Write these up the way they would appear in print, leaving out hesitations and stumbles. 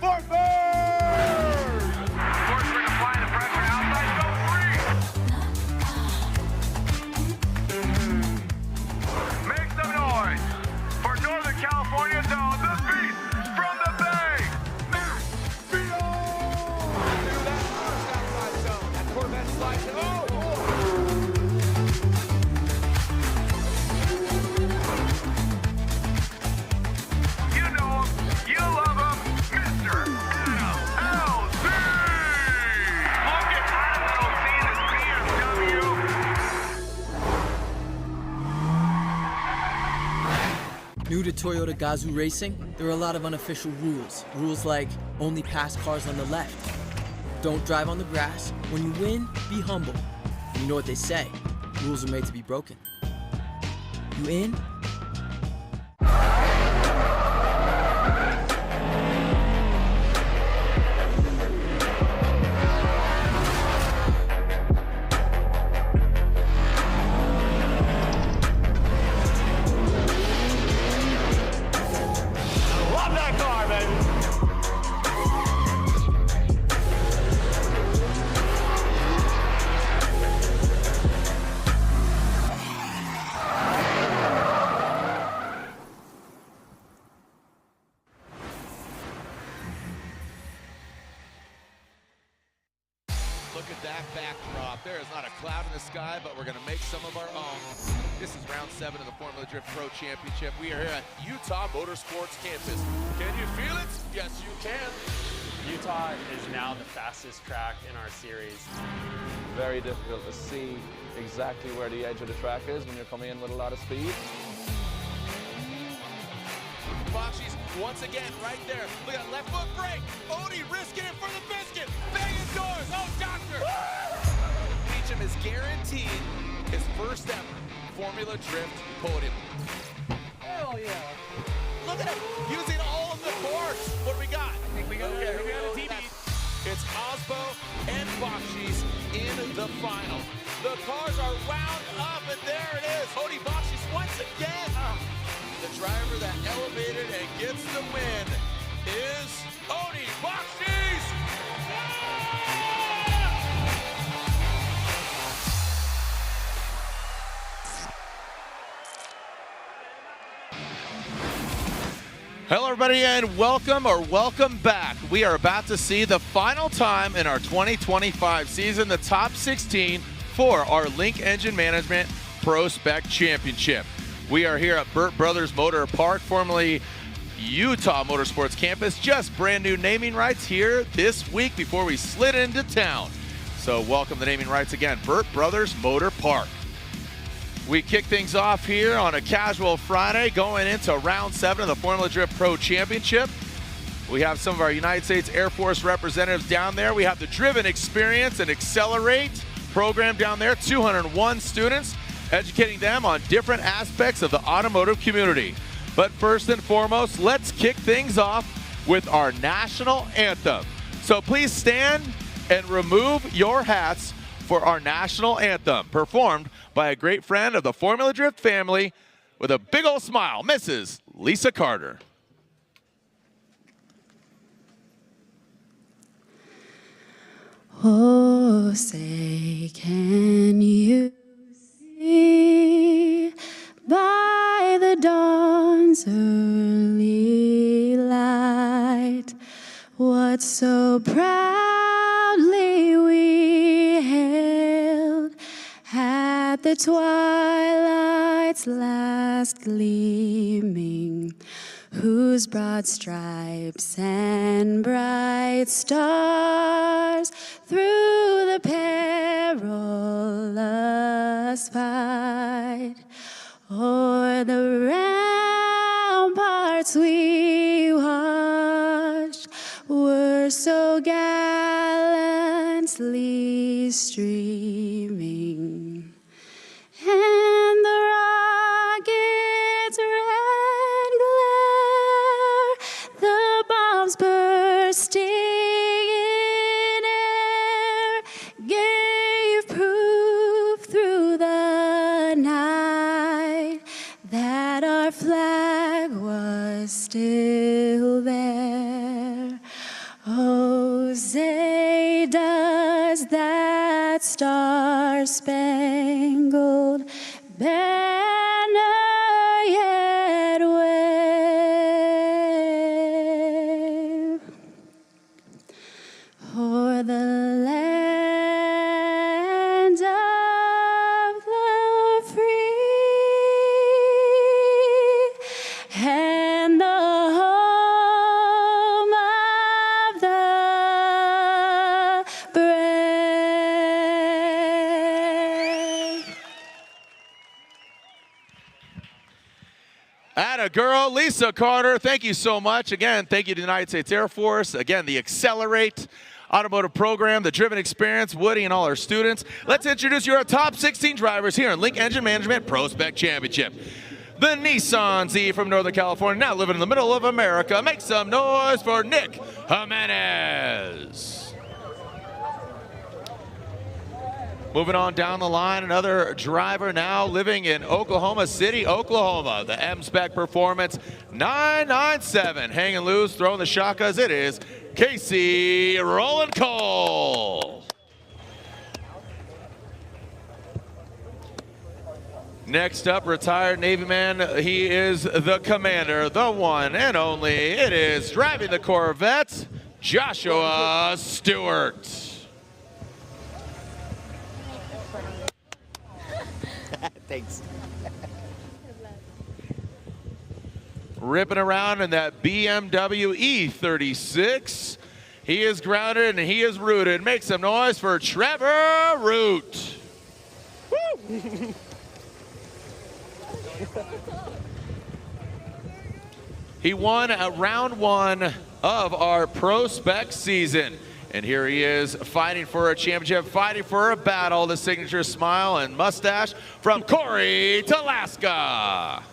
for third! Sportsman applying the pressure outside, go free! Make some noise for Northern California zone, the beast from the Bay, Matt Vito! Do that first outside zone, that Corvette slides, oh! New to Toyota Gazoo Racing, there are a lot of unofficial rules. Rules like only pass cars on the left. Don't drive on the grass. When you win, be humble. And you know what they say, rules are made to be broken. You in? Look at that backdrop. There is not a cloud in the sky, but we're going to make some of our own. This is round 7 of the Formula Drift Pro Championship. We are here at Utah Motorsports campus. Can you feel it? Yes, you can. Utah is now the fastest track in our series. Very difficult to see exactly where the edge of the track is when you're coming in with a lot of speed. Brutskiy once again right there. Look at that left foot brake. Odie risking it for the biscuit. Banging doors. Oh, doctor. Hishman is guaranteed his first ever Formula Drift podium. Hell yeah. Look at him using all of the course. What do we got? I think we got a TV. It's Osbo and Brutskiy in the final. The cars are wound up, and there it is. Cody Buchanan once again. The driver that elevated and gets the win is Cody Buchanan. Hello everybody and welcome back. We are about to see the final time in our 2025 season, the top 16 for our Link Engine Management PROSPEC Championship. We are here at Burt Brothers Motor Park, formerly Utah Motorsports Campus, just brand new naming rights here this week before we slid into town. So welcome the naming rights again, Burt Brothers Motor Park. We kick things off here on a casual Friday going into round 7 of the Formula Drift Pro Championship. We have some of our United States Air Force representatives down there. We have the Driven Experience and Accelerate program down there, 201 students, educating them on different aspects of the automotive community. But first and foremost, let's kick things off with our national anthem. So please stand and remove your hats for our national anthem, performed by a great friend of the Formula Drift family with a big old smile, Mrs. Lisa Carter. Oh, say, can you see by the dawn's early light what so proudly we hailed at the twilight's last gleaming, whose broad stripes and bright stars through the perilous fight o'er the ramparts we watched were so gallantly streaming, and the rocket's red glare, the bombs bursting in air, gave proof through the night that our flag was still there. There's that star-spangled banner yet wave o'er the land of the free and the home of the brave. Atta girl, Lisa Carter, thank you so much. Again, thank you to the United States Air Force. Again, the Accelerate Automotive Program, the Driven Experience, Woody, and all our students. Let's introduce your top 16 drivers here in Link Engine Management PROSPEC Championship. The Nissan Z from Northern California, now living in the middle of America. Make some noise for Nick Jimenez. Moving on down the line, another driver now living in Oklahoma City, Oklahoma. The M-Spec Performance 997, hanging loose, throwing the shotguns. It is Casey Roland Cole. Next up, retired Navy man. He is the commander, the one and only. It is driving the Corvette, Joshua Stewart. Thanks. Ripping around in that BMW E36. He is grounded and he is rooted. Make some noise for Trevor Root. Woo! He won round one of our PROSPEC season. And here he is fighting for a championship, fighting for a battle. The signature smile and mustache from Cory Talaska.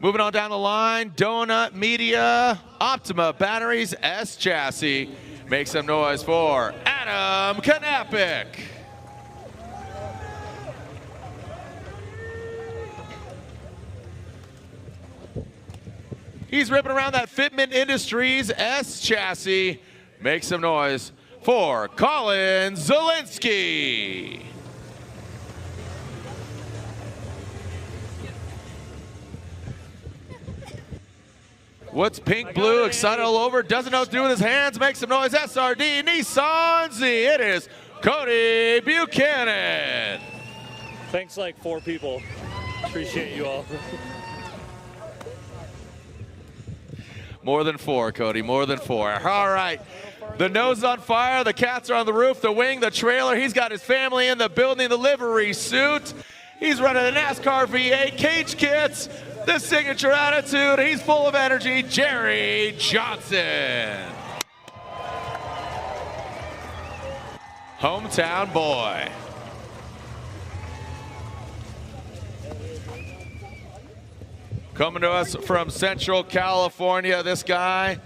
Moving on down the line, Donut Media, Optima Batteries, S Chassis. Make some noise for Adam Knapik. He's ripping around that Fitment Industries S Chassis. Make some noise for Collin Zielinski. What's pink, blue, excited all over, doesn't know what to do with his hands, make some noise, SRD, Nissan Z. It is Cody Buchanan. Thanks like 4 people. Appreciate you all. More than 4, Cody, more than 4. All right, the nose on fire, the cats are on the roof, the wing, the trailer. He's got his family in the building, the livery suit. He's running a NASCAR V8, cage kits, the signature attitude. He's full of energy, Jerry Johnson. Hometown boy. Coming to us from Central California, this guy,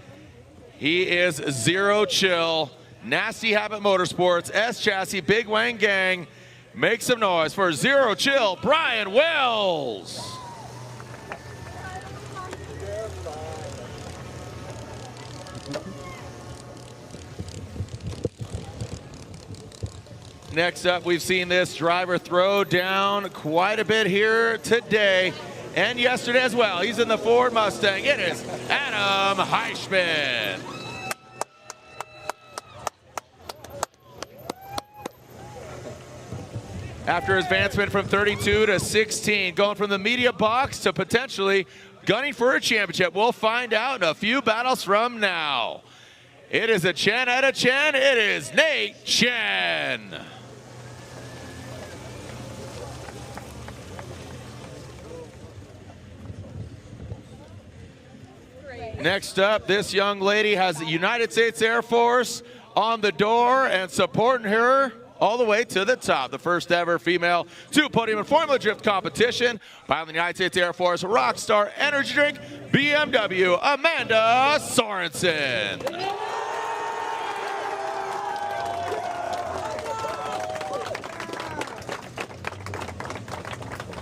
he is Zero Chill, Nasty Habit Motorsports, S Chassis, Big Wang Gang. Make some noise for Zero Chill, Brian Wells. Next up, we've seen this driver throw down quite a bit here today and yesterday as well. He's in the Ford Mustang. It is Adam Hishman. After his advancement from 32 to 16, going from the media box to potentially gunning for a championship. We'll find out in a few battles from now. It is a Chen out of Chen. It is Nate Chen. Next up, this young lady has the United States Air Force on the door and supporting her all the way to the top. The first ever female two-podium and Formula Drift competition by the United States Air Force Rockstar Energy Drink BMW, Amanda Sorenson.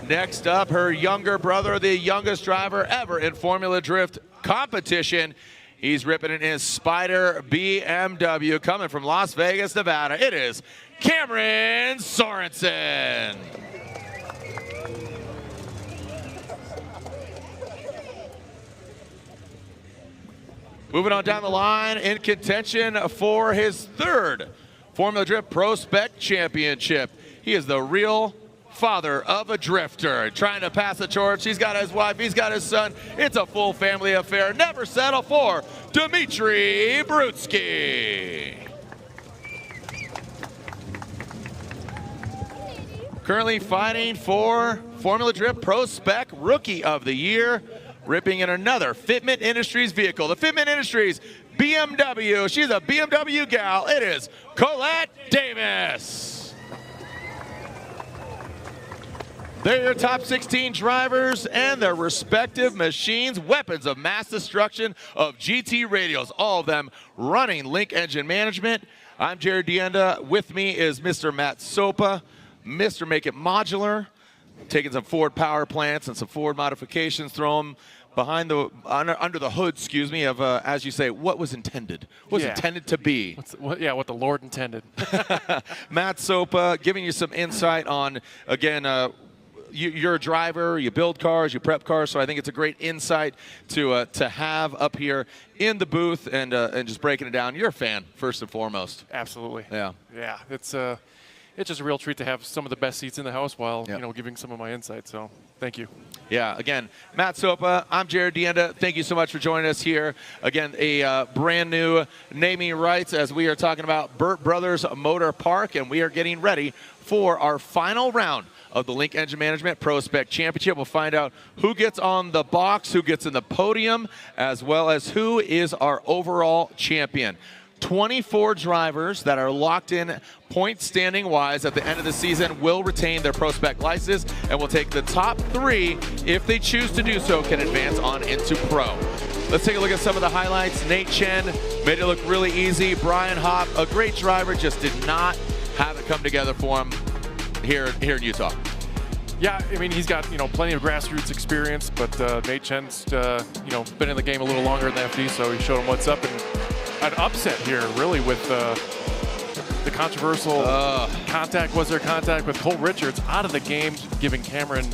Next up, her younger brother, the youngest driver ever in Formula Drift competition. He's ripping in his Spider BMW coming from Las Vegas, Nevada. It is Cameron Sorenson. Moving on down the line in contention for his third Formula Drift ProSpec Championship. He is the real father of a drifter, trying to pass the torch. He's got his wife, he's got his son. It's a full family affair. Never settle for Dmitriy Brutskiy. Currently fighting for Formula Drift ProSpec Rookie of the Year, ripping in another Fitment Industries vehicle. The Fitment Industries BMW. She's a BMW gal. It is Colette Davis. They're your top 16 drivers and their respective machines, weapons of mass destruction of GT radials, all of them running Link Engine Management. I'm Jared Dienda. With me is Mr. Matt Sopa, Mr. Make It Modular, taking some Ford power plants and some Ford modifications, throw them behind the under the hood, excuse me, of as you say, what was intended, what was intended to be. What the Lord intended. Matt Sopa giving you some insight on, again, you're a driver, you build cars, you prep cars, so I think it's a great insight to have up here in the booth and just breaking it down. You're a fan, first and foremost. Absolutely. Yeah. Yeah. It's just a real treat to have some of the best seats in the house while giving some of my insight. So thank you. Yeah, again, Matt Sopa, I'm Jared Dienda. Thank you so much for joining us here. Again, a brand new naming rights as we are talking about Burt Brothers Motor Park, and we are getting ready for our final round of the Link Engine Management ProSpec Championship. We'll find out who gets on the box, who gets in the podium, as well as who is our overall champion. 24 drivers that are locked in point standing wise at the end of the season will retain their ProSpec license, and will take the top 3, if they choose to do so, can advance on into pro. Let's take a look at some of the highlights. Nate Chen made it look really easy. Brian Hopp, a great driver, just did not have it come together for him here in Utah. Yeah, I mean, he's got, plenty of grassroots experience, but Nate Chen's, been in the game a little longer than FD, so he showed him what's up. And an upset here, really, with the controversial contact. Was there contact with Cole Richards out of the game, giving Cameron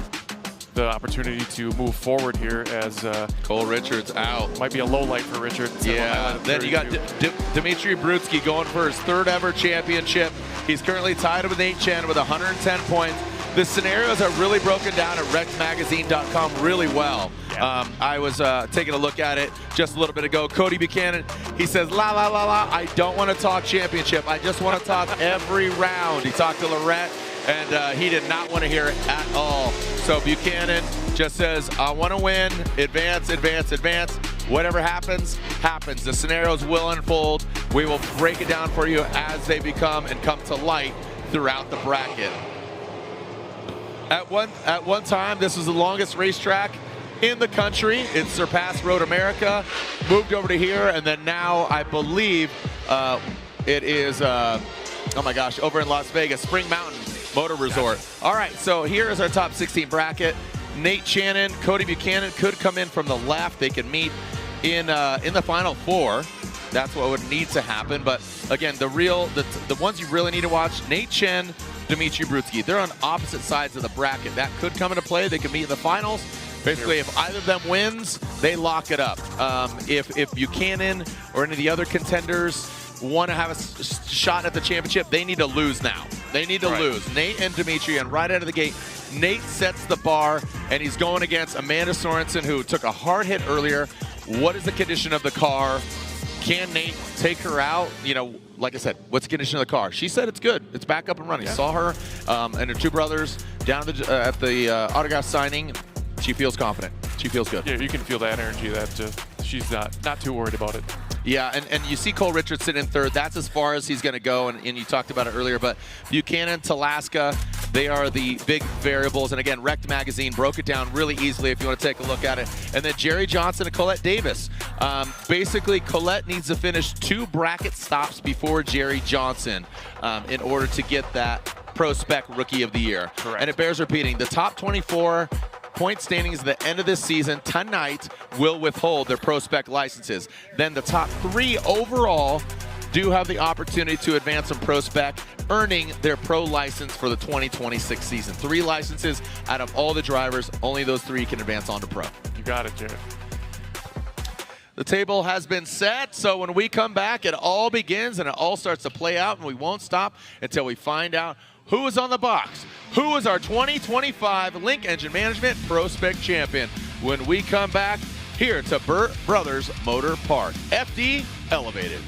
the opportunity to move forward here as Cole Richards out. Might be a low light for Richards. Yeah, then you got Dmitriy Brutskiy going for his 3rd ever championship. He's currently tied with Nate Chen with 110 points. The scenarios are really broken down at RexMagazine.com really well. Yeah. I was taking a look at it just a little bit ago. Cody Buchanan, he says, la, la, la, la, I don't want to talk championship. I just want to talk every round. He talked to Lorette, and he did not want to hear it at all. So Buchanan just says, I want to win, advance, advance, advance. Whatever happens, happens. The scenarios will unfold. We will break it down for you as they become and come to light throughout the bracket. At one time, this was the longest racetrack in the country. It surpassed Road America, moved over to here, and then now I believe it is, oh my gosh, over in Las Vegas, Spring Mountain Motor Resort. All right, so here is our top 16 bracket. Nate Shannon, Cody Buchanan could come in from the left. They can meet in the final 4. That's what would need to happen. But again, the ones you really need to watch, Nate Chen, Dmitriy Brutskiy. They're on opposite sides of the bracket. That could come into play. They can meet in the finals. Basically, if either of them wins, they lock it up. If Buchanan or any of the other contenders want to have a shot at the championship, they need to lose now. They need to lose. Nate and Dmitriy, and right out of the gate, Nate sets the bar, and he's going against Amanda Sorenson, who took a hard hit earlier. What is the condition of the car? Can Nate take her out? Like I said, what's the condition of the car? She said it's good. It's back up and running. Yeah. Saw her and her 2 brothers down at the autograph signing. She feels confident. She feels good. Yeah, you can feel that energy that she's not too worried about it. Yeah, and you see Cole Richards sitting in 3rd. That's as far as he's going to go, and you talked about it earlier. But Buchanan, Talaska, they are the big variables. And again, Wrecked Magazine broke it down really easily if you want to take a look at it. And then Jerry Johnson and Colette Davis. Basically, Colette needs to finish 2 bracket stops before Jerry Johnson in order to get that PROSPEC Rookie of the Year. Correct. And it bears repeating, the top 24 point standings at the end of this season tonight will withhold their PROSPEC licenses. Then the top 3 overall do have the opportunity to advance from PROSPEC, earning their pro license for the 2026 season. 3 licenses out of all the drivers, only those 3 can advance on to pro. You got it, Jared. The table has been set, so when we come back, it all begins and it all starts to play out, and we won't stop until we find out who is on the box, who is our 2025 Link Engine Management PROSPEC champion. When we come back here to Burt Brothers Motor Park. FD Elevated.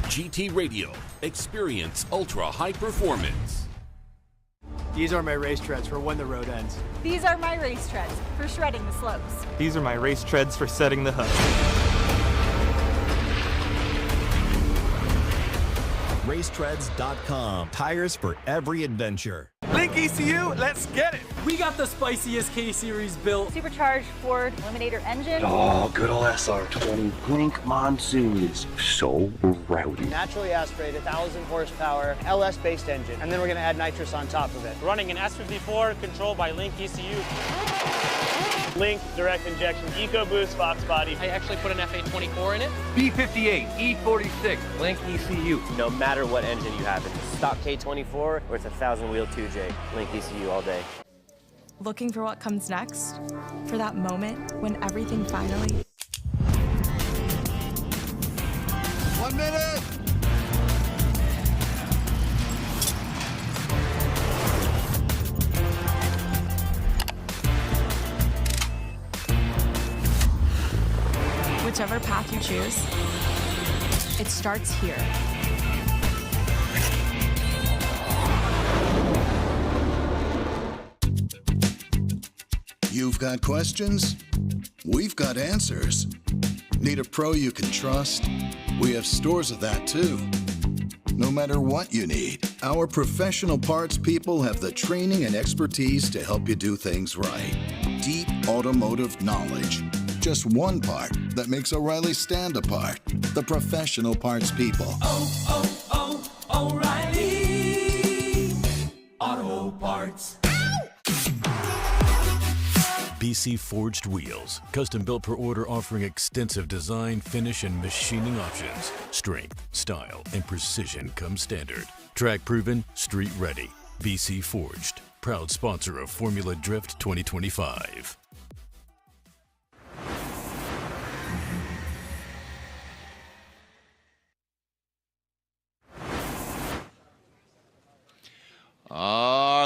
GT Radio. Experience ultra high performance. These are my race treads for when the road ends. These are my race treads for shredding the slopes. These are my race treads for setting the hook. Racetreads.com. Tires for every adventure. Link ECU, let's get it. We got the spiciest K-Series built. Supercharged Ford Eliminator engine. Oh, good old SR20. Link Monsoon is so rowdy. Naturally aspirated, 1,000 horsepower, LS-based engine. And then we're going to add nitrous on top of it. Running an S54 controlled by Link ECU. Link direct injection EcoBoost Fox body. I actually put an FA24 in it. B58, E46, Link ECU. No matter what engine you have, it's a stock K24 or it's a 1,000 wheel 2J, Link ECU all day. Looking for what comes next? For that moment when everything finally... 1 minute! Whichever path you choose, it starts here. You've got questions? We've got answers. Need a pro you can trust? We have stores of that too. No matter what you need, our professional parts people have the training and expertise to help you do things right. Deep automotive knowledge. Just one part that makes O'Reilly stand apart. The professional parts people. O'Reilly Auto Parts. BC Forged Wheels. Custom built per order, offering extensive design, finish, and machining options. Strength, style, and precision come standard. Track proven, street ready. BC Forged. Proud sponsor of Formula Drift 2025.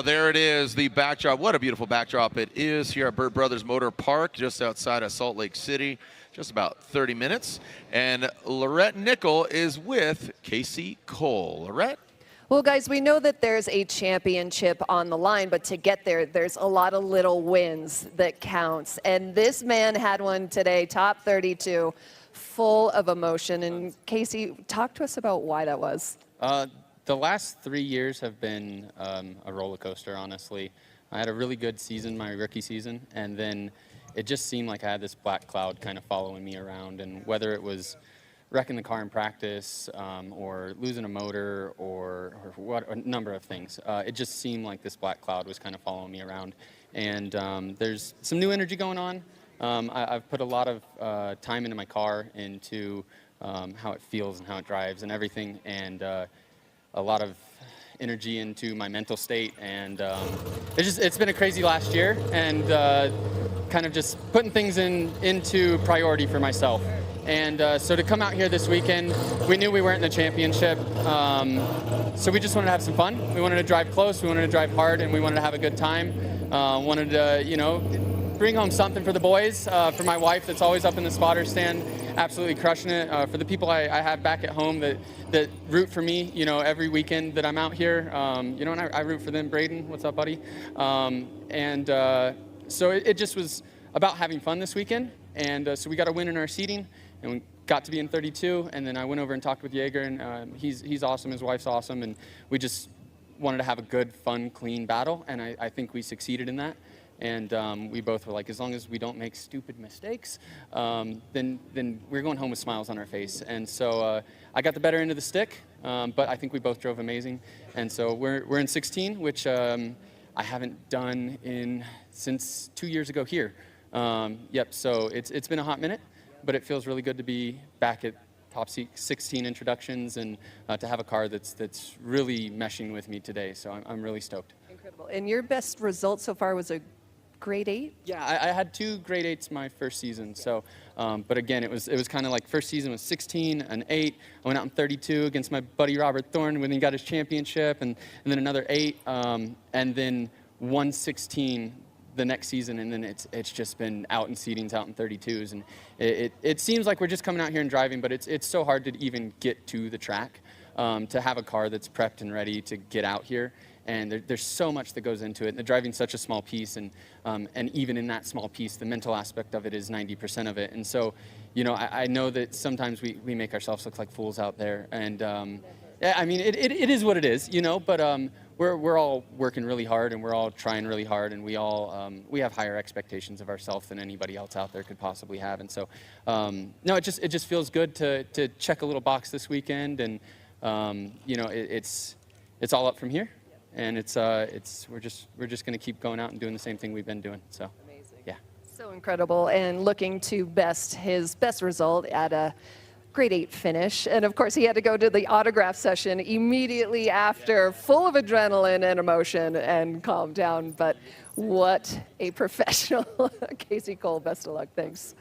There it is, the backdrop. What a beautiful backdrop it is here at Burt Brothers Motor Park, just outside of Salt Lake City, just about 30 minutes. And Lorette Nickel is with Casey Cole. Lorette? Well, guys, we know that there's a championship on the line, but to get there, there's a lot of little wins that counts. And this man had one today, top 32, full of emotion. And Casey, talk to us about why that was. The last 3 years have been a roller coaster, honestly. I had a really good season, my rookie season, and then it just seemed like I had this black cloud kind of following me around. And whether it was wrecking the car in practice or losing a motor or what, a number of things, it just seemed like this black cloud was kind of following me around. And there's some new energy going on. I've put a lot of time into my car, into how it feels and how it drives and everything, and a lot of energy into my mental state, and it's been a crazy last year, and kind of just putting things into priority for myself. And so to come out here this weekend, we knew we weren't in the championship, so we just wanted to have some fun. We wanted to drive close, we wanted to drive hard, and we wanted to have a good time. Wanted to, bring home something for the boys, for my wife that's always up in the spotter stand, absolutely crushing it, for the people I have back at home that root for me, you know, every weekend that I'm out here, you know, and I root for them. Braden, what's up, buddy? So it just was about having fun this weekend, and so we got a win in our seating, and we got to be in 32, and then I went over and talked with Jaeger, and he's awesome, his wife's awesome, and we just wanted to have a good, fun, clean battle, and I think we succeeded in that. And we both were like, as long as we don't make stupid mistakes, then we're going home with smiles on our face. And so I got the better end of the stick, but I think we both drove amazing. And so we're in 16, which I haven't done since 2 years ago here. Yep. So it's been a hot minute, but it feels really good to be back at top 16 introductions and to have a car that's really meshing with me today. So I'm really stoked. Incredible. And your best result so far was a grade 8? Yeah, I had 2 grade 8s my first season. So, but again, it was kind of like first season was 16, an 8. I went out in 32 against my buddy Robert Thorne when he got his championship, and then another 8, and then 116 the next season, and then it's just been out in seedings, out in 32s, and it seems like we're just coming out here and driving, but it's so hard to even get to the track, to have a car that's prepped and ready to get out here. And there's so much that goes into it. And the driving's such a small piece, and even in that small piece, the mental aspect of it is 90% of it. And so, you know, I know that sometimes we make ourselves look like fools out there. And yeah, I mean, it is what it is, you know. But we're all working really hard, and we're all trying really hard, and we all we have higher expectations of ourselves than anybody else out there could possibly have. And so, no, it just feels good to check a little box this weekend, and you know, it's all up from here. And we're just going to keep going out and doing the same thing we've been doing. So, amazing. Yeah. So incredible, and looking to his best result at a grade 8 finish. And of course, he had to go to the autograph session immediately after, full of adrenaline and emotion, and calm down. But what a professional. Casey Cole, best of luck. Thanks.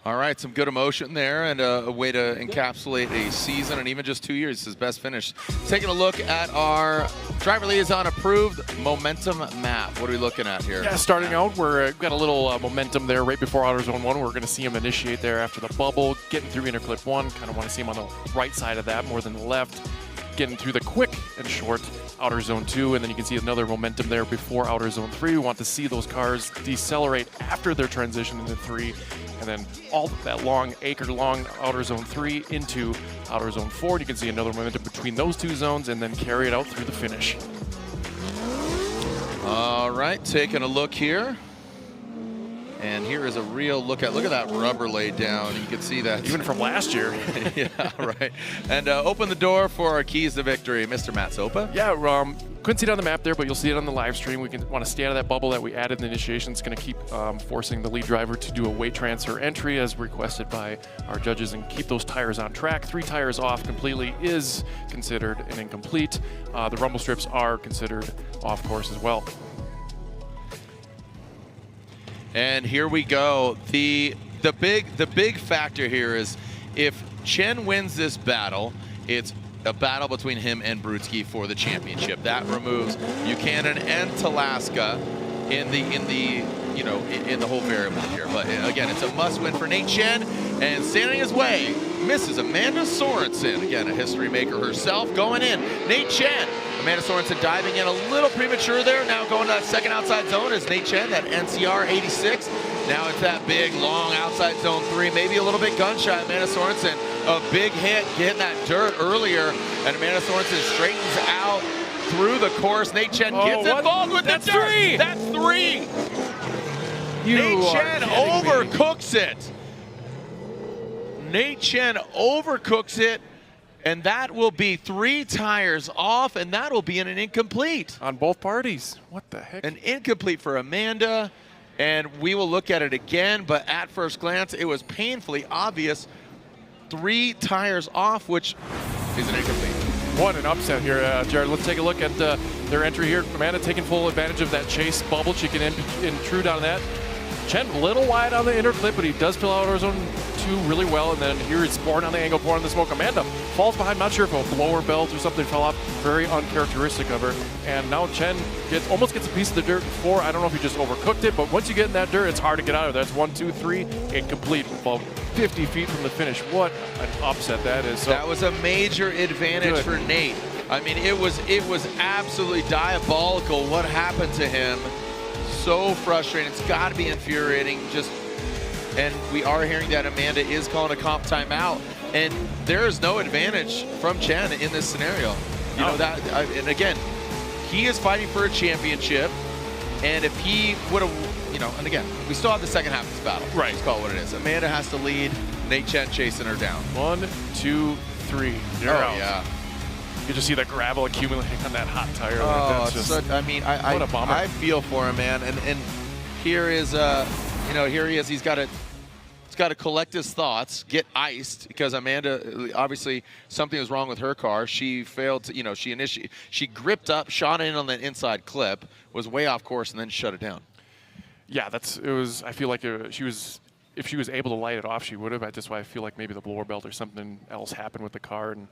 All right, some good emotion there, and a way to encapsulate a season and even just 2 years. His best finish. Taking a look at our driver liaison approved momentum map. What are we looking at here? Yeah, starting out, we've got a little momentum there right before outer zone 1. We're going to see him initiate there after the bubble, getting through inner clip 1. Kind of want to see him on the right side of that more than the left. Getting through the quick and short outer zone 2, and then you can see another momentum there before outer zone 3. We want to see those cars decelerate after their transition into 3, and then all that long, acre-long outer zone 3 into outer zone 4. And you can see another momentum between those 2 zones, and then carry it out through the finish. All right, taking a look here. And here is a real look at that rubber laid down. You can see that. Even from last year. Yeah, right. And open the door for our keys to victory, Mr. Matt Sopa. Yeah, couldn't see it on the map there, but you'll see it on the live stream. We want to stay out of that bubble that we added in the initiation. It's going to keep forcing the lead driver to do a weight transfer entry as requested by our judges and keep those tires on track. 3 tires off completely is considered an incomplete. The rumble strips are considered off course as well. And here we go. The big factor here is if Chen wins this battle, it's a battle between him and Brutskiy for the championship. That removes Buchanan and Talaska in the whole variable here. But again, it's a must-win for Nate Chen, and standing his way, Mrs. Amanda Sorenson, again a history maker herself, going in. Nate Chen. Amanda Sorenson diving in a little premature there. Now going to that second outside zone is Nate Chen, that NCR 86. Now it's that big, long outside zone 3, maybe a little bit gun-shy. Amanda Sorenson, a big hit, getting that dirt earlier, and Amanda Sorenson straightens out through the course. Nate Chen gets involved with the dirt. 3. That's 3. Nate Chen overcooks it. Nate Chen overcooks it. And that will be 3 tires off, and that will be an incomplete. On both parties. What the heck? An incomplete for Amanda, and we will look at it again, but at first glance, it was painfully obvious. 3 tires off, which is an incomplete. What an upset here, Jared. Let's take a look at their entry here. Amanda taking full advantage of that chase bubble. She can intrude on that. Chen a little wide on the inner clip, but he does fill out our zone 2 2 really well, and then here it's born on the angle, born on the smoke. Amanda falls behind, not sure if a blower belt or something fell off, very uncharacteristic of her. And now Chen almost gets a piece of the dirt before. I don't know if he just overcooked it, but once you get in that dirt, it's hard to get out of there. That's 1, 2, 3, incomplete, about 50 feet from the finish. What an upset that is. So, that was a major advantage for Nate. I mean, it was absolutely diabolical what happened to him. So frustrating. It's got to be infuriating. And we are hearing that Amanda is calling a comp timeout, and there is no advantage from Chen in this scenario. You know that, and again, he is fighting for a championship, and if he would have, you know, and again, we still have the second half of this battle. Right. Let's call it what it is. Amanda has to lead. Nate Chen chasing her down. 1, 2, 3. You're out. Yeah. You just see the gravel accumulating on that hot tire. Oh, That's just, I mean, what a bummer. I feel for him, man. And here is, you know, here he is. He's got to collect his thoughts, get iced, because Amanda, obviously something was wrong with her car. She failed to, you know, she gripped up, shot in on the inside clip, was way off course, and then shut it down. Yeah, I feel like if she was able to light it off, she would have. That's why I feel like maybe the blower belt or something else happened with the car, and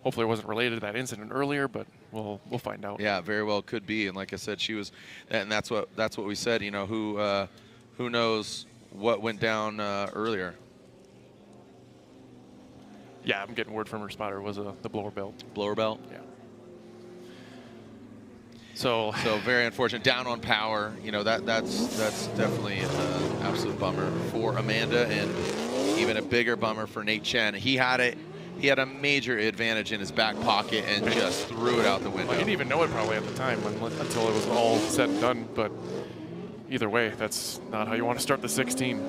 hopefully it wasn't related to that incident earlier, but we'll find out. Yeah, very well could be. And like I said, she was, and that's what we said. You know, who knows what went down earlier. Yeah, I'm getting word from her spotter it was the blower belt. Blower belt? Yeah. So very unfortunate. Down on power. You know, that's definitely an absolute bummer for Amanda, and even a bigger bummer for Nate Chen. He had a major advantage in his back pocket and just threw it out the window. Well, he didn't even know it probably at the time until it was all said and done, but either way, that's not how you want to start the 16.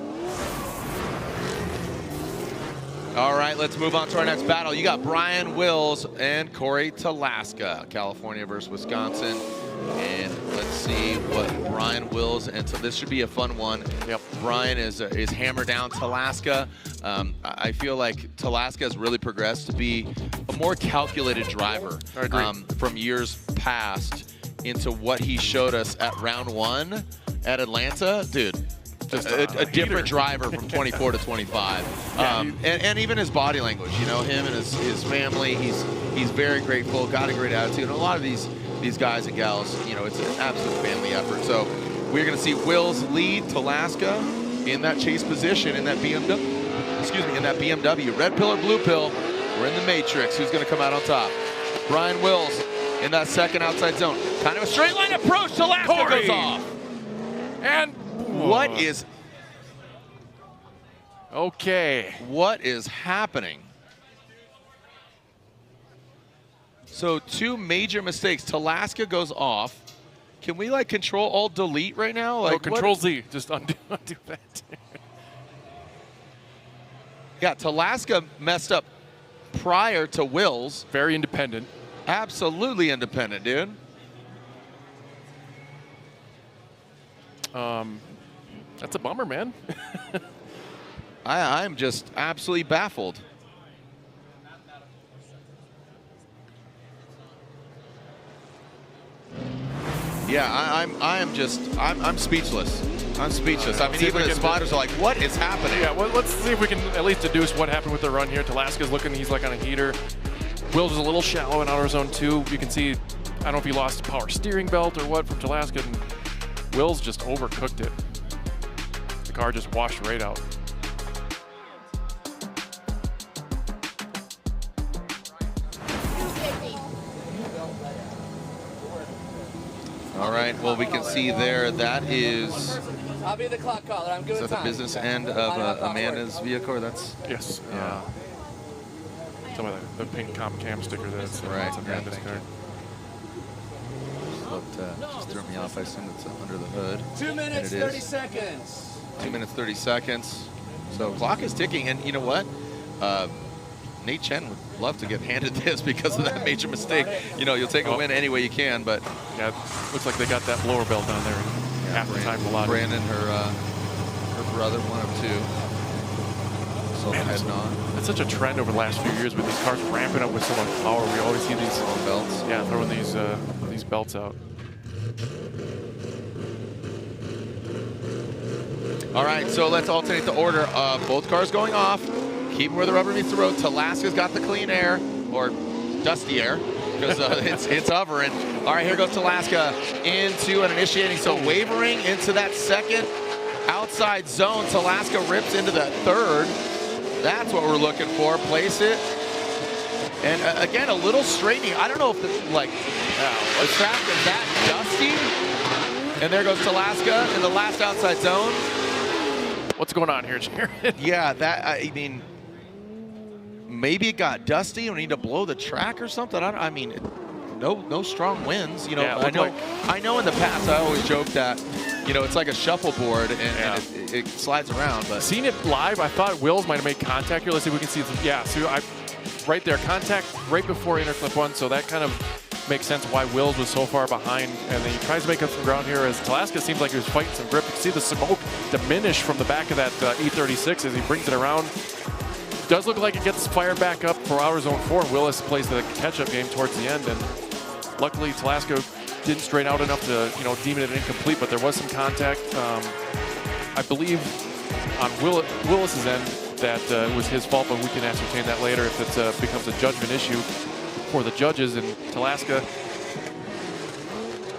All right, let's move on to our next battle. You got Brian Wills and Cory Talaska, California versus Wisconsin. And let's see what Brian Wills, and so this should be a fun one. Yep. Brian is hammered down Talaska. I feel like Talaska has really progressed to be a more calculated driver from years past into what he showed us at round 1 at Atlanta. Dude, just a different driver from 24 to 25. And even his body language, you know, him and his family, he's very grateful, got a great attitude. And a lot of these guys and gals, you know, it's an absolute family effort. So we're going to see Wills lead Talaska in that chase position in that BMW. Excuse me, in that BMW. Red pill or blue pill? We're in the matrix. Who's going to come out on top? Brian Wills in that second outside zone. Kind of a straight line approach. Talaska goes off. And what is? Okay. What is happening? So 2 major mistakes. Talaska goes off. Can we like Control Alt Delete right now? Like, no, Control Z. Just undo that. Yeah, Talaska messed up prior to Wills. Very independent. Absolutely independent, dude. That's a bummer, man. I'm just absolutely baffled. Yeah, I'm speechless. I'm speechless. I mean, even the spotters are like, what is happening? Yeah, well, let's see if we can at least deduce what happened with the run here. Talaska's looking, he's like on a heater. Wills is a little shallow in outer zone 2. You can see, I don't know if he lost power steering belt or what from Talaska. And Wills just overcooked it. The car just washed right out. All right, well, we can see there, that is... I'll be the clock caller. I'm good. Is that the business end of Amanda's vehicle? That's... Yes. Yeah. Some of the pink comp cam sticker that's right. Amanda's car. Just threw me off. I assume it's under the hood. 2 minutes, 30 seconds. 2 minutes, 30 seconds. So clock is ticking, and you know what? Nate Chen would love to get handed this because of that major mistake. You know, you'll take a win any way you can, but... Yeah, looks like they got that blower belt down there. Half the time, a lot. Brandon, her brother, one of 2. So heading on. It's such a trend over the last few years with these cars ramping up with so much power. We always see these belts. Yeah, throwing these belts out. All right, so let's alternate the order. Both cars going off. Keep where the rubber meets the road. Talaska's got the clean air, or dusty air, because it's hovering. All right, here goes Talaska into an initiating. So wavering into that second outside zone. Talaska rips into that third. That's what we're looking for. Place it. And again, a little straightening. I don't know if the track is that dusty. And there goes Talaska in the last outside zone. What's going on here, Jared? Yeah, I mean, maybe it got dusty. We need to blow the track or something. I mean, no strong winds. You know, yeah, I know in the past I always joke that, you know, it's like a shuffleboard and it slides around. But seeing it live, I thought Wills might have made contact here. Let's see if we can see it. Yeah, so right there, contact right before interclip one. So that kind of makes sense why Wills was so far behind. And then he tries to make up some ground here as Talaska seems like he was fighting some grip. You can see the smoke diminish from the back of that E36 as he brings it around. Does look like it gets fired back up for outer zone 4. Willis plays the catch-up game towards the end. And luckily, Talaska didn't straight out enough to, you know, deem it incomplete, but there was some contact. I believe on Willis's end that it was his fault, but we can ascertain that later if it becomes a judgment issue for the judges. And Talaska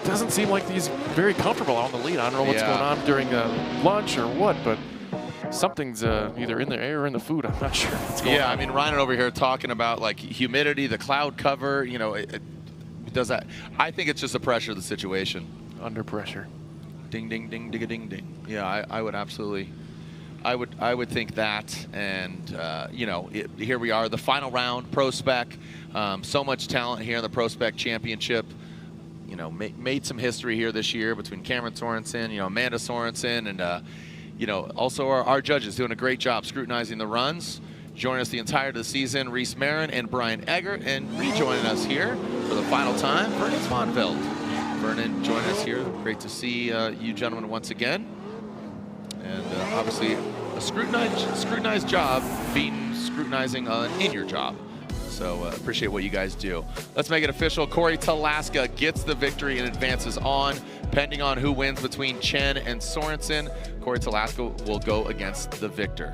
doesn't seem like he's very comfortable on the lead. I don't know what's going on during lunch or what, but something's either in the air or in the food. I'm not sure what's going on. I mean, Ryan over here talking about like humidity, the cloud cover, you know, it does that. I think it's just the pressure of the situation. Under pressure. Ding, ding, ding, ding, ding, ding. Yeah, I would absolutely, I would think that. And, you know, here we are, the final round, PROSPEC. So much talent here in the PROSPEC Championship. You know, made some history here this year between Cameron Sorenson, you know, Amanda Sorenson, and, you know, also our judges doing a great job scrutinizing the runs. Joining us the entirety of the season, Reese Marin and Brian Eggert, and rejoining us here for the final time, Vernon Swanveld. Vernon joining us here. Great to see you gentlemen once again. And obviously a scrutinized job being scrutinizing in your job. So appreciate what you guys do. Let's make it official. Cory Talaska gets the victory and advances on. Pending on who wins between Chen and Sorenson, Cory Talaska will go against the victor.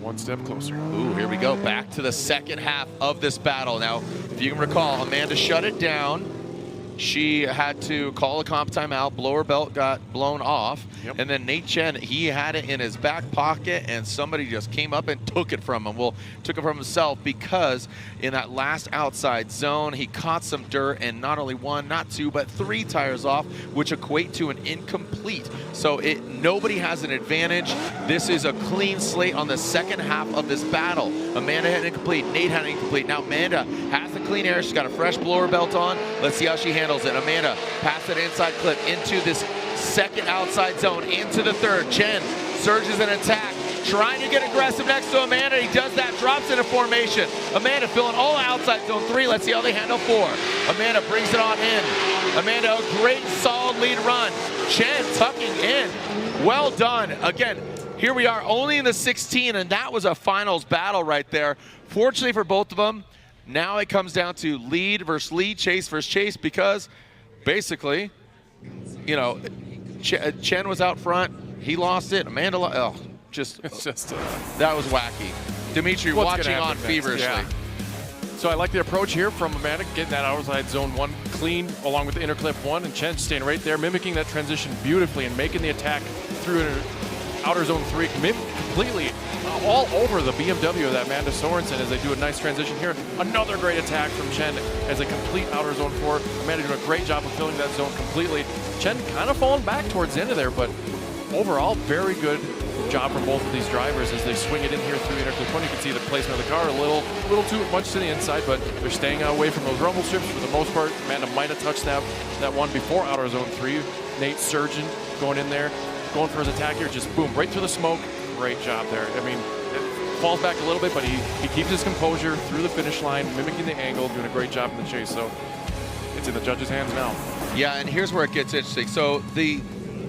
One step closer. Ooh, here we go. Back to the second half of this battle. Now, if you can recall, Amanda shut it down. She had to call a comp timeout. Blower belt got blown off. Yep. And then Nate Chen, he had it in his back pocket, and somebody just came up and took it from him. Well, took it from himself because in that last outside zone, he caught some dirt, and not only one, not two, but 3 tires off, which equate to an incomplete. So nobody has an advantage. This is a clean slate on the second half of this battle. Amanda had an incomplete, Nate had an incomplete. Now Amanda has the clean air. She's got a fresh blower belt on. Let's see how she handles it. Amanda passed that inside clip into this second outside zone, into the third. Chen surges an attack, trying to get aggressive next to Amanda. He does that, drops into formation. Amanda filling all outside zone 3. Let's see how they handle 4. Amanda brings it on in. Amanda, a great solid lead run. Chen tucking in. Well done. Again, here we are only in the 16, and that was a finals battle right there. Fortunately for both of them, now it comes down to lead versus lead, chase versus chase, because basically, you know, Chen was out front. He lost it. Amanda, that was wacky. Dmitry watching on feverishly. Yeah. So I like the approach here from Amanda, getting that outside zone 1 clean along with the interclip 1, and Chen staying right there, mimicking that transition beautifully and making the attack through outer zone 3 completely all over the BMW of that Amanda Sorenson as they do a nice transition here. Another great attack from Chen as they complete outer zone 4. Amanda doing a great job of filling that zone completely. Chen kind of falling back towards the end of there, but overall, very good job from both of these drivers as they swing it in here through interclip 1. You can see the placement of the car a little too much to the inside, but they're staying away from those rumble strips for the most part. Amanda might have touched that one before outer zone 3. Nate surging, going in there, going for his attack here, just boom, right through the smoke. Great job there. I mean, it falls back a little bit, but he keeps his composure through the finish line, mimicking the angle, doing a great job in the chase. So it's in the judges' hands now. Yeah, and here's where it gets interesting. So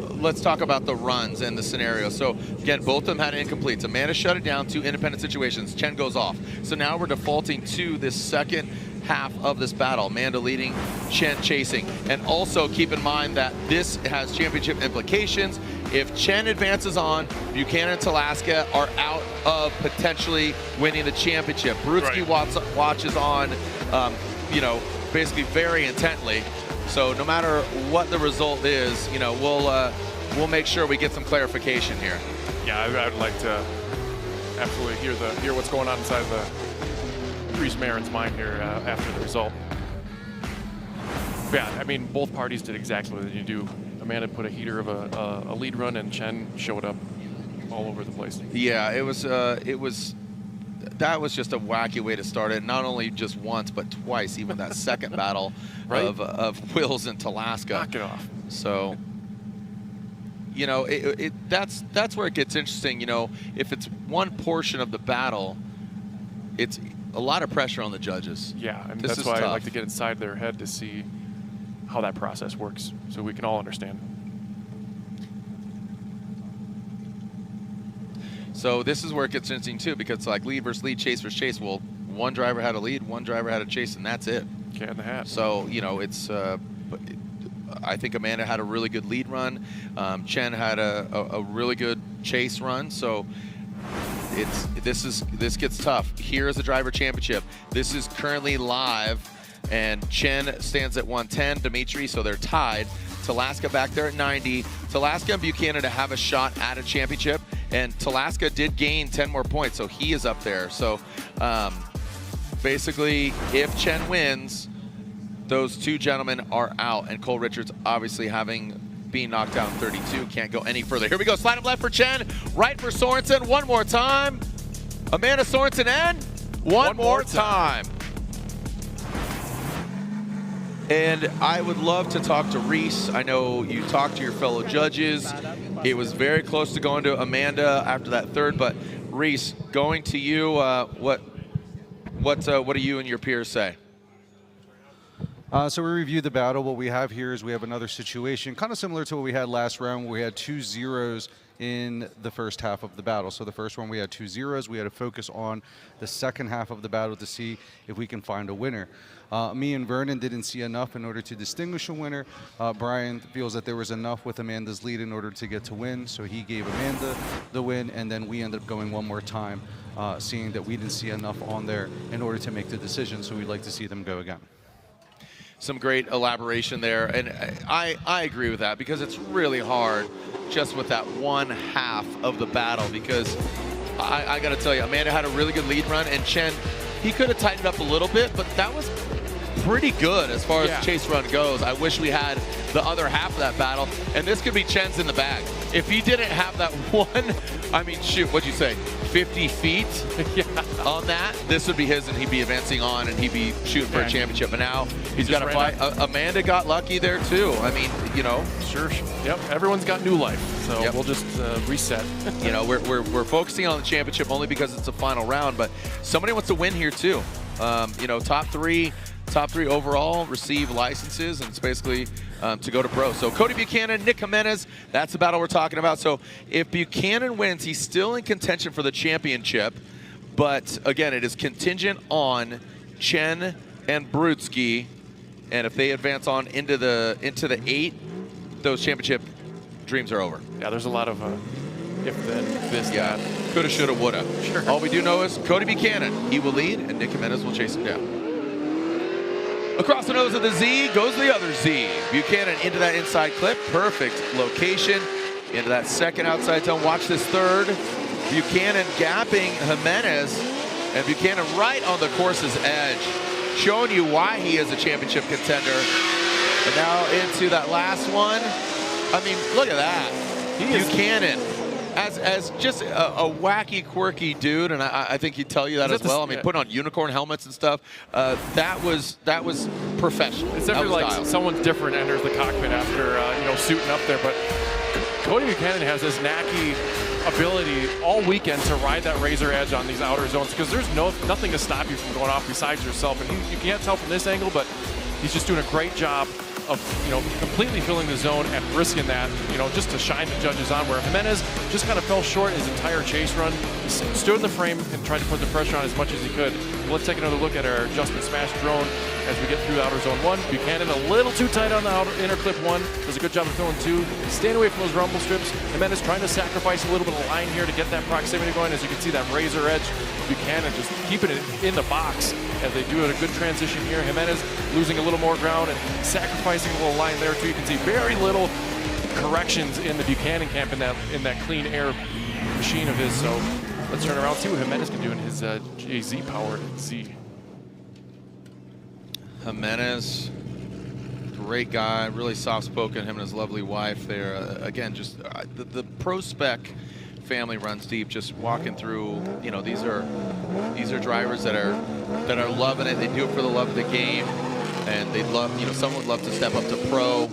let's talk about the runs and the scenario. So again, both of them had incompletes. Amanda shut it down, 2 independent situations. Chen goes off. So now we're defaulting to this second half of this battle. Amanda leading, Chen chasing. And also keep in mind that this has championship implications. If Chen advances on, Buchanan and Talaska are out of potentially winning the championship. Brutskiy watches on, you know, basically very intently. So no matter what the result is, you know, we'll make sure we get some clarification here. Yeah, I'd like to absolutely hear what's going on inside the Reese Marin's mind here after the result. Yeah, I mean, both parties did exactly what you do. Amanda put a heater of a lead run, and Chen showed up all over the place. Yeah, that was just a wacky way to start it. Not only just once, but twice, even that second battle of Wills and Talaska. Knock it off. So, you know, that's where it gets interesting. You know, if it's one portion of the battle, it's a lot of pressure on the judges. Yeah, and this that's why tough. I like to get inside their head to see how that process works, so we can all understand. So this is where it gets interesting too, because like lead versus lead, chase versus chase. Well, one driver had a lead, one driver had a chase, and that's it. Cat in the hat. So, you know, it's. I think Amanda had a really good lead run. Chen had a really good chase run. So this gets tough. Here is the driver championship. This is currently live, and Chen stands at 110. Dmitriy, so they're tied. Talaska back there at 90. Talaska and Buchanan to have a shot at a championship, and Talaska did gain 10 more points, so he is up there. So basically, if Chen wins, those two gentlemen are out, and Cole Richards obviously being knocked out in 32 can't go any further. Here we go, slide up left for Chen, right for Sorenson, one more time. Amanda Sorenson, and one more time. And I would love to talk to Reese. I know you talked to your fellow judges. It was very close to going to Amanda after that third, but Reese, going to you, what do you and your peers say? So we reviewed the battle. What we have here is we have another situation, kind of similar to what we had last round, where we had 2 zeros in the first half of the battle. So the first one we had 2 zeros. We had to focus on the second half of the battle to see if we can find a winner. Me and Vernon didn't see enough in order to distinguish a winner. Brian feels that there was enough with Amanda's lead in order to get to win, so he gave Amanda the win, and then we ended up going one more time, seeing that we didn't see enough on there in order to make the decision, so we'd like to see them go again. Some great elaboration there, and I agree with that, because it's really hard just with that one half of the battle, because I got to tell you, Amanda had a really good lead run, and Chen, he could have tightened up a little bit, but that was pretty good as far as the chase run goes. I wish we had the other half of that battle, and this could be Chen's in the bag. If he didn't have that one, I mean, shoot, what'd you say, 50 feet on that, this would be his, and he'd be advancing on, and he'd be shooting for a championship. But now he's got to fight. Amanda got lucky there too. I mean, you know. Sure. Yep. Everyone's got new life, so we'll just reset. You know, we're focusing on the championship only because it's a final round, but somebody wants to win here too. You know, top three overall receive licenses, and it's basically to go to pro. So Cody Buchanan, Nick Jimenez, that's the battle we're talking about. So if Buchanan wins, he's still in contention for the championship, but again, it is contingent on Chen and Brutskiy, and if they advance on into the 8, those championship dreams are over. Yeah, there's a lot of if then this, that. Coulda, shoulda, woulda. Sure. All we do know is Cody Buchanan, he will lead, and Nick Jimenez will chase him down. Across the nose of the Z goes the other Z. Buchanan into that inside clip. Perfect location. Into that second outside zone. Watch this third. Buchanan gapping Jimenez. And Buchanan right on the course's edge. Showing you why he is a championship contender. And now into that last one. I mean, look at that. Buchanan. As just a wacky, quirky dude, and I think he'd tell you that as well. I mean, putting on unicorn helmets and stuff. That was professional. It's definitely like someone different enters the cockpit after you know, suiting up there. But Cody Buchanan has this knacky ability all weekend to ride that razor edge on these outer zones, because there's nothing to stop you from going off besides yourself. And you can't tell from this angle, but he's just doing a great job of, completely filling the zone and risking that, just to shine the judges on, where Jimenez just kind of fell short his entire chase run. He stood in the frame and tried to put the pressure on as much as he could. Let's take another look at our adjustment smash drone as we get through outer zone 1. Buchanan a little too tight on the inner clip 1. Does a good job of filling 2. Staying away from those rumble strips. Jimenez trying to sacrifice a little bit of line here to get that proximity going. As you can see, that razor edge. Buchanan just keeping it in the box as they do it. A good transition here. Jimenez losing a little more ground and sacrificing a little line there too. You can see very little corrections in the Buchanan camp in that clean air machine of his. So let's turn around and see what Jimenez can do in his JZ powered Z. Jimenez, great guy, really soft-spoken. Him and his lovely wife there. Again, just the PROSPEC family runs deep. Just walking through, these are drivers that are loving it. They do it for the love of the game, and they love. Some would love to step up to pro.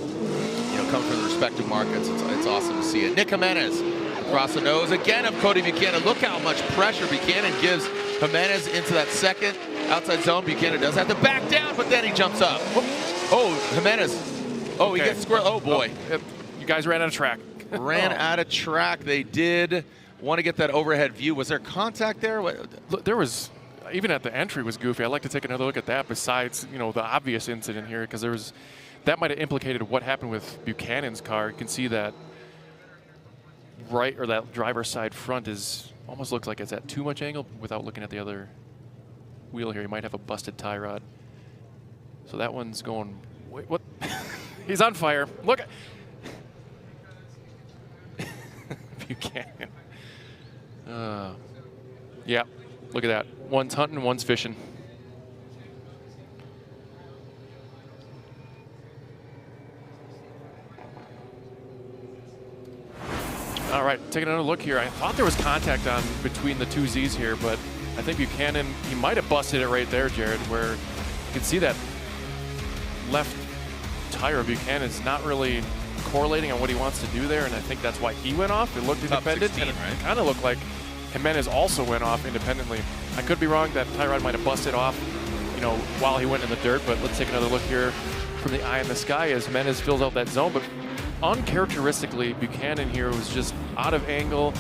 Come from the respective markets. It's awesome to see it. Nick Jimenez across the nose again of Cody Buchanan. Look how much pressure Buchanan gives Jimenez into that second outside zone. Buchanan does have to back down, but then he jumps up. Oh, Jimenez. Oh, okay. He gets squirrel. Oh, boy. You guys ran out of track. Ran out of track. They did want to get that overhead view. Was there contact there? Look, there was, even at the entry was goofy. I'd like to take another look at that besides, the obvious incident here, because that might have implicated what happened with Buchanan's car. You can see that that driver's side front almost looks like it's at too much angle without looking at the other wheel here. You might have a busted tie rod. So that one's going, wait, what? He's on fire. Look at Buchanan. Yeah, look at that. One's hunting, one's fishing. All right, taking another look here. I thought there was contact on between the two Zs here, but I think Buchanan, he might have busted it right there, Jared, where you can see that left tire of Buchanan is not really correlating on what he wants to do there, and I think that's why he went off. It looked independent, 16, and it kind of looked like Jimenez also went off independently. I could be wrong. That tie rod might have busted off, while he went in the dirt, but let's take another look here from the eye in the sky as Jimenez fills out that zone. But uncharacteristically, Buchanan here was just out of angle.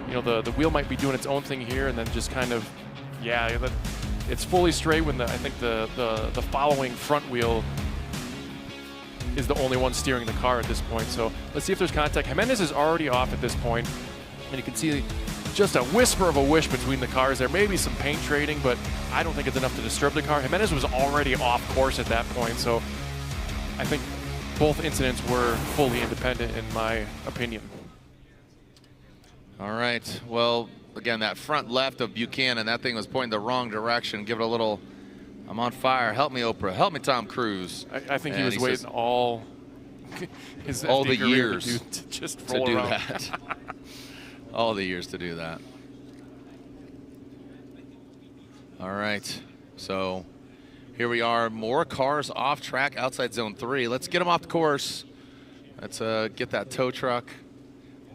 The wheel might be doing its own thing here, and then just kind of, it's fully straight when I think the following front wheel is the only one steering the car at this point. So let's see if there's contact. Jimenez is already off at this point, and you can see just a whisper of a wish between the cars. There may be some paint trading, but I don't think it's enough to disturb the car. Jimenez was already off course at that point, so I think both incidents were fully independent in my opinion. All right, well, again, that front left of Buchanan, that thing was pointing the wrong direction. Give it a little, I'm on fire. Help me, Oprah. Help me, Tom Cruise. I think he was waiting all the years to just roll around. That. All the years to do that. All right, so here we are, more cars off track outside zone 3. Let's get them off the course. Let's get that tow truck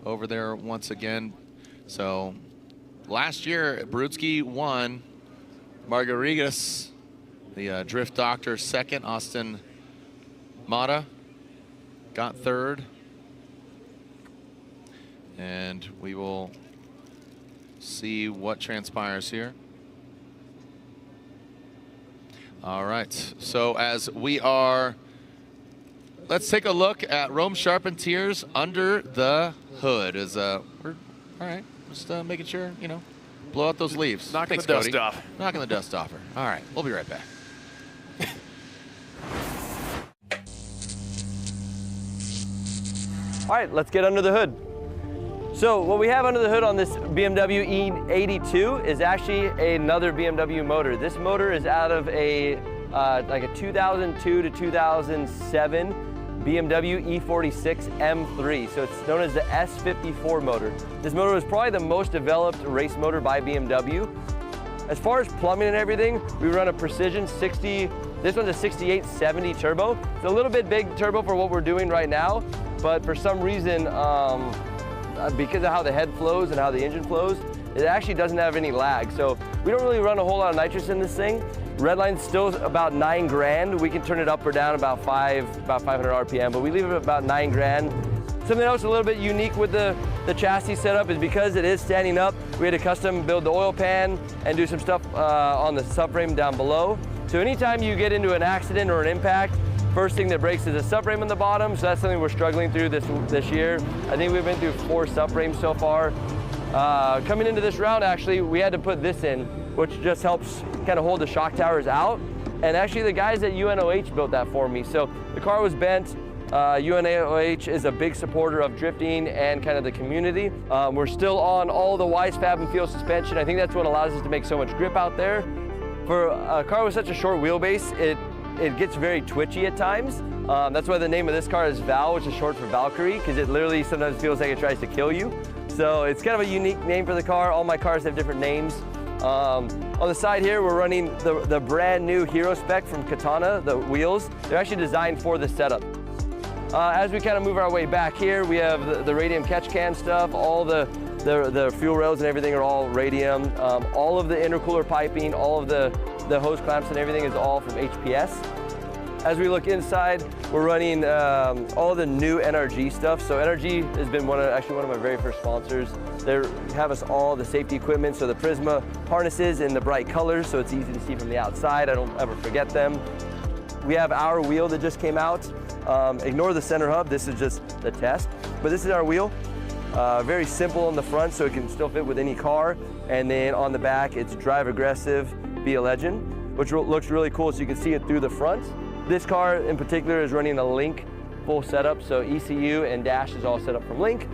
over there once again. So last year, Brutskiy won. Margaritas, the drift doctor, second. Austin Mata got third. And we will see what transpires here. All right, so as we are, let's take a look at Rome Sharpened Tears Under the Hood. All right, just making sure, blow out those leaves. Knocking the dust off. Knocking the dust off her. All right, we'll be right back. All right, let's get under the hood. So what we have under the hood on this BMW E82 is actually another BMW motor. This motor is out of like a 2002 to 2007 BMW E46 M3. So it's known as the S54 motor. This motor is probably the most developed race motor by BMW. As far as plumbing and everything, we run a Precision 60, this one's a 6870 turbo. It's a little bit big turbo for what we're doing right now, but for some reason, because of how the head flows and how the engine flows, it actually doesn't have any lag. So we don't really run a whole lot of nitrous in this thing. Redline's still about 9 grand. We can turn it up or down about 500 RPM, but we leave it at about 9 grand. Something else a little bit unique with the chassis setup is because it is standing up, we had to custom build the oil pan and do some stuff on the subframe down below. So anytime you get into an accident or an impact, first thing that breaks is a subframe on the bottom, so that's something we're struggling through this year. I think we've been through 4 subframes so far. Coming into this round, actually, we had to put this in, which just helps kind of hold the shock towers out. And actually, the guys at UNOH built that for me. So the car was bent. UNOH is a big supporter of drifting and kind of the community. We're still on all the Wise Fab and Feel suspension. I think that's what allows us to make so much grip out there. For a car with such a short wheelbase, it gets very twitchy at times. That's why the name of this car is Val, which is short for Valkyrie, because it literally sometimes feels like it tries to kill you. So it's kind of a unique name for the car. All my cars have different names. On the side here, we're running the brand new Hero Spec from Katana, the wheels. They're actually designed for this setup. As we kind of move our way back here, we have the radium catch can stuff. All the fuel rails and everything are all radium. All of the intercooler piping, all of the hose clamps and everything is all from HPS. As we look inside, we're running all the new NRG stuff. So NRG has been actually one of my very first sponsors. They have us all the safety equipment, so the Prisma harnesses in the bright colors, so it's easy to see from the outside. I don't ever forget them. We have our wheel that just came out. Ignore the center hub, this is just the test. But this is our wheel. Very simple on the front, so it can still fit with any car. And then on the back, it's drive aggressive, be a legend, which looks really cool, so you can see it through the front. This car in particular is running a Link full setup, so ECU and dash is all set up from Link.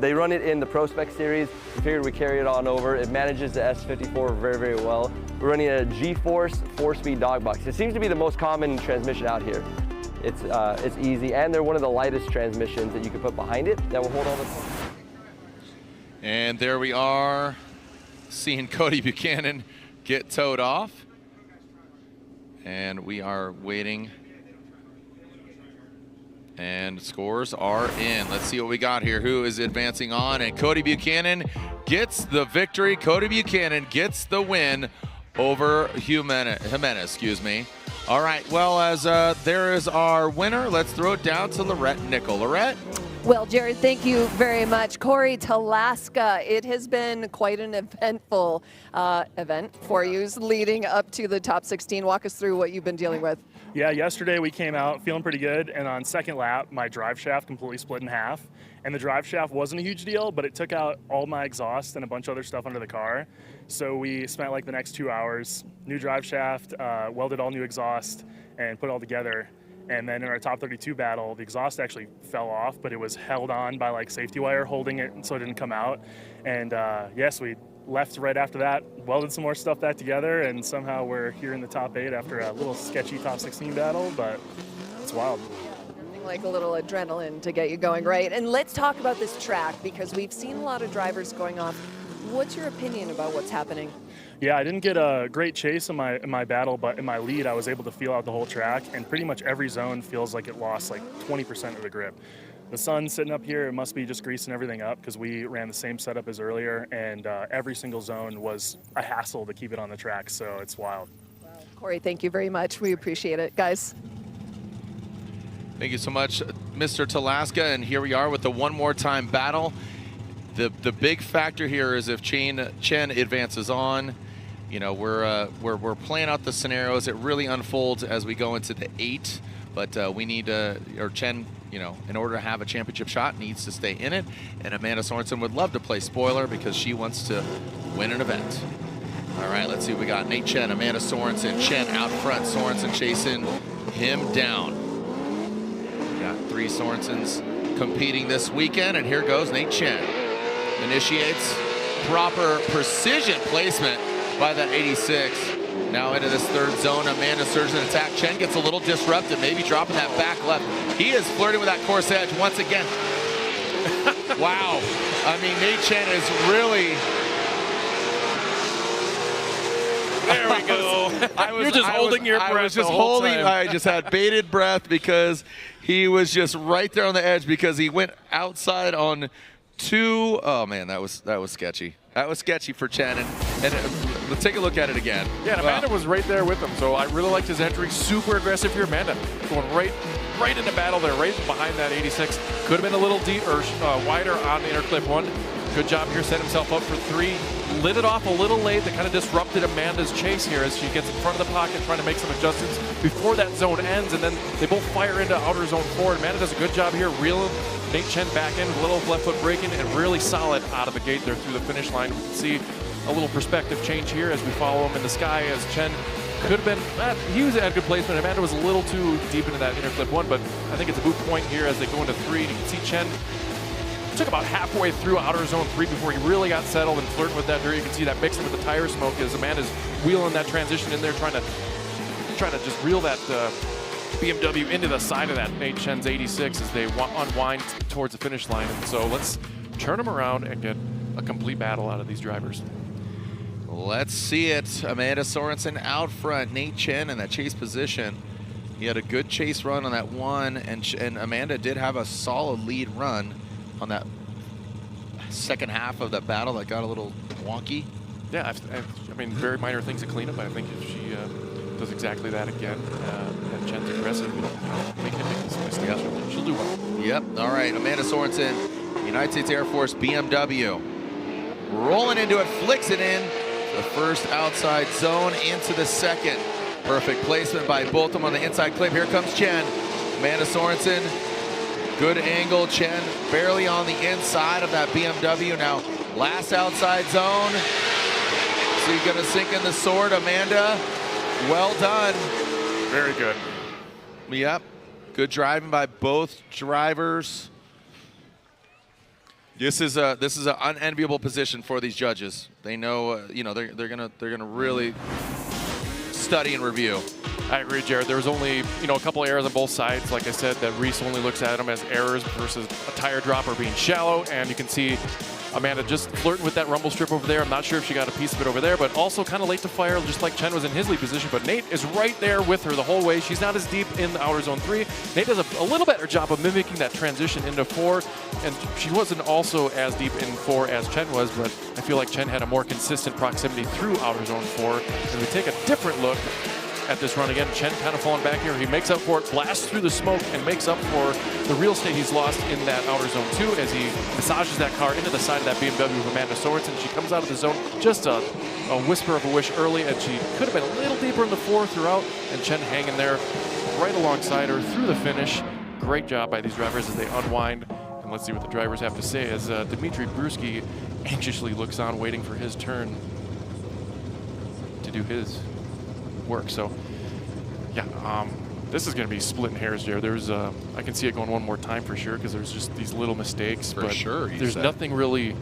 They run it in the PROSPEC series. We figured we carry it on over. It manages the S54 very, very well. We're running a G-Force 4-speed dog box. It seems to be the most common transmission out here. It's easy, and they're one of the lightest transmissions that you can put behind it that will hold all the time. And there we are, seeing Cody Buchanan get towed off. And we are waiting. And scores are in. Let's see what we got here. Who is advancing on? And Cody Buchanan gets the victory. Cody Buchanan gets the win over Jimenez, excuse me. All right, well, as there is our winner, let's throw it down to Lorette Nickel. Lorette? Well, Jared, thank you very much. Cory Talaska, it has been quite an eventful event for you leading up to the top 16. Walk us through what you've been dealing with. Yeah, yesterday we came out feeling pretty good, and on second lap, my drive shaft completely split in half. And the drive shaft wasn't a huge deal, but it took out all my exhaust and a bunch of other stuff under the car. So we spent like the next 2 hours, new drive shaft, welded all new exhaust, and put it all together. And then in our top 32 battle, the exhaust actually fell off, but it was held on by like safety wire holding it so it didn't come out. And yes, we left right after that, welded some more stuff back together, and somehow we're here in the top 8 after a little sketchy top 16 battle, but it's wild. Like a little adrenaline to get you going, right? And let's talk about this track, because we've seen a lot of drivers going off. What's your opinion about what's happening? Yeah, I didn't get a great chase in my battle, but in my lead, I was able to feel out the whole track, and pretty much every zone feels like it lost like 20% of the grip. The sun sitting up here, it must be just greasing everything up, because we ran the same setup as earlier, and every single zone was a hassle to keep it on the track, so it's wild. Wow. Cory, thank you very much. We appreciate it. Guys. Thank you so much, Mr. Talaska, and here we are with the one more time battle. The big factor here is if Chen advances on. You know, we're playing out the scenarios. It really unfolds as we go into the 8, but we need or Chen, you know, in order to have a championship shot, needs to stay in it. And Amanda Sorenson would love to play spoiler because she wants to win an event. All right, let's see what we got. Nate Chen, Amanda Sorenson, Chen out front, Sorenson chasing him down. We got 3 Sorensons competing this weekend, and here goes Nate Chen. Initiates proper precision placement by that 86. Now into this 3rd zone, Amanda surges an attack. Chen gets a little disrupted, maybe dropping that back left. He is flirting with that course edge once again. Wow. I mean, Nate Chen is really... There we go. You're just holding your breath. I was just holding. I just had bated breath because he was just right there on the edge, because he went outside on 2. Oh man, that was sketchy. That was sketchy for Chen, and let's take a look at it again. Yeah, and Amanda was right there with him, so I really liked his entry. Super aggressive here, Amanda, going right into battle there, right behind that 86. Could have been a little deep or wider on the interclip 1. Good job here, set himself up for 3. Lit it off a little late. That kind of disrupted Amanda's chase here as she gets in front of the pocket, trying to make some adjustments before that zone ends, and then they both fire into outer zone 4. Amanda does a good job here, reeling Nate Chen back in with a little left foot braking and really solid out of the gate there through the finish line. We can see a little perspective change here as we follow him in the sky as Chen could have been, he was at good placement. Amanda was a little too deep into that interclip 1, but I think it's a moot point here as they go into 3. And you can see Chen took about halfway through outer zone 3 before he really got settled and flirting with that dirt. You can see that mixing with the tire smoke as Amanda's wheeling that transition in there, trying to just reel that BMW into the side of that Nate Chen's 86 as they unwind towards the finish line. And so let's turn them around and get a complete battle out of these drivers. Let's see it. Amanda Sorenson out front. Nate Chen in that chase position. He had a good chase run on that 1, and Amanda did have a solid lead run on that second half of that battle that got a little wonky. Yeah, I mean, very minor things to clean up. I think if she does exactly that again, and Chen's aggressive, make him make this mistake. Yep. She'll do well. Yep. All right, Amanda Sorenson, United States Air Force BMW. Rolling into it, flicks it in. The first outside zone into the second. Perfect placement by both of them on the inside clip. Here comes Chen. Amanda Sorenson, good angle. Chen barely on the inside of that BMW. Now, last outside zone. So you're gonna sink in the sword, Amanda. Well done. Very good. Yep. Good driving by both drivers. This is an unenviable position for these judges. They know, they're gonna really study and review. I agree, Jared. There was only, a couple errors on both sides. Like I said, that Reese only looks at them as errors versus a tire drop or being shallow. And you can see Amanda just flirting with that rumble strip over there. I'm not sure if she got a piece of it over there, but also kind of late to fire, just like Chen was in his lead position. But Nate is right there with her the whole way. She's not as deep in the outer zone 3. Nate does a little better job of mimicking that transition into 4. And she wasn't also as deep in 4 as Chen was, but I feel like Chen had a more consistent proximity through outer zone 4. And we take a different look at this run again. Chen kind of falling back here. He makes up for it, blasts through the smoke, and makes up for the real estate he's lost in that outer zone 2 as he massages that car into the side of that BMW of Amanda Sorenson. She comes out of the zone just a whisper of a wish early, and she could have been a little deeper in the 4 throughout, and Chen hanging there right alongside her through the finish. Great job by these drivers as they unwind. And let's see what the drivers have to say as Dmitriy Brutskiy anxiously looks on, waiting for his turn to do his work. So yeah, this is going to be splitting hairs, Jared. There's I can see it going one more time for sure, because there's just these little mistakes. For sure, there's nothing really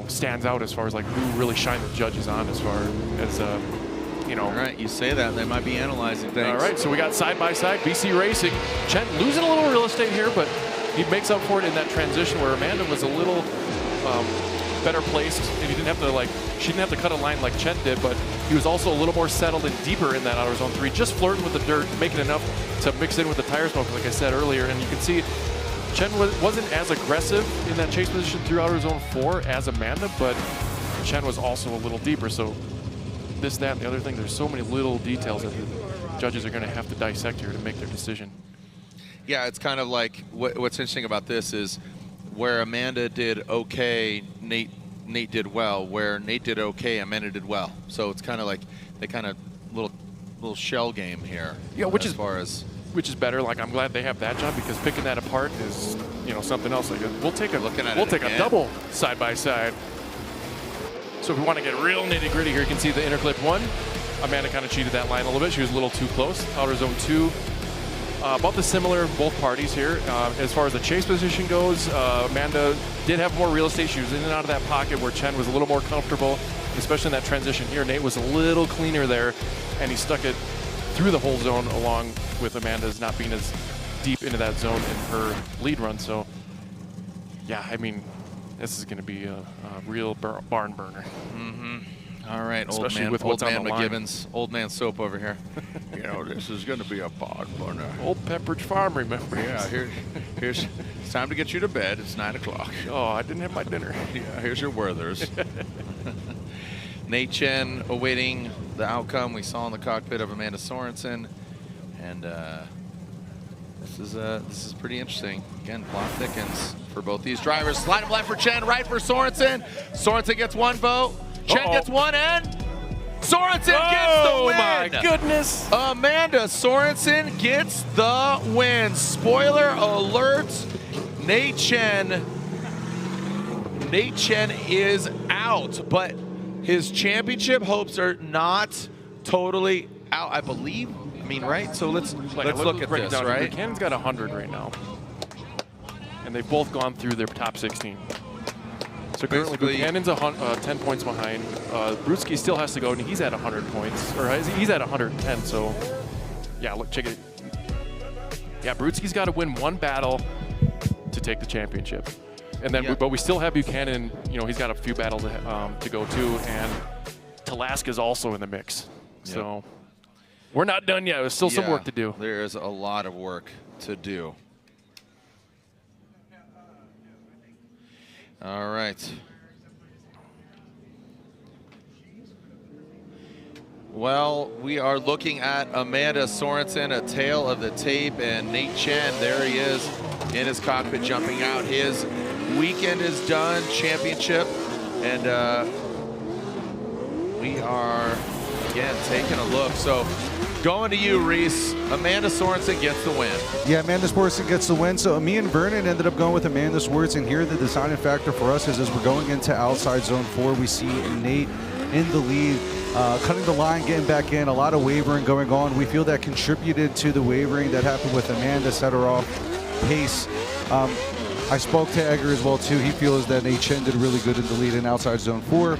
stands out as far as like who really shined the judges on as far as All right, you say that, they might be analyzing things. All right, so we got side by side BC Racing. Chen losing a little real estate here, but he makes up for it in that transition where Amanda was a little better placed, and he didn't have to she didn't have to cut a line like Chen did, but he was also a little more settled and deeper in that outer zone 3, just flirting with the dirt, making enough to mix in with the tire smoke, like I said earlier. And you can see Chen wasn't as aggressive in that chase position through outer zone 4 as Amanda, but Chen was also a little deeper. So this, that, and the other thing, there's so many little details that the judges are going to have to dissect here to make their decision. Yeah, it's kind of like what's interesting about this is where Amanda did okay, Nate did well. Where Nate did okay, Amanda did well. So it's kind of like they kind of little shell game here. Yeah, which is better. Like, I'm glad they have that job, because picking that apart is something else. Like, we'll take a double side by side. So if we want to get real nitty gritty here, you can see the interclip 1. Amanda kind of cheated that line a little bit. She was a little too close. Outer zone 2. About the similar both parties here. As far as the chase position goes, Amanda did have more real estate. She was in and out of that pocket where Chen was a little more comfortable, especially in that transition here. Nate was a little cleaner there, and he stuck it through the whole zone, along with Amanda's not being as deep into that zone in her lead run. So, yeah, I mean, this is going to be a real barn burner. Mm-hmm. All right, Especially with what's on the line. McGivens, old man soap over here. You know, this is going to be a pod burner. Old Pepperidge Farm, remember? Yeah, here's it's time to get you to bed. It's 9 o'clock. Oh, I didn't have my dinner. Yeah, here's your Werthers. Nate Chen awaiting the outcome we saw in the cockpit of Amanda Sorenson, and this is pretty interesting. Again, plot thickens for both these drivers. Slide him left for Chen, right for Sorenson. Sorenson gets one vote. Chen gets one, and Sorenson gets the win. Oh my goodness! Amanda Sorenson gets the win. Spoiler alert: Nate Chen is out, but his championship hopes are not totally out, I believe. I mean, right? So let's look at this, right? Buchanan's got 100 right now, and they've both gone through their top 16. So currently Buchanan's 10 points behind. Brutskiy still has to go, and he's at 100 points, or he's at 110. So yeah, look, check it. Yeah, Brutskiy's got to win one battle to take the championship, and then but we still have Buchanan. You know, he's got a few battles to go too, and Talaska's also in the mix. Yep. So we're not done yet. There's still some work to do. There is a lot of work to do. All right. Well, we are looking at Amanda Sorenson, a tale of the tape, and Nate Chen, there he is in his cockpit jumping out. His weekend is done, championship, and we are, again, taking a look. So going to you, Reese. Amanda Sorenson gets the win. Yeah, Amanda Sorenson gets the win. So me and Vernon ended up going with Amanda Sorenson. Here, the deciding factor for us is as we're going into outside zone 4, we see Nate in the lead, cutting the line, getting back in, a lot of wavering going on. We feel that contributed to the wavering that happened with Amanda, set her off pace. I spoke to Edgar as well, too. He feels that Nate Chen did really good in the lead in outside zone 4.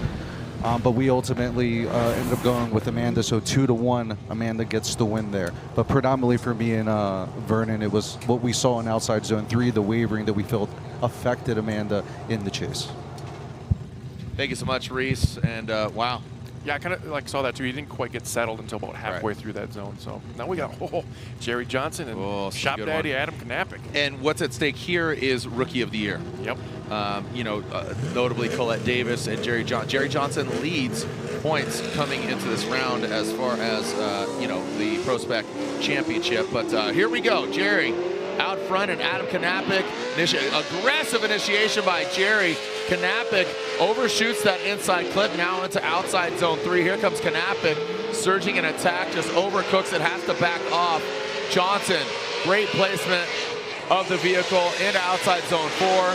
But we ultimately ended up going with Amanda, so 2-1, Amanda gets the win there. But predominantly for me and Vernon, it was what we saw in outside zone 3, the wavering that we felt affected Amanda in the chase. Thank you so much, Reese, and wow. Yeah, I kind of saw that too. He didn't quite get settled until about halfway through that zone. So now we got Jerry Johnson and Shop Daddy Adam Knapik. And what's at stake here is Rookie of the Year. Yep. You know, notably Colette Davis and Jerry Johnson. Jerry Johnson leads points coming into this round as far as, you know, the PROSPEC championship. But here we go. Jerry out front, and Adam Knapik, aggressive initiation by Jerry. Knapik overshoots that inside clip, now into outside zone 3. Here comes Knapik, surging in attack, just overcooks it, has to back off. Johnson, great placement of the vehicle into outside zone 4.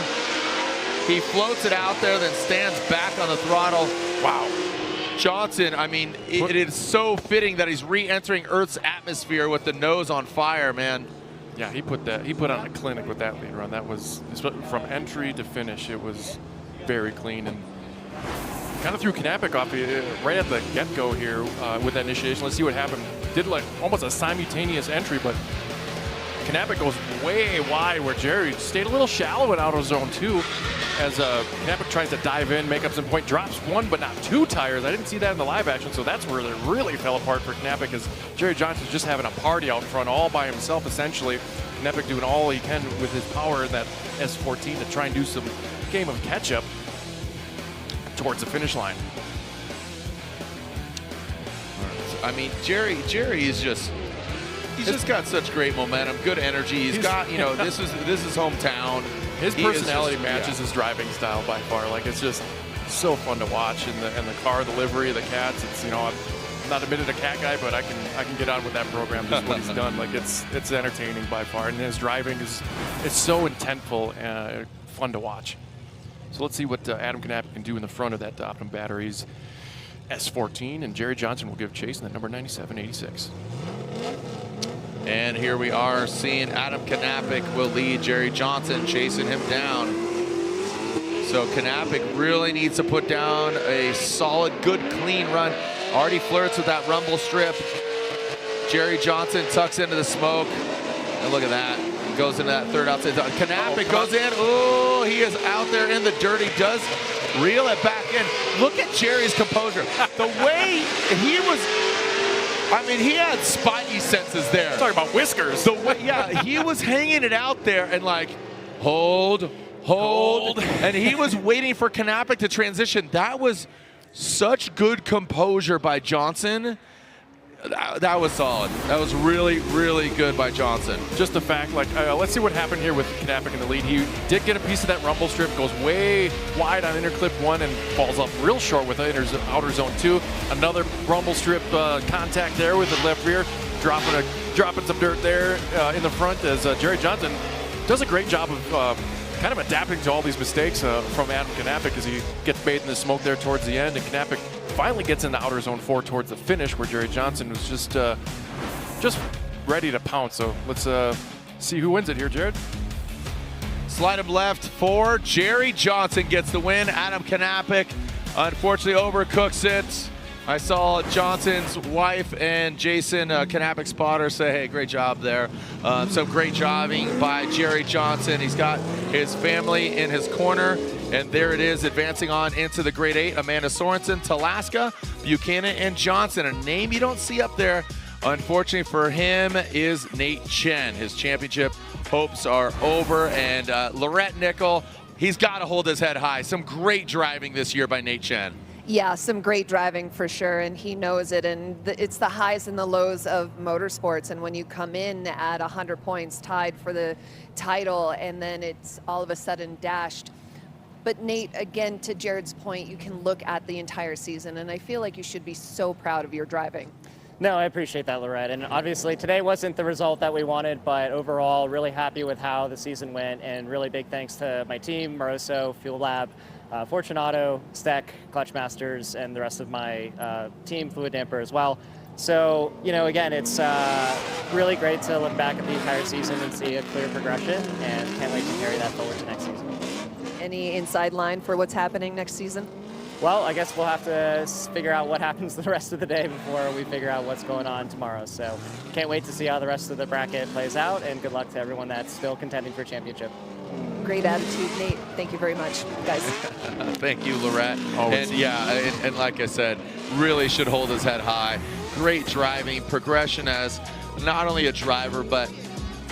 He floats it out there, then stands back on the throttle. Wow. Johnson, I mean, it is so fitting that he's re-entering Earth's atmosphere with the nose on fire, man. Yeah, he put on a clinic with that lead run. That was, from entry to finish, it was very clean, and kind of threw Knapik off right at the get-go here with that initiation. Let's see what happened. Did like almost a simultaneous entry, but Knapik goes way wide where Jerry stayed a little shallow in out of zone 2 as Knapik tries to dive in, make up some point, drops 1 but not 2 tires. I didn't see that in the live action, so that's where it really fell apart for Knapik, as Jerry Johnson's just having a party out front all by himself essentially. Knapik doing all he can with his power in that S14 to try and do some game of catch-up towards the finish line. I mean, Jerry is just, he's just got such great momentum, good energy. He's got, you know, this is hometown. His personality matches his driving style by far. Like, it's just so fun to watch, and the car, the livery, the cats. It's, you know, I'm not admitted a cat guy, but I can get on with that program. Just what he's done. Like, it's entertaining by far, and his driving is so intentful and fun to watch. So let's see what Adam Knapik can do in the front of that Optimum Batteries S14, and Jerry Johnson will give chase in the number 9786. And here we are seeing Adam Knapik will lead Jerry Johnson, chasing him down. So Knapik really needs to put down a solid, good, clean run. Already flirts with that rumble strip. Jerry Johnson tucks into the smoke. And look at that. Goes into that third outside zone. Knapik goes in. Oh, he is out there in the dirt. He does reel it back in. Look at Jerry's composure. The way he was, I mean, he had spidey senses there. Talking about whiskers. The way, yeah, he was hanging it out there and like, hold. And he was waiting for Knapik to transition. That was such good composure by Johnson. That was solid. That was really, really good by Johnson. Just the fact, like, let's see what happened here with Knapik in the lead. He did get a piece of that rumble strip, goes way wide on interclip 1 and falls up real short with outer zone 2. Another rumble strip contact there with the left rear, dropping some dirt there in the front as Jerry Johnson does a great job of kind of adapting to all these mistakes from Adam Knapik as he gets bathed in the smoke there towards the end, and Knapik finally gets into outer zone 4 towards the finish where Jerry Johnson was just ready to pounce. So let's see who wins it here, Jared. Slide him left 4. Jerry Johnson gets the win. Adam Knapik unfortunately overcooks it. I saw Johnson's wife and Jason Knapik spotter say, hey, great job there. So great driving by Jerry Johnson. He's got his family in his corner. And there it is, advancing on into the grade 8. Amanda Sorenson, Talaska, Buchanan, and Johnson. A name you don't see up there, unfortunately for him, is Nate Chen. His championship hopes are over. And Lorette Nickel, he's got to hold his head high. Some great driving this year by Nate Chen. Yeah, some great driving for sure, and he knows it. And it's the highs and the lows of motorsports. And when you come in at 100 points tied for the title, and then it's all of a sudden dashed. But Nate, again, to Jared's point, you can look at the entire season, and I feel like you should be so proud of your driving. No, I appreciate that, Lorette. And obviously today wasn't the result that we wanted, but overall really happy with how the season went, and really big thanks to my team, Moroso, Fuel Lab, Fortunato, Steck, Clutch Masters, and the rest of my team, Fluid Damper as well. So, you know, again, it's really great to look back at the entire season and see a clear progression, and can't wait to carry that forward to next season. Any inside line for what's happening next season? Well, I guess we'll have to figure out what happens the rest of the day before we figure out what's going on tomorrow. So can't wait to see how the rest of the bracket plays out, and good luck to everyone that's still contending for championship. Great attitude, Nate. Thank you very much, guys. Thank you, Lorette. And yeah, and like I said, really should hold his head high. Great driving, progression as not only a driver, but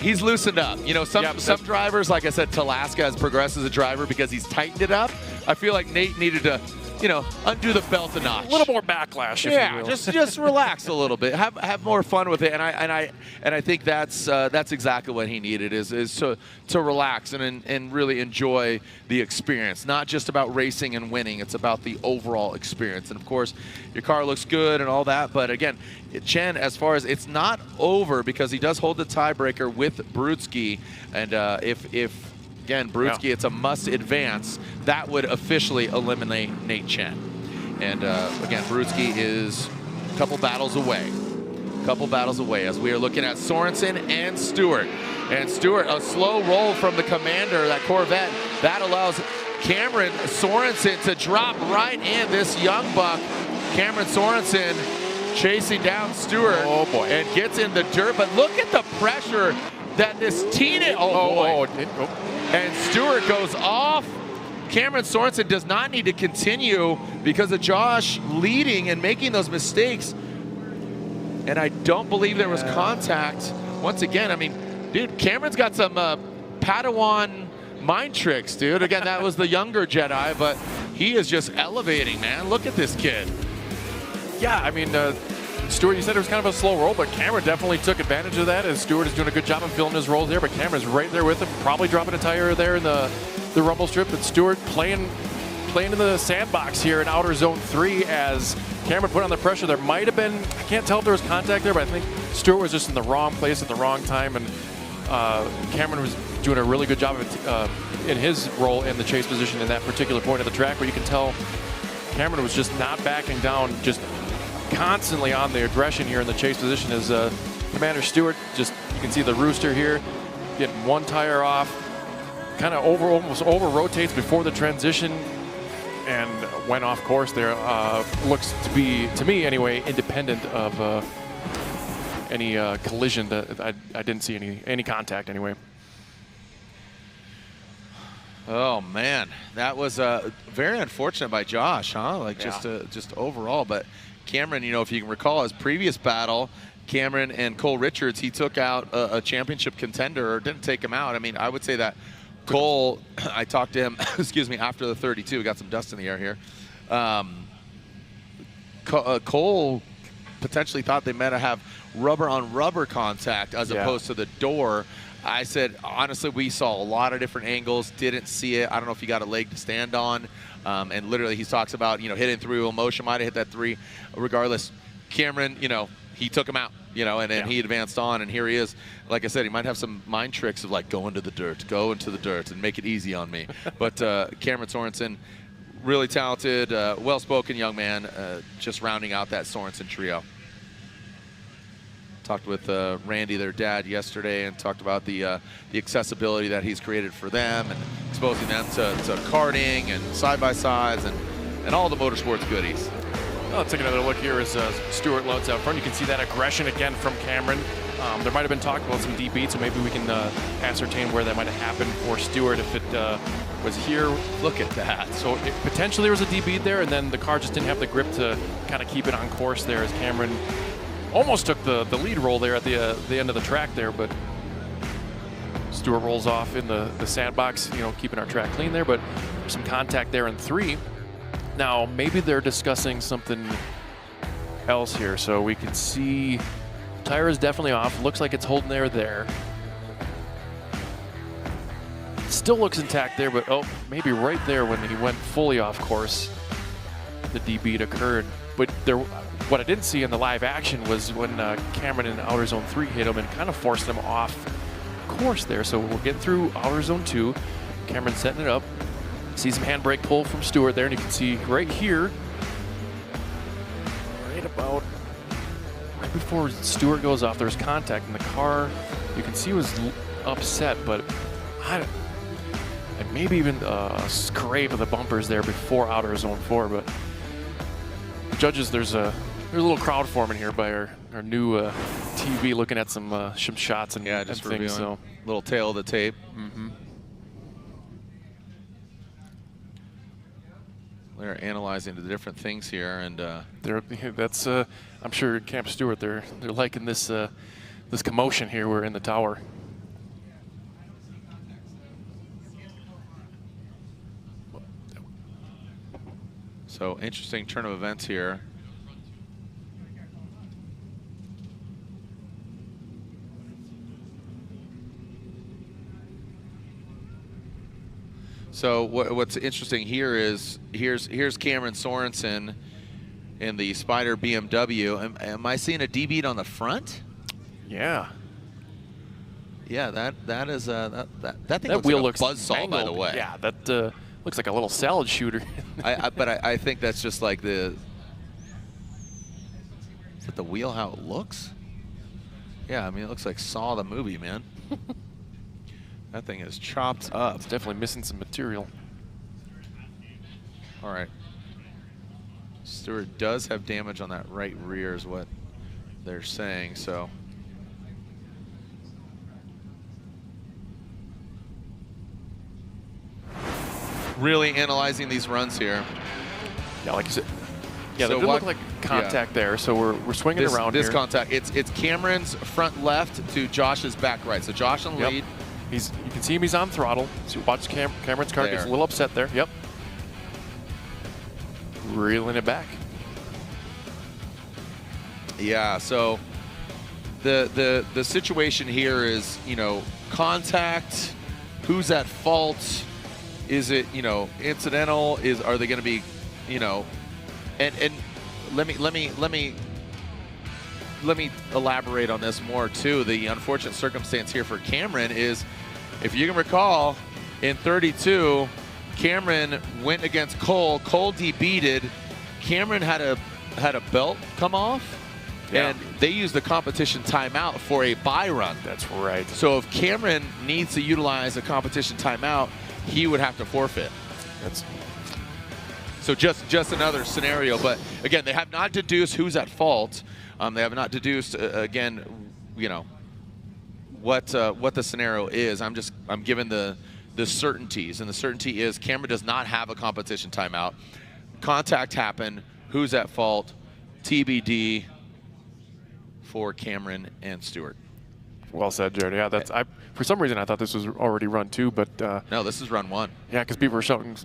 he's loosened up. You know, some drivers, like I said, Talaska has progressed as a driver because he's tightened it up. I feel like Nate needed to, you know, undo the belt a notch. A little more backlash, if you will. just relax a little bit. Have more fun with it. And I think that's exactly what he needed is to relax and really enjoy the experience. Not just about racing and winning. It's about the overall experience. And of course, your car looks good and all that. But again, Chen, as far as it's not over because he does hold the tiebreaker with Brutskiy, and if again, Brutskiy, it's a must advance. That would officially eliminate Nate Chen. And again, Brutskiy is a couple battles away. As we are looking at Sorenson and Stewart. And Stewart, a slow roll from the Commander, that Corvette, that allows Cameron Sorenson to drop right in. This young buck, Cameron Sorenson, chasing down Stewart. Oh boy. And gets in the dirt. But look at the pressure that this teenage, and Stewart goes off. Cameron Sorenson does not need to continue because of Josh leading and making those mistakes. And I don't believe there was contact. Once again, I mean, dude, Cameron's got some Padawan mind tricks, dude. Again, that was the younger Jedi, but he is just elevating, man. Look at this kid. Yeah, I mean, Stewart, you said it was kind of a slow roll, but Cameron definitely took advantage of that as Stewart is doing a good job of filling his rolls there, but Cameron's right there with him, probably dropping a tire there in the rumble strip, but Stewart playing in the sandbox here in outer zone 3 as Cameron put on the pressure. There might have been, I can't tell if there was contact there, but I think Stewart was just in the wrong place at the wrong time, and Cameron was doing a really good job of in his role in the chase position in that particular point of the track, where you can tell Cameron was just not backing down, just constantly on the aggression here in the chase position as Commander Stewart, just, you can see the rooster here getting one tire off, kind of almost over rotates before the transition and went off course there. Looks to be, to me anyway, independent of any collision. That I didn't see any contact anyway. Oh man, that was very unfortunate by Josh, huh? Like just overall. But Cameron, you know, if you can recall his previous battle, Cameron and Cole Richards, he took out a championship contender, or didn't take him out. I mean, I would say that Cole, I talked to him, excuse me, after the 32, got some dust in the air here. Cole potentially thought they might have rubber on rubber contact as opposed to the door. I said, honestly, we saw a lot of different angles, didn't see it. I don't know if he got a leg to stand on. And literally he talks about, you know, hitting three-wheel motion, might have hit that three. Regardless, Cameron, you know, he took him out, you know, and then he advanced on, and here he is. Like I said, he might have some mind tricks of like, go into the dirt and make it easy on me. But Cameron Sorenson, really talented, well-spoken young man, just rounding out that Sorenson trio. Talked with Randy, their dad, yesterday, and talked about the accessibility that he's created for them and exposing them to karting and side-by-sides and all the motorsports goodies. Well, let's take another look here as Stewart loads out front. You can see that aggression again from Cameron. There might have been talk about some deep beats, so maybe we can ascertain where that might have happened for Stewart if it was here. Look at that. So potentially there was a deep beat there, and then the car just didn't have the grip to kind of keep it on course there as Cameron almost took the lead roll there at the end of the track there, but Stewart rolls off in the sandbox, you know, keeping our track clean there, but there's some contact there in 3. Now, maybe they're discussing something else here, so we can see tire is definitely off. Looks like it's holding there. Still looks intact there, but maybe right there when he went fully off course, the deep beat occurred. But what I didn't see in the live action was when Cameron in outer zone 3 hit him and kind of forced him off course there. So we're getting through outer zone 2. Cameron setting it up. See some handbrake pull from Stewart there, and you can see right here, right before Stewart goes off, there's contact in the car. You can see he was upset, but and maybe even a scrape of the bumpers there before outer zone 4. But judges, there's a little crowd forming here by our new TV, looking at some shots and just and things. So little tail of the tape. They're analyzing the different things here, and that's I'm sure Camp Stewart, they're liking this this commotion here. We're in the tower. So interesting turn of events here. So what's interesting here is here's Cameron Sorenson in the Spider BMW. Am I seeing a D beat on the front? Yeah. Yeah, that is that thing that looks wheel like a looks buzzsaw, mangled. by the way. Yeah, that looks like a little salad shooter. But I think that's just like is that the wheel how it looks? Yeah, I mean it looks like Saw the movie, man. That thing is chopped up. It's definitely missing some material. All right. Stewart does have damage on that right rear is what they're saying, so. Really analyzing these runs here. Yeah, like you said. Yeah, So there did look like contact there, so we're swinging around this here. contact, it's Cameron's front left to Josh's back right. So Josh on the lead. You can see him, he's on throttle. So watch Cameron's car gets a little upset there. Yep. Reeling it back. Yeah, so the situation here is, you know, contact, who's at fault? Is it, you know, incidental? Are they going to be, you know, and let me elaborate on this more too. The unfortunate circumstance here for Cameron is, if you can recall, in 32, Cameron went against Cole. Cole debeated. Cameron had a belt come off, and they used the competition timeout for a bye run. That's right. So if Cameron needs to utilize a competition timeout, he would have to forfeit. So just another scenario. But again, they have not deduced who's at fault. They have not deduced again, you know, what the scenario is. I'm giving the the certainties, and the certainty is Cameron does not have a competition timeout. Contact happened. Who's at fault? TBD for Cameron and Stewart. Well said, Jared. Yeah, that's. For some reason I thought this was already run 2, but no, this is run 1. Yeah, because people were shouting,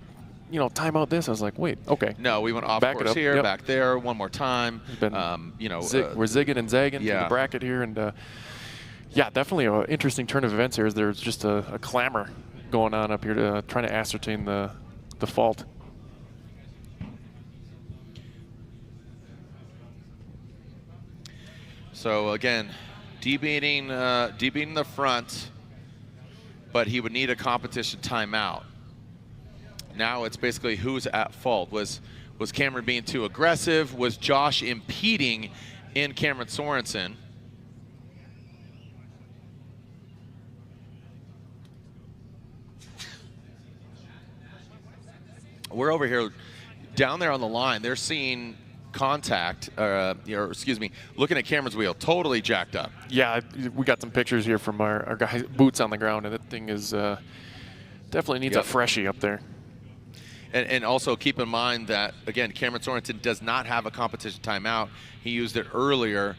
you know, timeout this. I was like, wait, okay. No, we went off back course here, back there, one more time. You know, we're zigging and zagging through the bracket here, and yeah, definitely an interesting turn of events here. There's just a clamor going on up here to trying to ascertain the fault. So again, debeating the front, but he would need a competition timeout. Now it's basically who's at fault. Was Cameron being too aggressive? Was Josh impeding in Cameron Sorenson? We're over here down there on the line. They're seeing contact, or excuse me, looking at Cameron's wheel, totally jacked up. Yeah, we got some pictures here from our guys' boots on the ground, and that thing is definitely needs a freshie up there. And also keep in mind that, again, Cameron Sorenson does not have a competition timeout. He used it earlier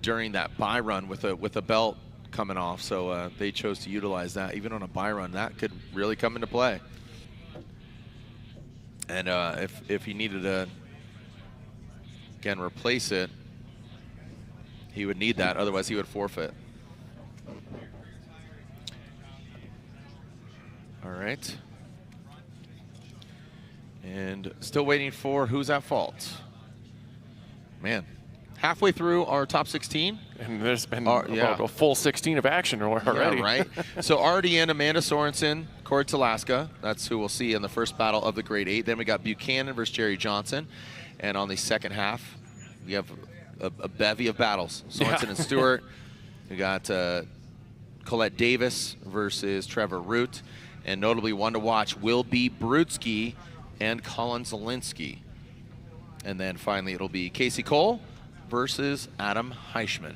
during that buy run with a belt coming off, so they chose to utilize that. Even on a buy run, that could really come into play. And if he needed to, again, replace it, he would need that. Otherwise, he would forfeit. All right. And still waiting for who's at fault. Man, halfway through our top 16. And there's been about a full 16 of action already. Yeah, right. So already in Amanda Sorenson, Cory Talaska. That's who we'll see in the first battle of the grade 8. Then we got Buchanan versus Jerry Johnson. And on the second half, we have a bevy of battles. Sorenson and Stewart. We got Colette Davis versus Trevor Root. And notably one to watch will be Brutskiy and Collin Zielinski. And then finally it'll be Casey Cole versus Adam Hishman.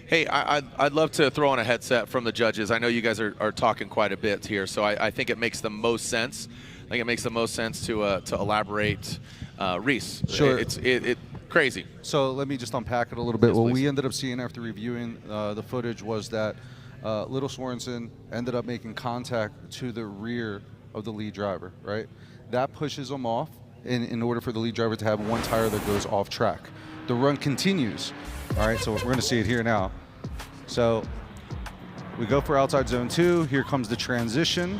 Hey, I'd love to throw on a headset from the judges. I know you guys are talking quite a bit here, so I think it makes the most sense. I think it makes the most sense to elaborate. Reese, sure. It's crazy. So let me just unpack it a little bit. Yes, what please. we ended up seeing after reviewing the footage was that Little Sorenson ended up making contact to the rear of the lead driver, right? That pushes him off in order for the lead driver to have one tire that goes off track. The run continues, all right? So we're gonna see it here now. So we go for outside zone 2. Here comes the transition.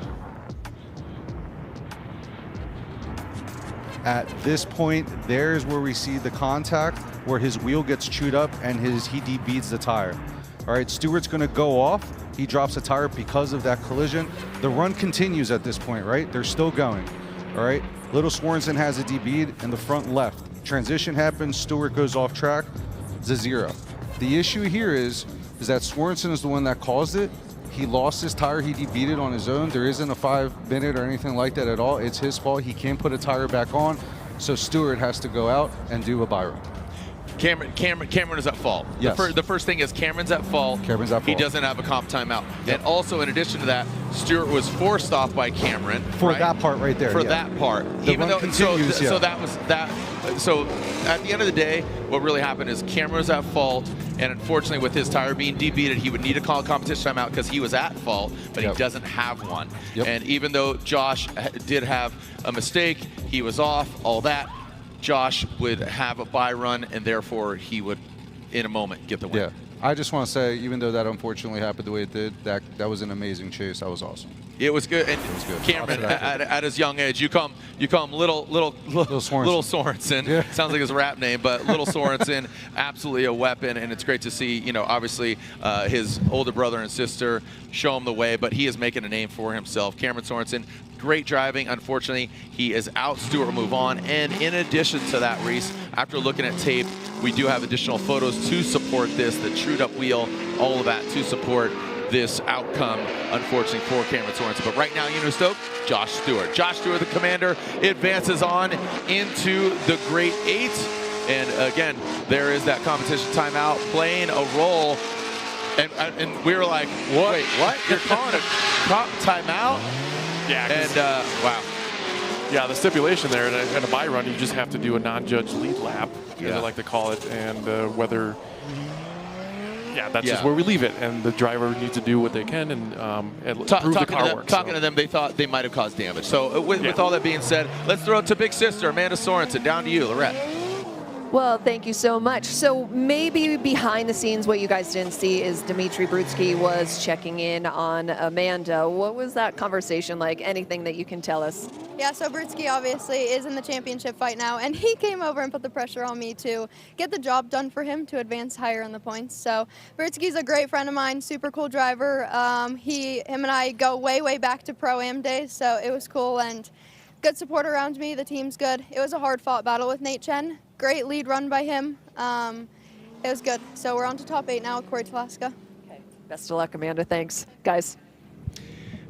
At this point, there's where we see the contact, where his wheel gets chewed up and he debeats the tire. All right, Stewart's gonna go off. He drops a tire because of that collision. The run continues at this point, right? They're still going, all right? Little Sorenson has a debeat in the front left. Transition happens, Stewart goes off track, it's a 0. The issue here is that Sorenson is the one that caused it. He lost his tire, he debeated on his own. There isn't a 5-minute or anything like that at all. It's his fault, he can't put a tire back on, so Stewart has to go out and do a buy run. Cameron is at fault. Yes. The first thing is Cameron's at fault. Cameron's at fault. He doesn't have a comp timeout. Yep. And also, in addition to that, Stewart was forced off by Cameron. For that part right there. For that part. The run continues, so that was that. So at the end of the day, what really happened is Cameron was at fault, and unfortunately, with his tire being debeated, he would need to call a competition timeout because he was at fault, but he doesn't have one. Yep. And even though Josh did have a mistake, he was off, all that, Josh would have a buy run, and therefore he would, in a moment, get the win. Yeah, I just want to say, even though that unfortunately happened the way it did, that was an amazing chase. That was awesome. It was good. And it was good. Cameron, at his young age, you call him Little Sorenson. Little Sorenson. Yeah. Sounds like his rap name, but Little Sorenson, absolutely a weapon, and it's great to see, you know, obviously his older brother and sister show him the way, but he is making a name for himself. Cameron Sorenson, great driving. Unfortunately, he is out. Stewart will move on. And in addition to that, Reese, after looking at tape, we do have additional photos to support this, the trued up wheel, all of that to support this outcome, unfortunately, for Cameron Sorenson. But right now, Stoke, Josh Stewart. Josh Stewart, the commander, advances on into the grade 8. And again, there is that competition timeout playing a role And we were like, what? Wait, what? You're calling a timeout? Yeah. And, wow. Yeah, the stipulation there, in a bye run, you just have to do a non-judge lead lap, as they like to call it, and whether... Yeah, that's just where we leave it, and the driver needs to do what they can and prove the car works. Talking to them, they thought they might have caused damage. So with all that being said, let's throw it to big sister, Amanda Sorenson. Down to you, Lorette. Well, thank you so much. So maybe behind the scenes, what you guys didn't see is Dmitriy Brutskiy was checking in on Amanda. What was that conversation like? Anything that you can tell us? Yeah, so Brutskiy obviously is in the championship fight now, and he came over and put the pressure on me to get the job done for him to advance higher in the points. So Brutskiy's a great friend of mine, super cool driver. Him and I go way, way back to Pro-Am days, so it was cool, and good support around me. The team's good. It was a hard-fought battle with Nate Chen. Great lead run by him. It was good. So we're on to top 8 now with Cory Talaska. Okay. Best of luck, Amanda. Thanks, guys.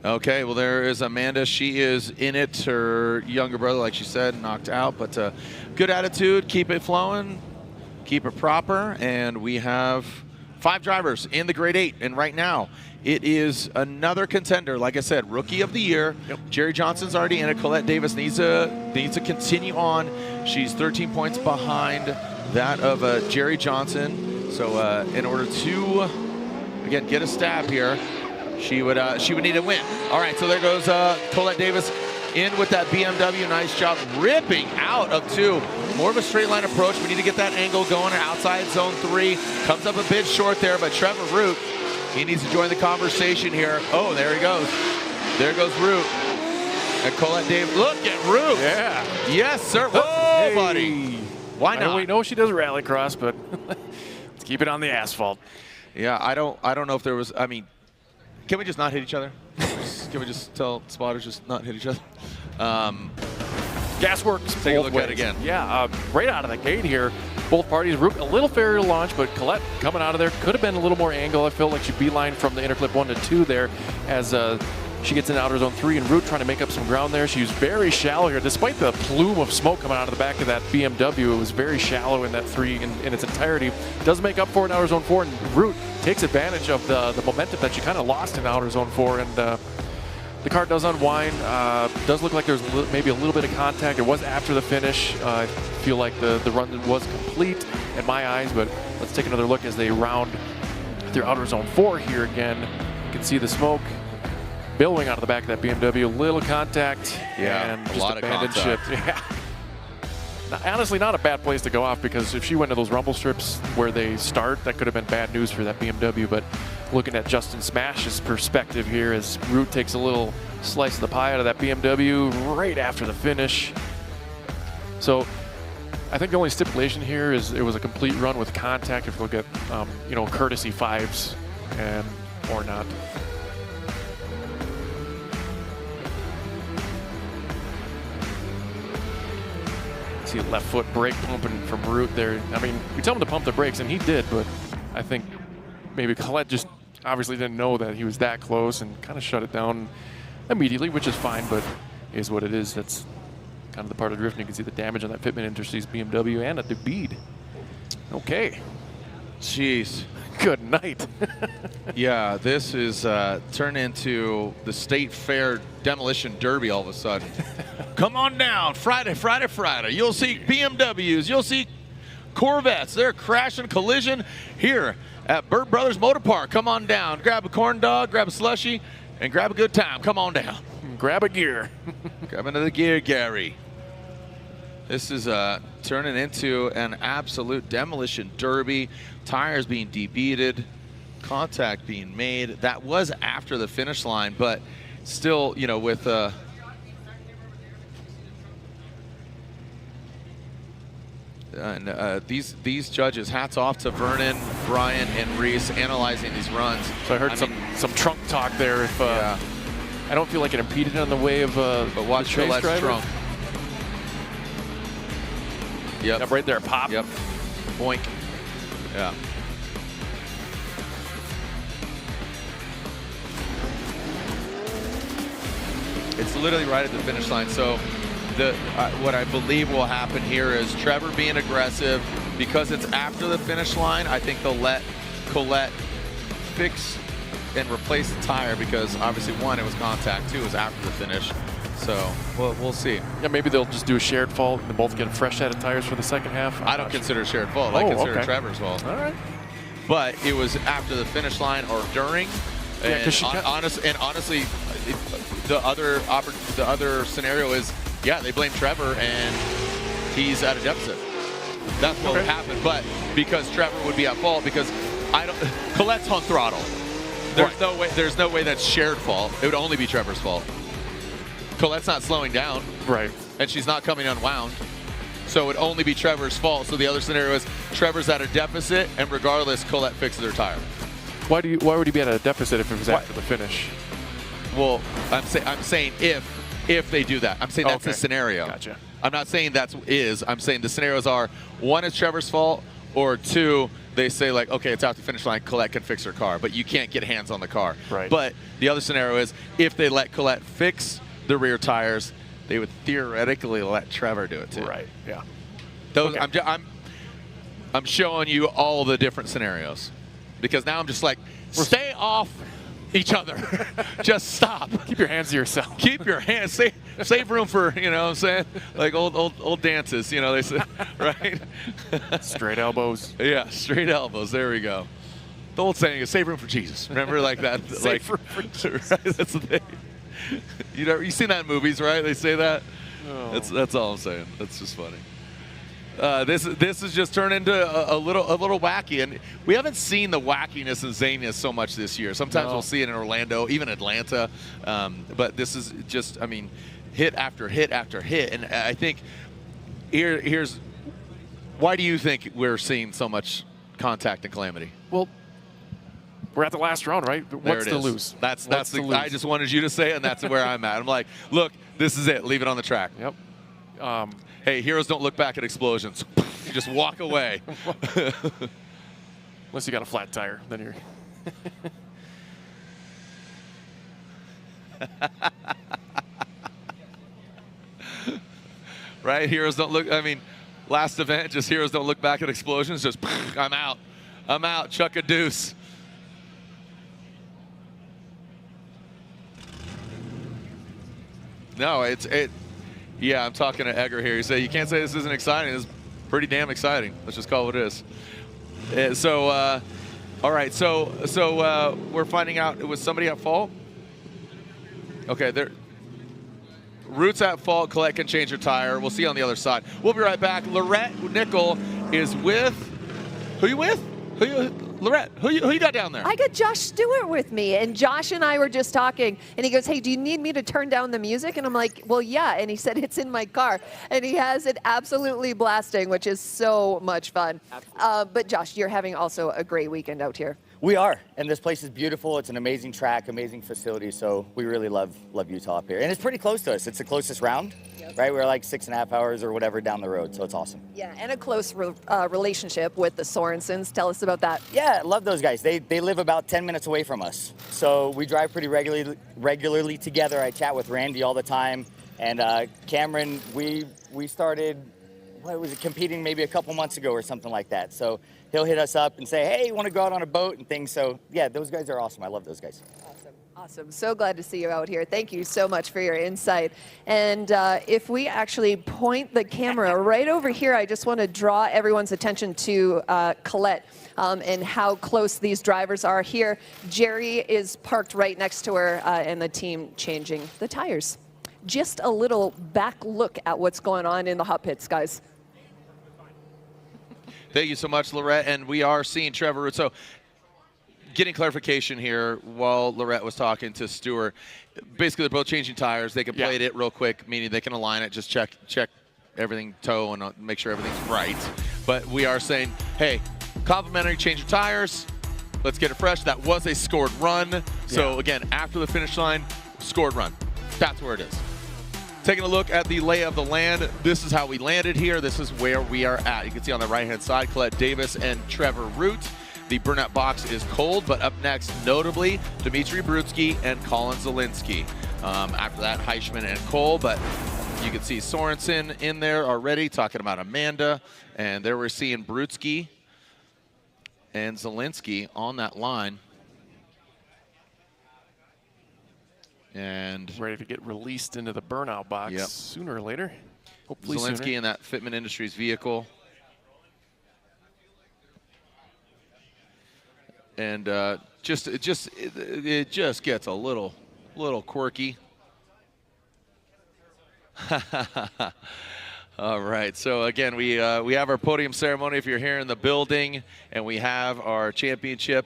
Okay, well, there is Amanda. She is in it. Her younger brother, like she said, knocked out. But good attitude. Keep it flowing. Keep it proper. And we have 5 drivers in the grade 8. And right now, it is another contender. Like I said, Rookie of the Year. Yep. Jerry Johnson's already in it. Colette Davis needs to continue on. She's 13 points behind that of Jerry Johnson. So in order to, again, get a stab here, she would need a win. All right, so there goes Colette Davis in with that BMW. Nice job ripping out of 2. More of a straight line approach. We need to get that angle going outside zone 3. Comes up a bit short there, but Trevor Root, he needs to join the conversation here. Oh, there he goes. There goes Root. And Colette Davis. Look at Root. Yeah. Yes, sir. Whoa, buddy. Why not? We know she does rallycross, but let's keep it on the asphalt. Yeah, I don't know if there was. I mean, can we just not hit each other? Can we just tell spotters just not hit each other? Gas works. Take a look at it again. Yeah, right out of the gate here. Both parties, Root a little fairer to launch, but Colette coming out of there could have been a little more angle. I felt like she beelined from the interclip 1 to 2 there as she gets in outer zone 3, and Root trying to make up some ground there. She was very shallow here. Despite the plume of smoke coming out of the back of that BMW, it was very shallow in that 3 in its entirety. Does make up for it in outer zone 4, and Root takes advantage of the momentum that she kind of lost in outer zone 4, and the car does unwind. Does look like there's maybe a little bit of contact. It was after the finish. I feel like the run was complete in my eyes, but let's take another look as they round through outer zone 4 here again. You can see the smoke billowing out of the back of that BMW. Little contact. Yeah, and a just lot of abandoned contact. ship. Yeah. Now, honestly, not a bad place to go off, because if she went to those rumble strips where they start, that could have been bad news for that BMW. But looking at Justin Smash's perspective here as Root takes a little slice of the pie out of that BMW right after the finish. So I think the only stipulation here is it was a complete run with contact. If we'll get, courtesy 5s and or not. See a left foot brake pumping from Root there. I mean, you tell him to pump the brakes, and he did, but I think maybe Colette just obviously didn't know that he was that close and kind of shut it down immediately, which is fine, but is what it is. That's kind of the part of drifting. You can see the damage on that Fitment Industries BMW and at the bead. Okay. Jeez. Good night. Yeah, this is turned into the State Fair Demolition Derby all of a sudden. Come on down, Friday. You'll see BMWs, you'll see Corvettes. They're crashing collision here at Burt Brothers Motor Park. Come on down, grab a corn dog, grab a slushie, and grab a good time. Come on down. Grab a gear. Grab another gear, Gary. This is turning into an absolute demolition derby. Tires being debeaded, contact being made. That was after the finish line, but still, with these judges, hats off to Vernon, Brian, and Reese analyzing these runs. So I heard some trunk talk there. If I don't feel like it impeded on the way of but watch Colette's trunk. Yep, right there, pop. Yep, boink. Yeah. It's literally right at the finish line. So what I believe will happen here is Trevor being aggressive. Because it's after the finish line, I think they'll let Colette fix and replace the tire because obviously, one, it was contact, two, it was after the finish. So we'll see. Yeah, maybe they'll just do a shared fault and they both get a fresh set of tires for the second half. I don't consider shared fault. I consider okay. Trevor's fault. All right. But it was after the finish line or during. Yeah, and honestly, the other scenario is, yeah, they blame Trevor and he's at a deficit. That's what would happen. But because Trevor would be at fault, because Colette's on throttle. There's no way that's shared fault. It would only be Trevor's fault. Colette's not slowing down. Right. And she's not coming unwound. So it would only be Trevor's fault. So the other scenario is Trevor's at a deficit, and regardless, Colette fixes her tire. Why would he be at a deficit if it was after the finish? Well, I'm saying if they do that. I'm saying that's the scenario. Gotcha. I'm not saying I'm saying the scenarios are, one, it's Trevor's fault, or two, they say like, okay, it's after the finish line, Colette can fix her car, but you can't get hands on the car. Right. But the other scenario is, if they let Colette fix the rear tires, they would theoretically let Trevor do it too. Right. Yeah. Those I'm showing you all the different scenarios, because now I'm just like, stay off each other. Just stop. Keep your hands to yourself. Keep your hands. Save room for, you know what I'm saying? Like old dances, you know, they say, right? Straight elbows. Yeah, straight elbows. There we go. The old saying is save room for Jesus. Remember, like that? Save room for Jesus. Right? That's the thing. You seen that in movies, right? They say that. Oh. That's all I'm saying. That's just funny. This has just turned into a little wacky, and we haven't seen the wackiness and zaniness so much this year. Sometimes we'll see it in Orlando, even Atlanta, but this is just, I mean, hit after hit after hit, and I think here's why do you think we're seeing so much contact and calamity? Well, we're at the last round, right? What's to lose? That's I just wanted you to say it, and that's where I'm at. I'm like, look, this is it. Leave it on the track. Yep. Hey, heroes don't look back at explosions. You just walk away. Unless you got a flat tire, then you're. Right? Heroes don't look, I mean, last event, just heroes don't look back at explosions. Just, I'm out. I'm out. Chuck a deuce. No, yeah, I'm talking to Edgar here. You say, you can't say this isn't exciting. It's pretty damn exciting. Let's just call it what it is. All right, so we're finding out, was somebody at fault? Okay, Root's at fault. Colette can change her tire. We'll see on the other side. We'll be right back. Lorette Nickel is with, who you with? Lorette, who you got down there? I got Josh Stewart with me, and Josh and I were just talking, and he goes, hey, do you need me to turn down the music? And I'm like, well, yeah, and he said, it's in my car, and he has it absolutely blasting, which is so much fun. But Josh, you're having also a great weekend out here. We are, and this place is beautiful. It's an amazing track, amazing facility, so we really love Utah up here. And it's pretty close to us. It's the closest round, right? We're like 6.5 hours or whatever down the road, so it's awesome. Yeah, and a close relationship with the Sorensons. Tell us about that. Yeah, love those guys. They live about 10 minutes away from us, so we drive pretty regularly together. I chat with Randy all the time, and Cameron, we started, what was it, competing maybe a couple months ago or something like that. So he'll hit us up and say, hey, you want to go out on a boat and things. So yeah, those guys are awesome. I love those guys. Awesome. So glad to see you out here. Thank you so much for your insight. And if we actually point the camera right over here, I just want to draw everyone's attention to Colette and how close these drivers are here. Jerry is parked right next to her and the team changing the tires. Just a little back look at what's going on in the hot pits, guys. Thank you so much, Lorette. And we are seeing Trevor. So getting clarification here while Lorette was talking to Stewart. Basically, they're both changing tires. They can plate it real quick, meaning they can align it, just check everything, toe, and make sure everything's right. But we are saying, hey, complimentary change of tires. Let's get it fresh. That was a scored run. So, again, after the finish line, scored run. That's where it is. Taking a look at the lay of the land, this is how we landed here. This is where we are at. You can see on the right-hand side, Colette Davis and Trevor Root. The burnout box is cold, but up next, notably, Dmitriy Brutskiy and Collin Zielinski. After that, Hishman and Cole, but you can see Sorenson in there already, talking about Amanda. And there we're seeing Brutskiy and Zielinski on that line. And ready to get released into the burnout box sooner or later. Hopefully Zielinski sooner. in that Fitment Industries vehicle. And it just gets a little quirky. All right, so again, we have our podium ceremony if you're here in the building, and we have our championship.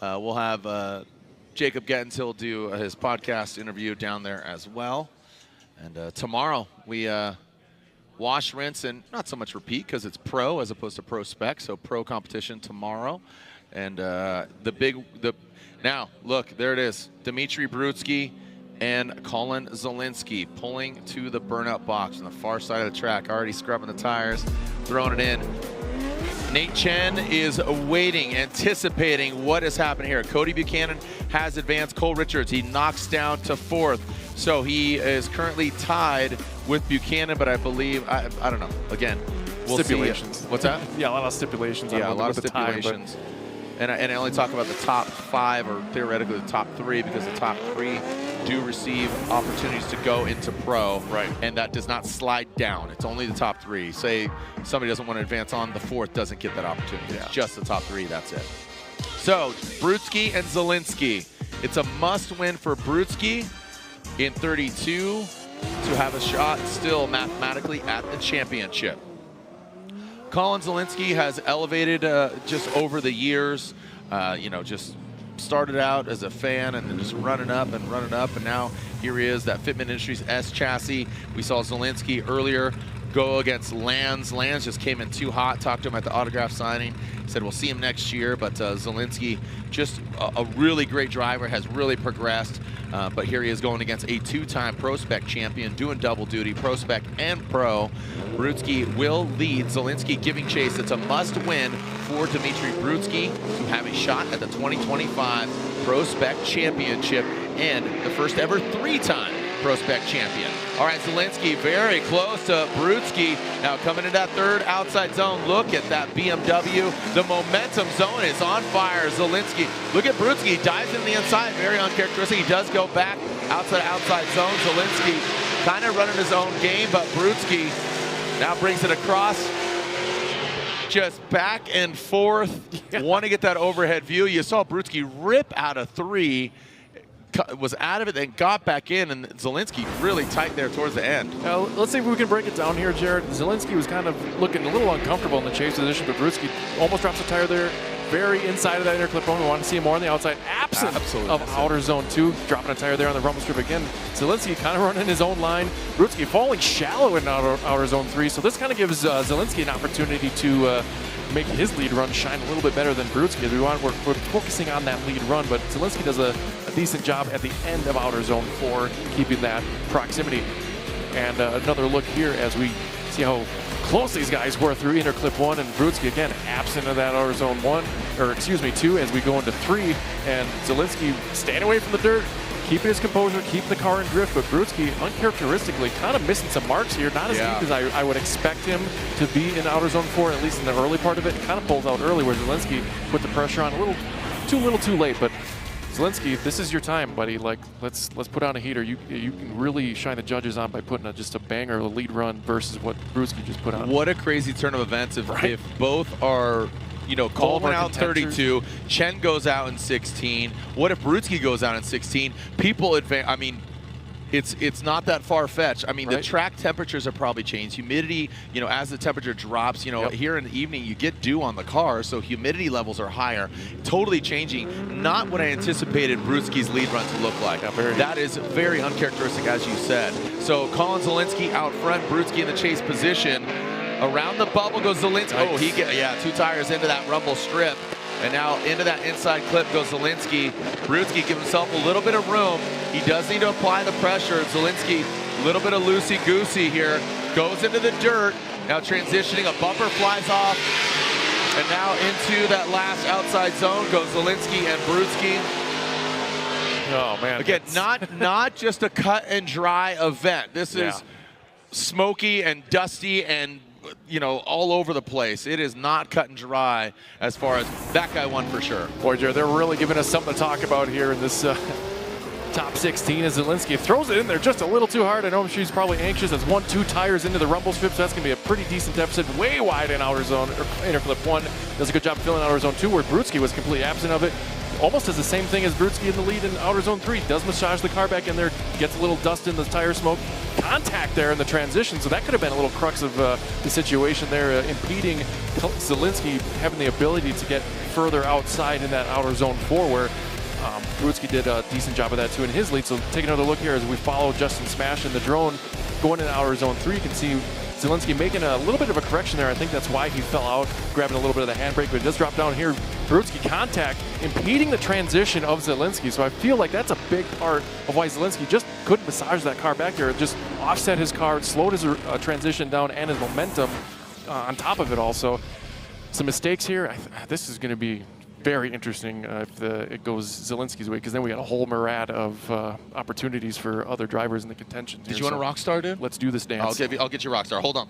We'll have Jacob Gettens, he'll do his podcast interview down there as well. And tomorrow we wash, rinse, and not so much repeat because it's pro as opposed to pro spec, so pro competition tomorrow. And now look, there it is, Dmitriy Brutskiy and Collin Zielinski pulling to the burnout box on the far side of the track, already scrubbing the tires, throwing it in. Chen is waiting, anticipating what is happening here. Cody Buchanan has advanced. Cole Richards, he knocks down to 4th. So he is currently tied with Buchanan, but I believe, I don't know. Again, we'll stipulations. See. What's that? Yeah, a lot of stipulations. Yeah, a lot of stipulations. Time, and I only talk about the top 5 or theoretically the top 3 because the top 3 do receive opportunities to go into pro. Right. And that does not slide down. It's only the top 3. Say somebody doesn't want to advance on, the 4th doesn't get that opportunity. It's just the top 3, that's it. So, Brutskiy and Zielinski. It's a must-win for Brutskiy in 32 to have a shot still mathematically at the championship. Collin Zielinski has elevated just over the years, just started out as a fan and then just running up, and now here he is, that Fitment Industries S chassis. We saw Zielinski earlier go against Lanz. Lanz just came in too hot, talked to him at the autograph signing, said we'll see him next year, but Zielinski, just a really great driver, has really progressed, but here he is going against a 2-time PROSPEC champion, doing double duty, PROSPEC and Pro. Brutskiy will lead, Zielinski giving chase. It's a must-win for Dmitriy Brutskiy to have a shot at the 2025 PROSPEC championship and the first ever 3-time PROSPEC champion. All right, Zielinski very close to Brutskiy. Now coming into that 3rd outside zone. Look at that BMW. The momentum zone is on fire. Zielinski, look at Brutskiy, dives in the inside, very uncharacteristic. He does go back outside zone. Zielinski kind of running his own game, but Brutskiy now brings it across. Just back and forth. Want to get that overhead view. You saw Brutskiy rip out of 3. Was out of it, then got back in, and Zielinski really tight there towards the end. Let's see if we can break it down here, Jared. Zielinski was kind of looking a little uncomfortable in the chase position, but Brutskiy almost drops a tire there. Very inside of that inner clip bone. We want to see him more on the outside. Absent of outer zone 2. Dropping a tire there on the rumble strip again. Zielinski kind of running his own line. Brutskiy falling shallow in outer zone 3. So this kind of gives Zielinski an opportunity to make his lead run shine a little bit better than Brutskiy. We're focusing on that lead run, but Zielinski does a decent job at the end of outer zone 4, keeping that proximity. And another look here as we see how close these guys were through inner clip 1, and Brutskiy again absent of that outer zone 2 as we go into 3, and Zielinski staying away from the dirt, keeping his composure, keeping the car in drift, but Brutskiy uncharacteristically kind of missing some marks here, not as deep as I would expect him to be in outer zone 4, at least in the early part of it. Kind of pulls out early where Zielinski put the pressure on a little too late, but Zielinski, this is your time, buddy. Like, let's put on a heater. You can really shine the judges on by putting just a banger lead run versus what Brutskiy just put on. What a crazy turn of events if both are, Cole went out 32, Chen goes out in 16. What if Brutskiy goes out in 16? People advance. I mean, it's not that far-fetched. I mean, the track temperatures have probably changed. Humidity, as the temperature drops, here in the evening you get dew on the car, so humidity levels are higher. Totally changing. Not what I anticipated Brutskiy's lead run to look like. That is very uncharacteristic, as you said. So Collin Zielinski out front, Brutskiy in the chase position. Around the bubble goes Zielinski. Nice. Oh, 2 tires into that rumble strip. And now into that inside clip goes Zielinski. Brutskiy give himself a little bit of room. He does need to apply the pressure. Zielinski, a little bit of loosey-goosey here. Goes into the dirt. Now transitioning, a bumper flies off. And now into that last outside zone goes Zielinski and Brutskiy. Oh, man. Again, not just a cut and dry event. This is smoky and dusty and all over the place. It is not cut and dry as far as that guy won for sure. Boy, Jared, they're really giving us something to talk about here in this Top 16 is Zielinski. Throws it in there just a little too hard. I know she's probably anxious. That's 1-2 tires into the rumble strip, so that's going to be a pretty decent deficit. Way wide in outer zone, or inner clip 1. Does a good job filling outer zone 2, where Brutskiy was completely absent of it. Almost does the same thing as Brutskiy in the lead in outer zone 3. Does massage the car back in there, gets a little dust in the tire smoke. Contact there in the transition, so that could have been a little crux of the situation there, impeding Zielinski having the ability to get further outside in that outer zone 4, where Brutskiy did a decent job of that too in his lead. So take another look here as we follow Justin Smash in the drone going into outer zone 3. You can see Zielinski making a little bit of a correction there. I think that's why he fell out, grabbing a little bit of the handbrake, but it does drop down here. Brutskiy contact, impeding the transition of Zielinski. So I feel like that's a big part of why Zielinski just couldn't massage that car back there. It just offset his car, slowed his transition down and his momentum on top of it also. Some mistakes here. This is going to be very interesting if it goes Zielinski's way, because then we got a whole myriad of opportunities for other drivers in the contention. Did you want a rock star, dude? Let's do this dance. I'll get you rock star. Hold on.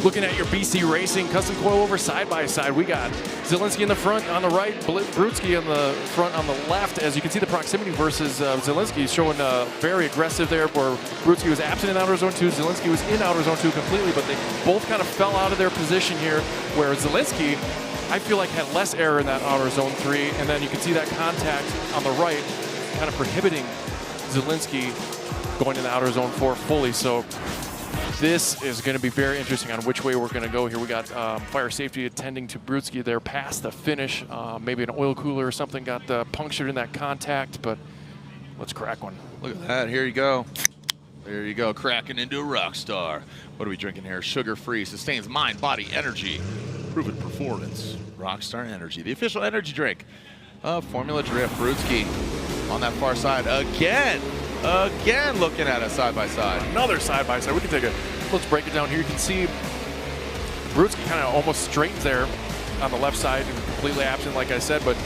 Looking at your BC Racing custom coilover side by side, we got Zielinski in the front on the right, Brutskiy in the front on the left. As you can see, the proximity versus Zielinski showing very aggressive there, where Brutskiy was absent in outer zone 2, Zielinski was in outer zone 2 completely, but they both kind of fell out of their position here, where Zielinski, I feel like, had less error in that outer zone 3, and then you can see that contact on the right kind of prohibiting Zielinski going into outer zone 4 fully. So this is going to be very interesting on which way we're going to go here. We got fire safety attending to Brutskiy there past the finish. Maybe an oil cooler or something got punctured in that contact, but let's crack one. Look at that. Here you go. There you go. Cracking into a rock star. What are we drinking here? Sugar-free, sustains mind, body, energy, proven performance. Rockstar Energy, the official energy drink of Formula Drift. Brutskiy on that far side again. Again, looking at it side by side. Another side by side. We can take let's break it down here. You can see Brutskiy kind of almost straightens there on the left side and completely absent, like I said. But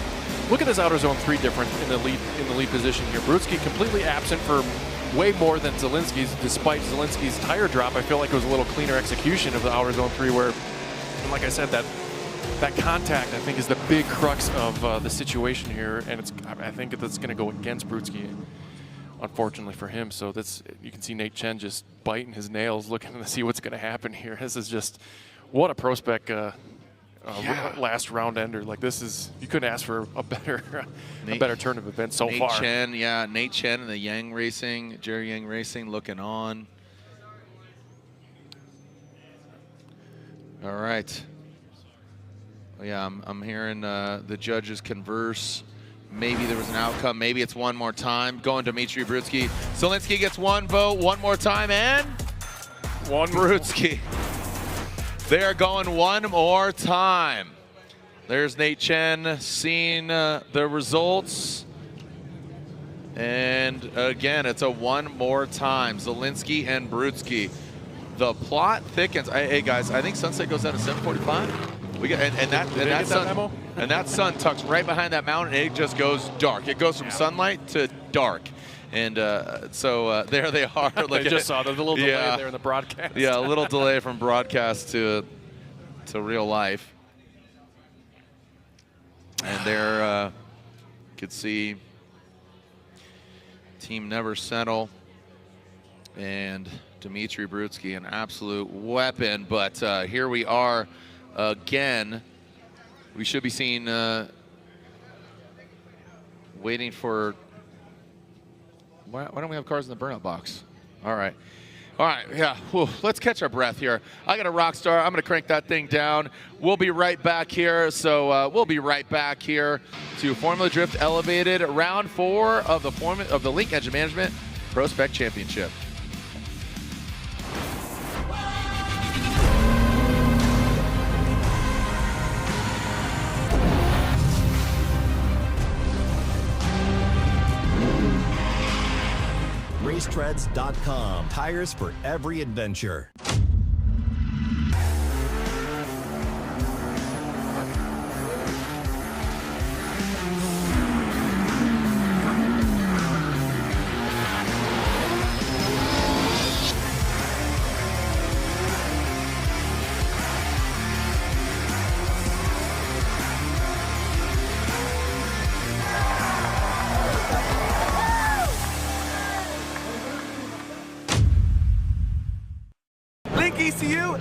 look at this outer zone 3 difference in the lead position here. Brutskiy completely absent for way more than Zielinski's, despite Zielinski's tire drop. I feel like it was a little cleaner execution of the outer zone 3, where, and like I said, that contact, I think, is the big crux of the situation here, and I think that's going to go against Brutskiy, unfortunately for him. So you can see Nate Chen just biting his nails, looking to see what's going to happen here. This is just, what a PROSPEC last round ender. Like, this is, you couldn't ask for a better turn of events so far. Nate Chen and the Yang Racing, Jerry Yang Racing looking on. All right. Yeah, I'm hearing the judges converse. Maybe there was an outcome. Maybe it's one more time. Going to Dmitriy Brutskiy. Zielinski gets one vote, one more time, and one Brutskiy. They're going one more time. There's Nate Chen seeing the results. And again, it's a one more time. Zielinski and Brutskiy. The plot thickens. Hey guys, I think sunset goes down at 7:45. We got and that sun tucks right behind that mountain, and it just goes dark. It goes from sunlight to dark, and so there they are. I just saw the little delay there in the broadcast. Yeah, a little delay from broadcast to real life, and there you could see Team Never Settle and Dmitriy Brutskiy, an absolute weapon. But here we are. Again, we should be seeing, waiting for, why don't we have cars in the burnout box? All right, yeah, whew, let's catch our breath here. I got a rock star, I'm gonna crank that thing down. We'll be right back here, so we'll be right back here to Formula Drift Elevated, round 4 of the Link Engine Management PROSPEC Championship. Racetreads.com. Tires for every adventure.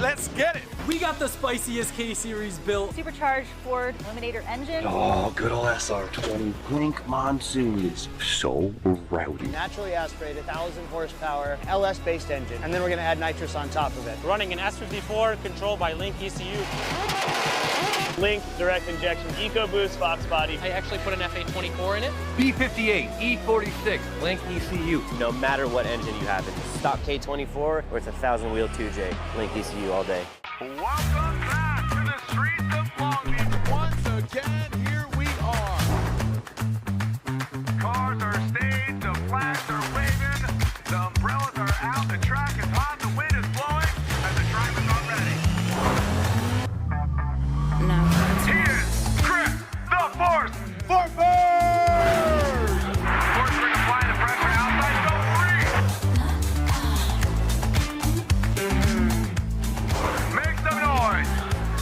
Let's get it. We got the spiciest K-Series built. Supercharged Ford Eliminator engine. Oh, good old SR20. Blink Monsoon is so rowdy. Naturally aspirated, 1,000 horsepower, LS-based engine, and then we're going to add nitrous on top of it. Running an S54 controlled by Link ECU. Link direct injection EcoBoost Fox body. I actually put an FA24 in it. B58, E46, Link ECU. No matter what engine you have, it's stock K24 or it's a 1,000-wheel 2J. Link ECU all day. Welcome back to the streets of Long Beach. Once again, here we are. Cars are staged, the flags are waving, the umbrellas are out, the track is hot, the wind is blowing, and the drivers are ready. Here's Chris, the Force, for first! Force ring applying the pressure outside, go free! Make some noise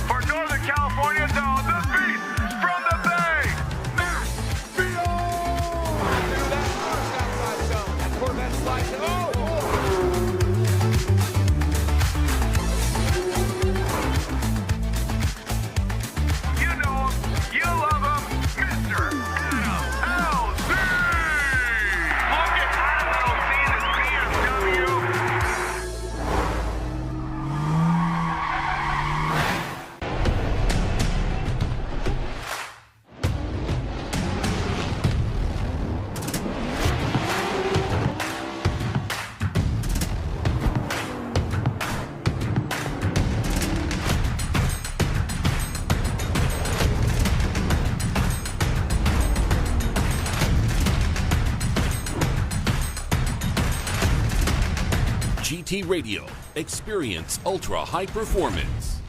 for Northern California Zone, the beast from the Bay, Matt Field! Do that first outside zone, that Corvette slides it. Oh! You know him, you love him, Mr. Adam LZ! Look at Adam LZ in his BMW. GT Radio. Experience ultra high performance.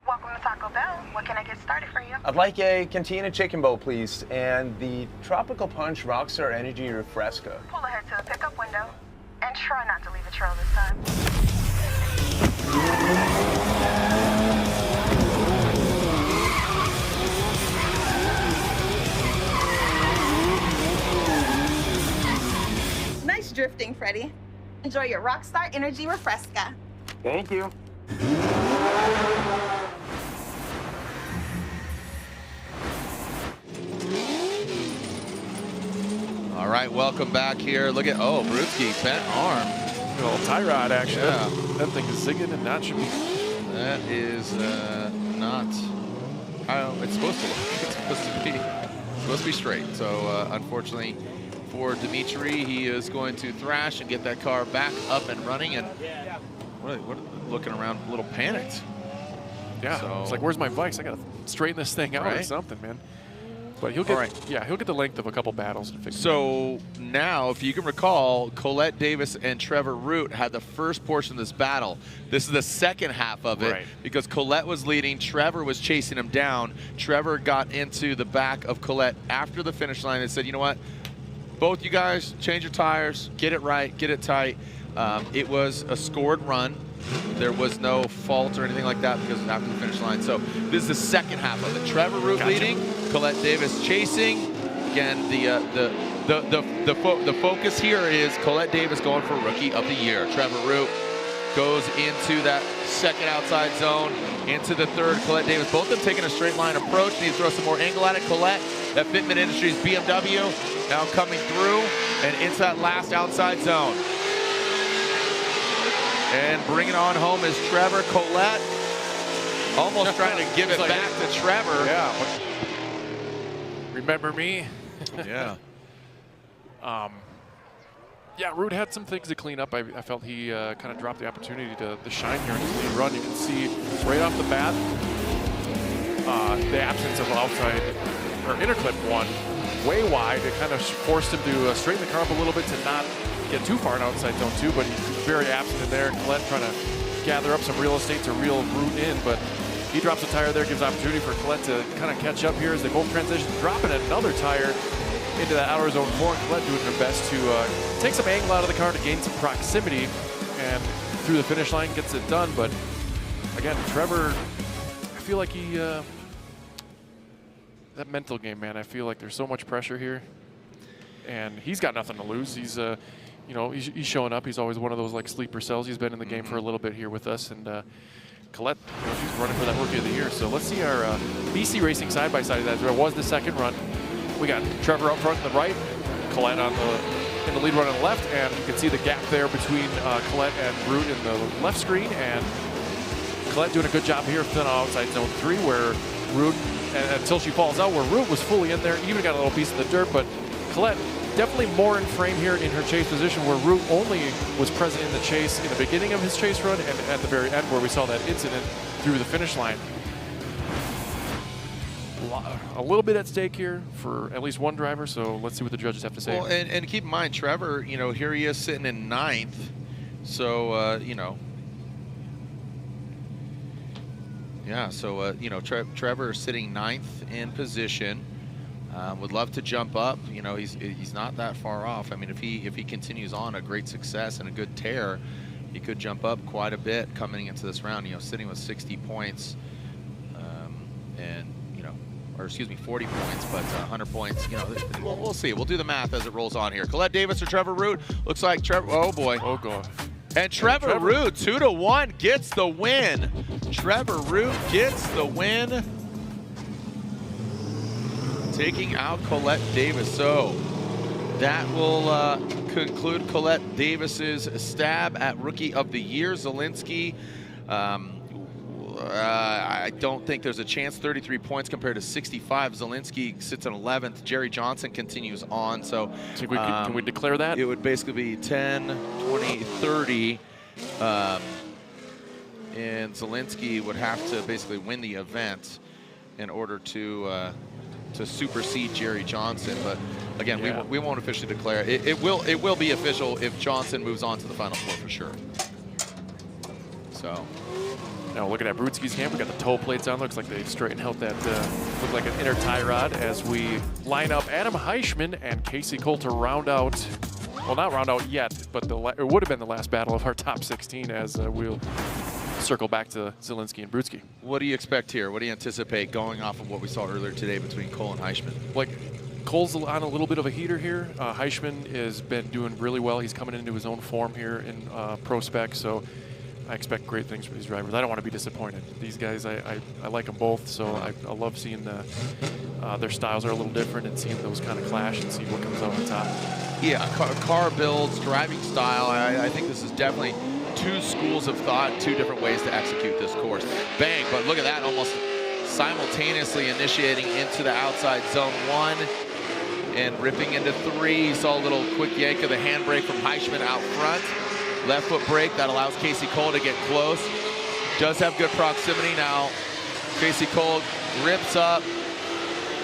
Welcome to Taco Bell. What can I get started for you? I'd like a Cantina Chicken Bowl, please, and the Tropical Punch Rockstar Energy Refresca. Pull ahead to the pickup window and try not to leave a trail this time. Nice drifting, Freddie. Enjoy your Rockstar Energy Refresca. Thank you. All right, welcome back here. Look at, oh, Brutskiy, bent arm. Good old tie rod action. Yeah. That thing is zigging and not should be. That is not how it's supposed to look. It's supposed to be straight. So unfortunately for Dmitriy, he is going to thrash and get that car back up and running. And what looking around, a little panicked. Yeah, so, it's like, where's my vice? I gotta straighten this thing out or something, man. But he'll get, he'll get the length of a couple battles to fix it. So now, if you can recall, Colette Davis and Trevor Root had the first portion of this battle. This is the second half of it because Colette was leading, Trevor was chasing him down. Trevor got into the back of Colette after the finish line and said, you know what, both you guys change your tires, get it right, get it tight. It was a scored run. There was no fault or anything like that because it was after the finish line. So this is the second half of it. Trevor Root leading, Colette Davis chasing. Again, the focus here is Colette Davis going for Rookie of the Year. Trevor Root goes into that second outside zone, into the third. Colette Davis, both of them taking a straight line approach. Need to throw some more angle at it. Colette, that Fitment Industries BMW, now coming through and into that last outside zone. And bringing on home is Trevor. Colette almost trying to give it back to Trevor. Yeah. Remember me? Yeah. Yeah, Root had some things to clean up. I felt he kind of dropped the opportunity to shine here in his lead run. You can see right off the bat the absence of outside or interclip one way wide. It kind of forced him to straighten the car up a little bit to not get too far in outside zone two, but he's very absent in there. Colette trying to gather up some real estate to reel Root in, but he drops a tire there, gives opportunity for Colette to kind of catch up here as they both transition, dropping another tire into that outer zone four. Colette doing her best to take some angle out of the car to gain some proximity, and through the finish line gets it done. But again, Trevor, I feel like he, that mental game, man, I feel like there's so much pressure here, and he's got nothing to lose. He's you know, he's showing up. He's always one of those like sleeper cells. He's been in the game for a little bit here with us, and Colette, you know, she's running for that Rookie of the Year. So let's see our BC Racing side-by-side. That was the second run. We got Trevor up front on the right, Colette in the lead run on the left, and you can see the gap there between Colette and Brute in the left screen, and Colette doing a good job here filling outside zone 3 where Brute, until she falls out, where Brute was fully in there, even got a little piece of the dirt, but Colette definitely more in frame here in her chase position, where Root only was present in the chase in the beginning of his chase run and at the very end where we saw that incident through the finish line. A little bit at stake here for at least one driver, so let's see what the judges have to say. Well, and keep in mind, Trevor, you know, here he is sitting in 9th, so, you know, yeah, so, you know, Trevor sitting 9th in position. Would love to jump up. You know, he's not that far off. I mean, if he continues on a great success and a good tear, he could jump up quite a bit coming into this round. You know, sitting with 60 points, and you know, or excuse me, 40 points, but 100 points. You know, we'll see. We'll do the math as it rolls on here. Colette Davis or Trevor Root? Looks like Trevor. Oh boy. Oh god. And Trevor Root 2-1 gets the win. Trevor Root gets the win, taking out Colette Davis. So that will conclude Colette Davis's stab at Rookie of the Year. Zielinski, I don't think there's a chance. 33 points compared to 65. Zielinski sits in 11th. Jerry Johnson continues on. So can we declare that? It would basically be 10, 20, 30. And Zielinski would have to basically win the event in order to supersede Jerry Johnson. But again, yeah, we won't officially declare it. It will be official if Johnson moves on to the Final Four for sure. So now looking at Brutskiy's camp, we got the toe plates on. Looks like they straightened out that look like an inner tie rod as we line up Adam Hishman and Casey Cole to round out. Well, not round out yet, but it would have been the last battle of our top 16 as we'll circle back to Zielinski and Brutskiy. What do you expect here? What do you anticipate going off of what we saw earlier today between Cole and Hishman? Like, Cole's on a little bit of a heater here. Hishman has been doing really well. He's coming into his own form here in PROSPEC, so I expect great things for these drivers. I don't want to be disappointed. These guys, I like them both, so I love seeing their styles are a little different and seeing those kind of clash and see what comes out on top. Yeah, car builds, driving style. I think this is definitely two schools of thought, two different ways to execute this course. Bang, but look at that, almost simultaneously initiating into the outside zone 1 and ripping into 3. You saw a little quick yank of the handbrake from Hishman out front. Left foot brake, that allows Casey Cole to get close. Does have good proximity now. Casey Cole rips up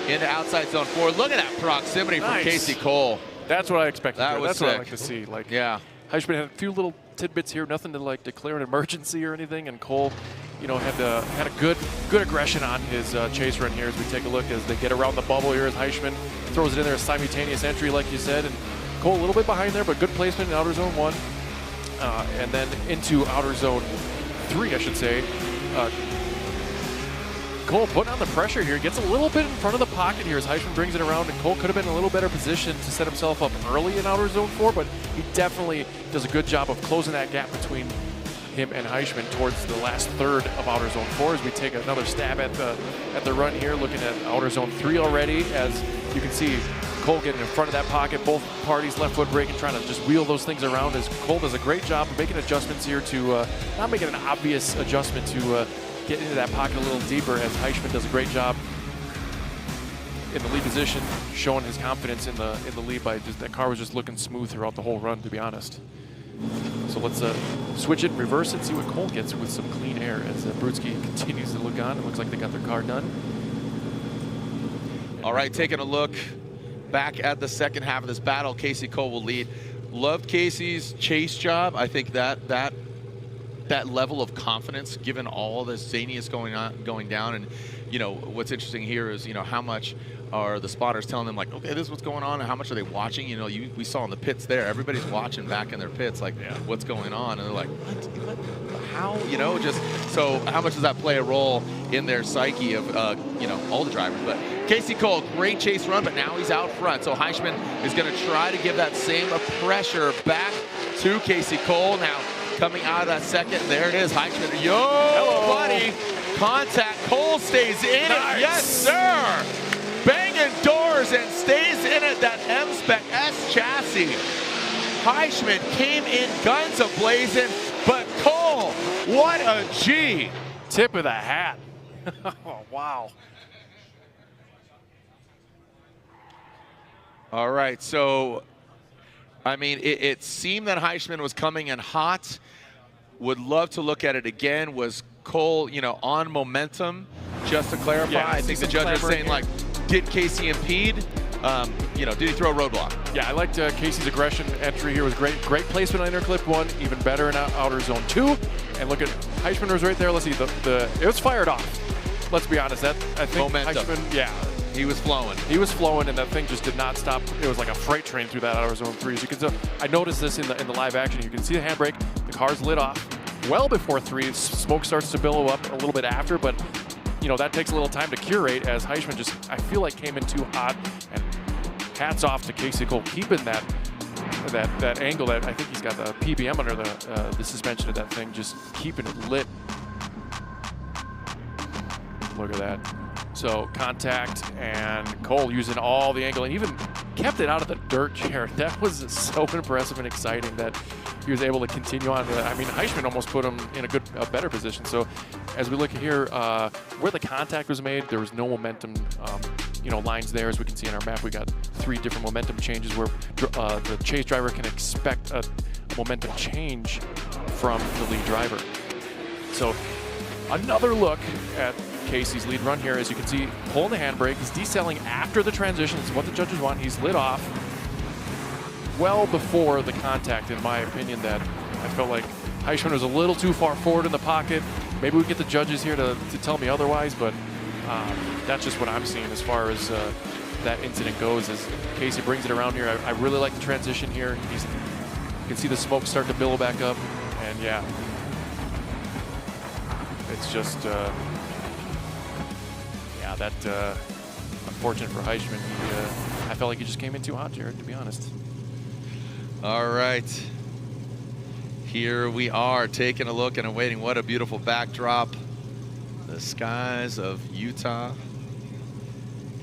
into outside zone 4. Look at that proximity from Casey Cole. That's what I expected. That's what I like to see. Like, yeah, Hishman had a few little tidbits here, nothing to like declare an emergency or anything, and Cole, you know, had a good aggression on his chase run here as we take a look as they get around the bubble here as Hishman throws it in there, a simultaneous entry like you said, and Cole a little bit behind there, but good placement in outer zone 1, and then into outer zone 3, I should say. Cole putting on the pressure here, gets a little bit in front of the pocket here as Hishman brings it around, and Cole could have been in a little better position to set himself up early in outer zone 4, but he definitely does a good job of closing that gap between him and Hishman towards the last third of outer zone 4 as we take another stab at the run here, looking at outer zone 3 already. As you can see, Cole getting in front of that pocket, both parties left foot braking, trying to just wheel those things around as Cole does a great job of making adjustments here to not making an obvious adjustment to get into that pocket a little deeper, as Hishman does a great job in the lead position, showing his confidence in the lead by just, that car was just looking smooth throughout the whole run, to be honest. So let's switch it, reverse it, see what Cole gets with some clean air as Brutskiy continues to look on. It looks like they got their car done. All right, taking a look back at the second half of this battle, Casey Cole will lead. Loved Casey's chase job. I think that level of confidence, given all the zaniness going down, and you know what's interesting here is how much are the spotters telling them, like, okay, this is what's going on, and how much are they watching? You know, we saw in the pits there, everybody's watching back in their pits, like, what's going on? And they're like, what? How? You know, just, so how much does that play a role in their psyche of, you know, all the drivers? But Casey Cole, great chase run, but now he's out front. So Hishman is going to try to give that same pressure back to Casey Cole. Now, coming out of that second, there it is, Hishman. Yo, hello, buddy. Contact, Cole stays in it. Yes, sir. Banging doors and stays in it, that M-Spec S chassis. Hishman came in guns a-blazing, but Cole, what a G. Tip of the hat. Oh, wow. All right, so, I mean, it seemed that Hishman was coming in hot. Would love to look at it again. Was Cole, you know, on momentum? Just to clarify, Yeah, I think the judge was saying, like, did Casey impede? You know, did he throw a roadblock? Yeah, I liked Casey's aggression entry here. Was great. Great placement on inner clip 1, even better in outer zone 2. And look at Hishman was right there. Let's see, it was fired off. Let's be honest, that I think Momentum. Hishman, yeah. He was flowing. He was flowing, and that thing just did not stop. It was like a freight train through that outer zone 3. As you can tell, I noticed this in the live action. You can see the handbrake. The car's lit off well before 3. Smoke starts to billow up a little bit after, but you know that takes a little time to curate. As Hishman just, I feel like, came in too hot. And hats off to Casey Cole keeping that angle. That I think he's got the PBM under the suspension of that thing, just keeping it lit. Look at that. So contact, and Cole using all the angle and even kept it out of the dirt, Jared. That was so impressive and exciting that he was able to continue on. I mean, Hishman almost put him in a better position. So as we look here, where the contact was made, there was no momentum, you know, lines there. As we can see on our map, we got 3 different momentum changes where the chase driver can expect a momentum change from the lead driver. So another look at Casey's lead run here. As you can see, pulling the handbrake. He's decelling after the transition. It's what the judges want. He's lit off well before the contact, in my opinion. That I felt like Hishman was a little too far forward in the pocket. Maybe we get the judges here to tell me otherwise, but that's just what I'm seeing as far as that incident goes. As Casey brings it around here, I really like the transition here. You can see the smoke start to billow back up, and yeah, it's just that unfortunate for Hishman. I felt like he just came in too hot, Jared, to be honest. All right. Here we are taking a look and awaiting. What a beautiful backdrop. The skies of Utah.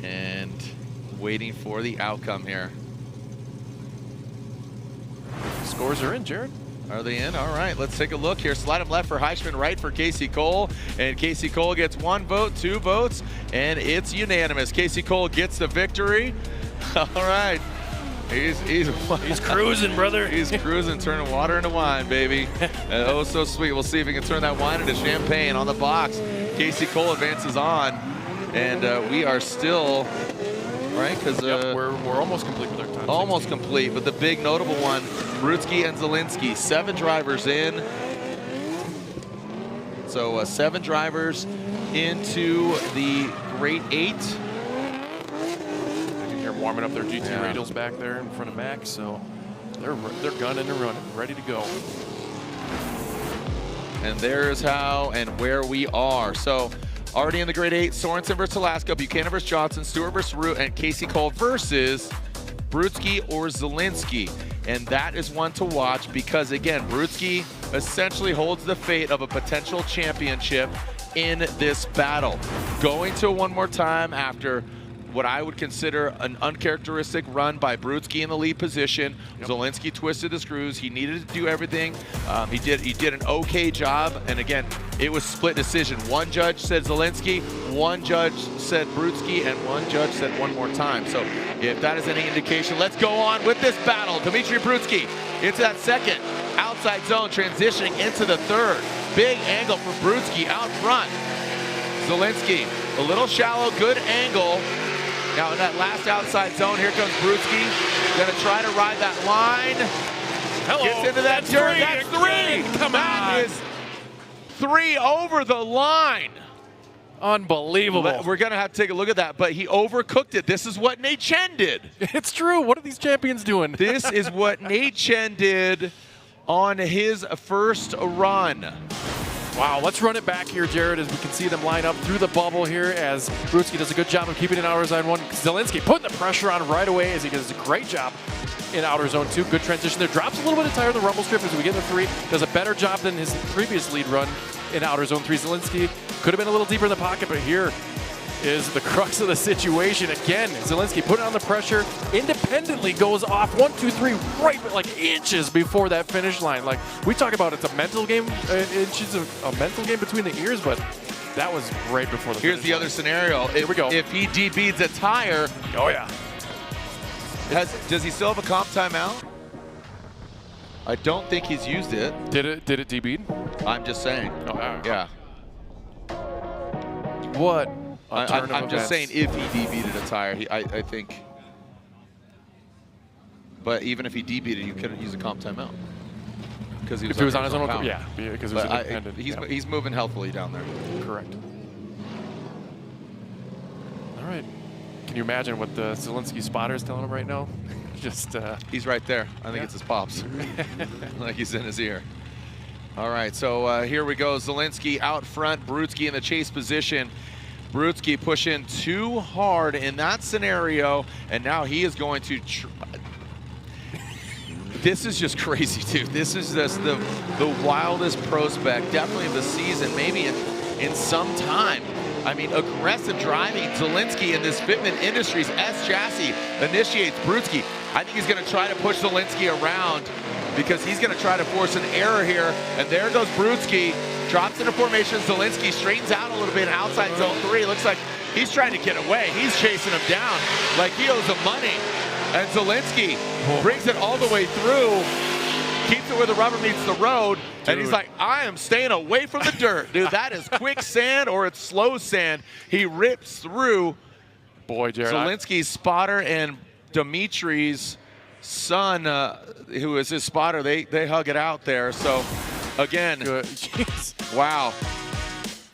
And waiting for the outcome here. Scores are in, Jared. Are they in? All right, let's take a look here. Slide him left for Hishman, right for Casey Cole. And Casey Cole gets 1 vote, 2 votes, and it's unanimous. Casey Cole gets the victory. All right. He's cruising, brother. He's cruising, turning water into wine, baby. Oh, so sweet. We'll see if he can turn that wine into champagne on the box. Casey Cole advances on, and we are still, right? Because we're almost complete with our time. Almost complete, but the big notable one, Brutskiy and Zielinski, 7 drivers in. So 7 drivers into the Great 8. They're warming up their GT radials back there in front of Max, so they're gunning and running, ready to go. And there's how and where we are. So already in the Grade 8, Sorenson versus Talaska, Buchanan versus Johnson, Stewart versus Root, and Casey Cole versus Brutskiy or Zielinski. And that is one to watch because, again, Brutskiy essentially holds the fate of a potential championship in this battle. Going to one more time after what I would consider an uncharacteristic run by Brutskiy in the lead position. Zielinski twisted the screws. He needed to do everything. He did an okay job. And again, it was split decision. One judge said Zielinski, one judge said Brutskiy, and one judge said one more time. So if that is any indication, let's go on with this battle. Dmitriy Brutskiy into that second outside zone, transitioning into the third. Big angle for Brutskiy out front. Zielinski, a little shallow, good angle. Now in that last outside zone, here comes Brutskiy. Gonna try to ride that line. Hello. Gets into that dirt. That's 3. Come that on. is 3 over the line. Unbelievable. We're going to have to take a look at that, but he overcooked it. This is what Nate Chen did. It's true. What are these champions doing? This is what Nate Chen did on his first run. Wow, let's run it back here, Jared, as we can see them line up through the bubble here as Brutskiy does a good job of keeping it in outer zone 1. Zielinski putting the pressure on right away as he does a great job in outer zone 2. Good transition there. Drops a little bit of tire in the rumble strip as we get to 3. Does a better job than his previous lead run in outer zone 3. Zielinski could have been a little deeper in the pocket, but here is the crux of the situation. Again, Zielinski putting on the pressure, independently goes off 1, 2, 3, right like inches before that finish line. Like we talk about, it's a mental game, inches of a mental game between the ears, but that was right before the Here's finish the line. other scenario. Here we go. If he debeads a tire. Oh yeah. Does he still have a comp timeout? I don't think he's used it. Did it debead? I'm just saying. Oh, yeah. What? I'm just saying, if he debeaded a tire, I think. But even if he debeaded, you couldn't use a comp timeout because he was. If he was on his own, power. yeah, because it was independent. He's moving healthily down there. Correct. All right. Can you imagine what the Zielinski spotter is telling him right now? Just he's right there. I think it's his pops, like he's in his ear. All right, so here we go. Zielinski out front, Brutskiy in the chase position. Brutskiy pushing too hard in that scenario, and now he is going to. This is just crazy, too. This is just the wildest PROSPEC, definitely of the season, maybe in some time. I mean, aggressive driving. Zielinski in this Fitment Industries S chassis initiates Brutskiy. I think he's going to try to push Zielinski around because he's going to try to force an error here. And there goes Brutskiy. Drops into formation. Zielinski straightens out a little bit outside zone 3. Looks like he's trying to get away. He's chasing him down like he owes him money. And Zielinski brings it all the way through. Keeps it where the rubber meets the road. Dude. And he's like, I am staying away from the dirt. Dude, that is quick sand or it's slow sand. He rips through. Boy, Jared. Zielinski's spotter and Dmitri's son, who is his spotter, they hug it out there. So, again, wow.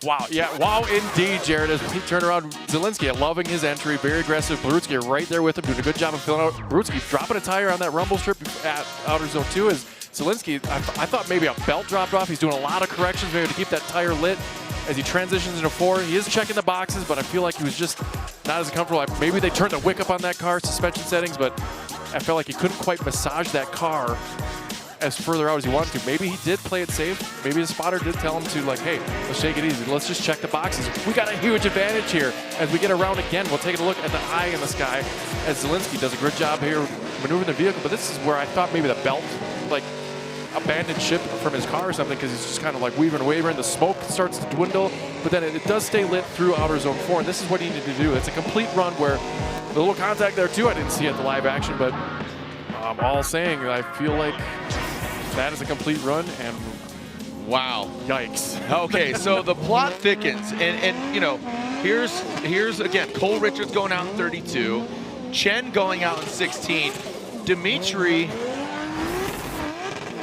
Wow, yeah, wow indeed, Jared, as we turn around. Zielinski loving his entry, very aggressive. Brutskiy right there with him, doing a good job of filling out. Brutskiy dropping a tire on that rumble strip at outer zone 2 as Zielinski, I thought maybe a belt dropped off. He's doing a lot of corrections maybe to keep that tire lit as he transitions into 4. He is checking the boxes, but I feel like he was just not as comfortable. Maybe they turned the wick up on that car, suspension settings, but I felt like he couldn't quite massage that car as further out as he wanted to. Maybe he did play it safe. Maybe his spotter did tell him to, like, hey, let's take it easy. Let's just check the boxes. We got a huge advantage here. As we get around again, we'll take a look at the eye in the sky as Zielinski does a good job here maneuvering the vehicle. But this is where I thought maybe the belt, like, abandoned ship from his car or something, because he's just kind of like weaving and wavering. The smoke starts to dwindle, but then it does stay lit through outer zone 4, and this is what he needed to do. It's a complete run where the little contact there too, I didn't see at the live action, but I'm all saying I feel like that is a complete run, and wow, yikes. Okay, so the plot thickens, and you know, here's again, Cole Richards going out in 32, Chen going out in 16, Dmitriy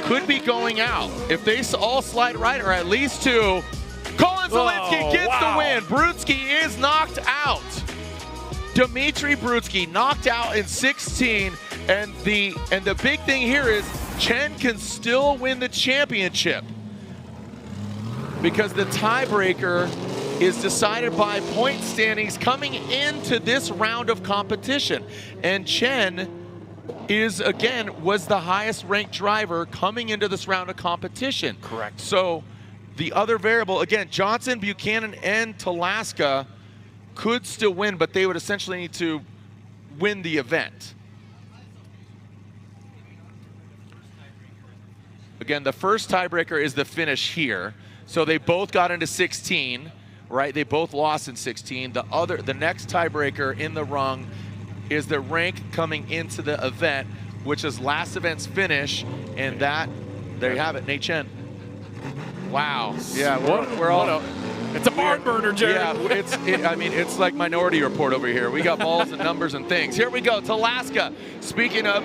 could be going out if they all slide right, or at least 2. Collin Zielinski gets the win. Brutskiy is knocked out. Dmitriy Brutskiy knocked out in 16, and the big thing here is Chen can still win the championship because the tiebreaker is decided by point standings coming into this round of competition, and Chen was the highest ranked driver coming into this round of competition. Correct. So the other variable, again, Johnson, Buchanan, and Talaska could still win, but they would essentially need to win the event. Again, the first tiebreaker is the finish here. So they both got into 16, right? They both lost in 16. The next tiebreaker in the rung is the rank coming into the event, which is last event's finish, and there you have it, Nate Chen. Wow. Yeah, we're all. It's a barn burner, Jared. Yeah, I mean, it's like Minority Report over here. We got balls and numbers and things. Here we go, Talaska. Speaking of,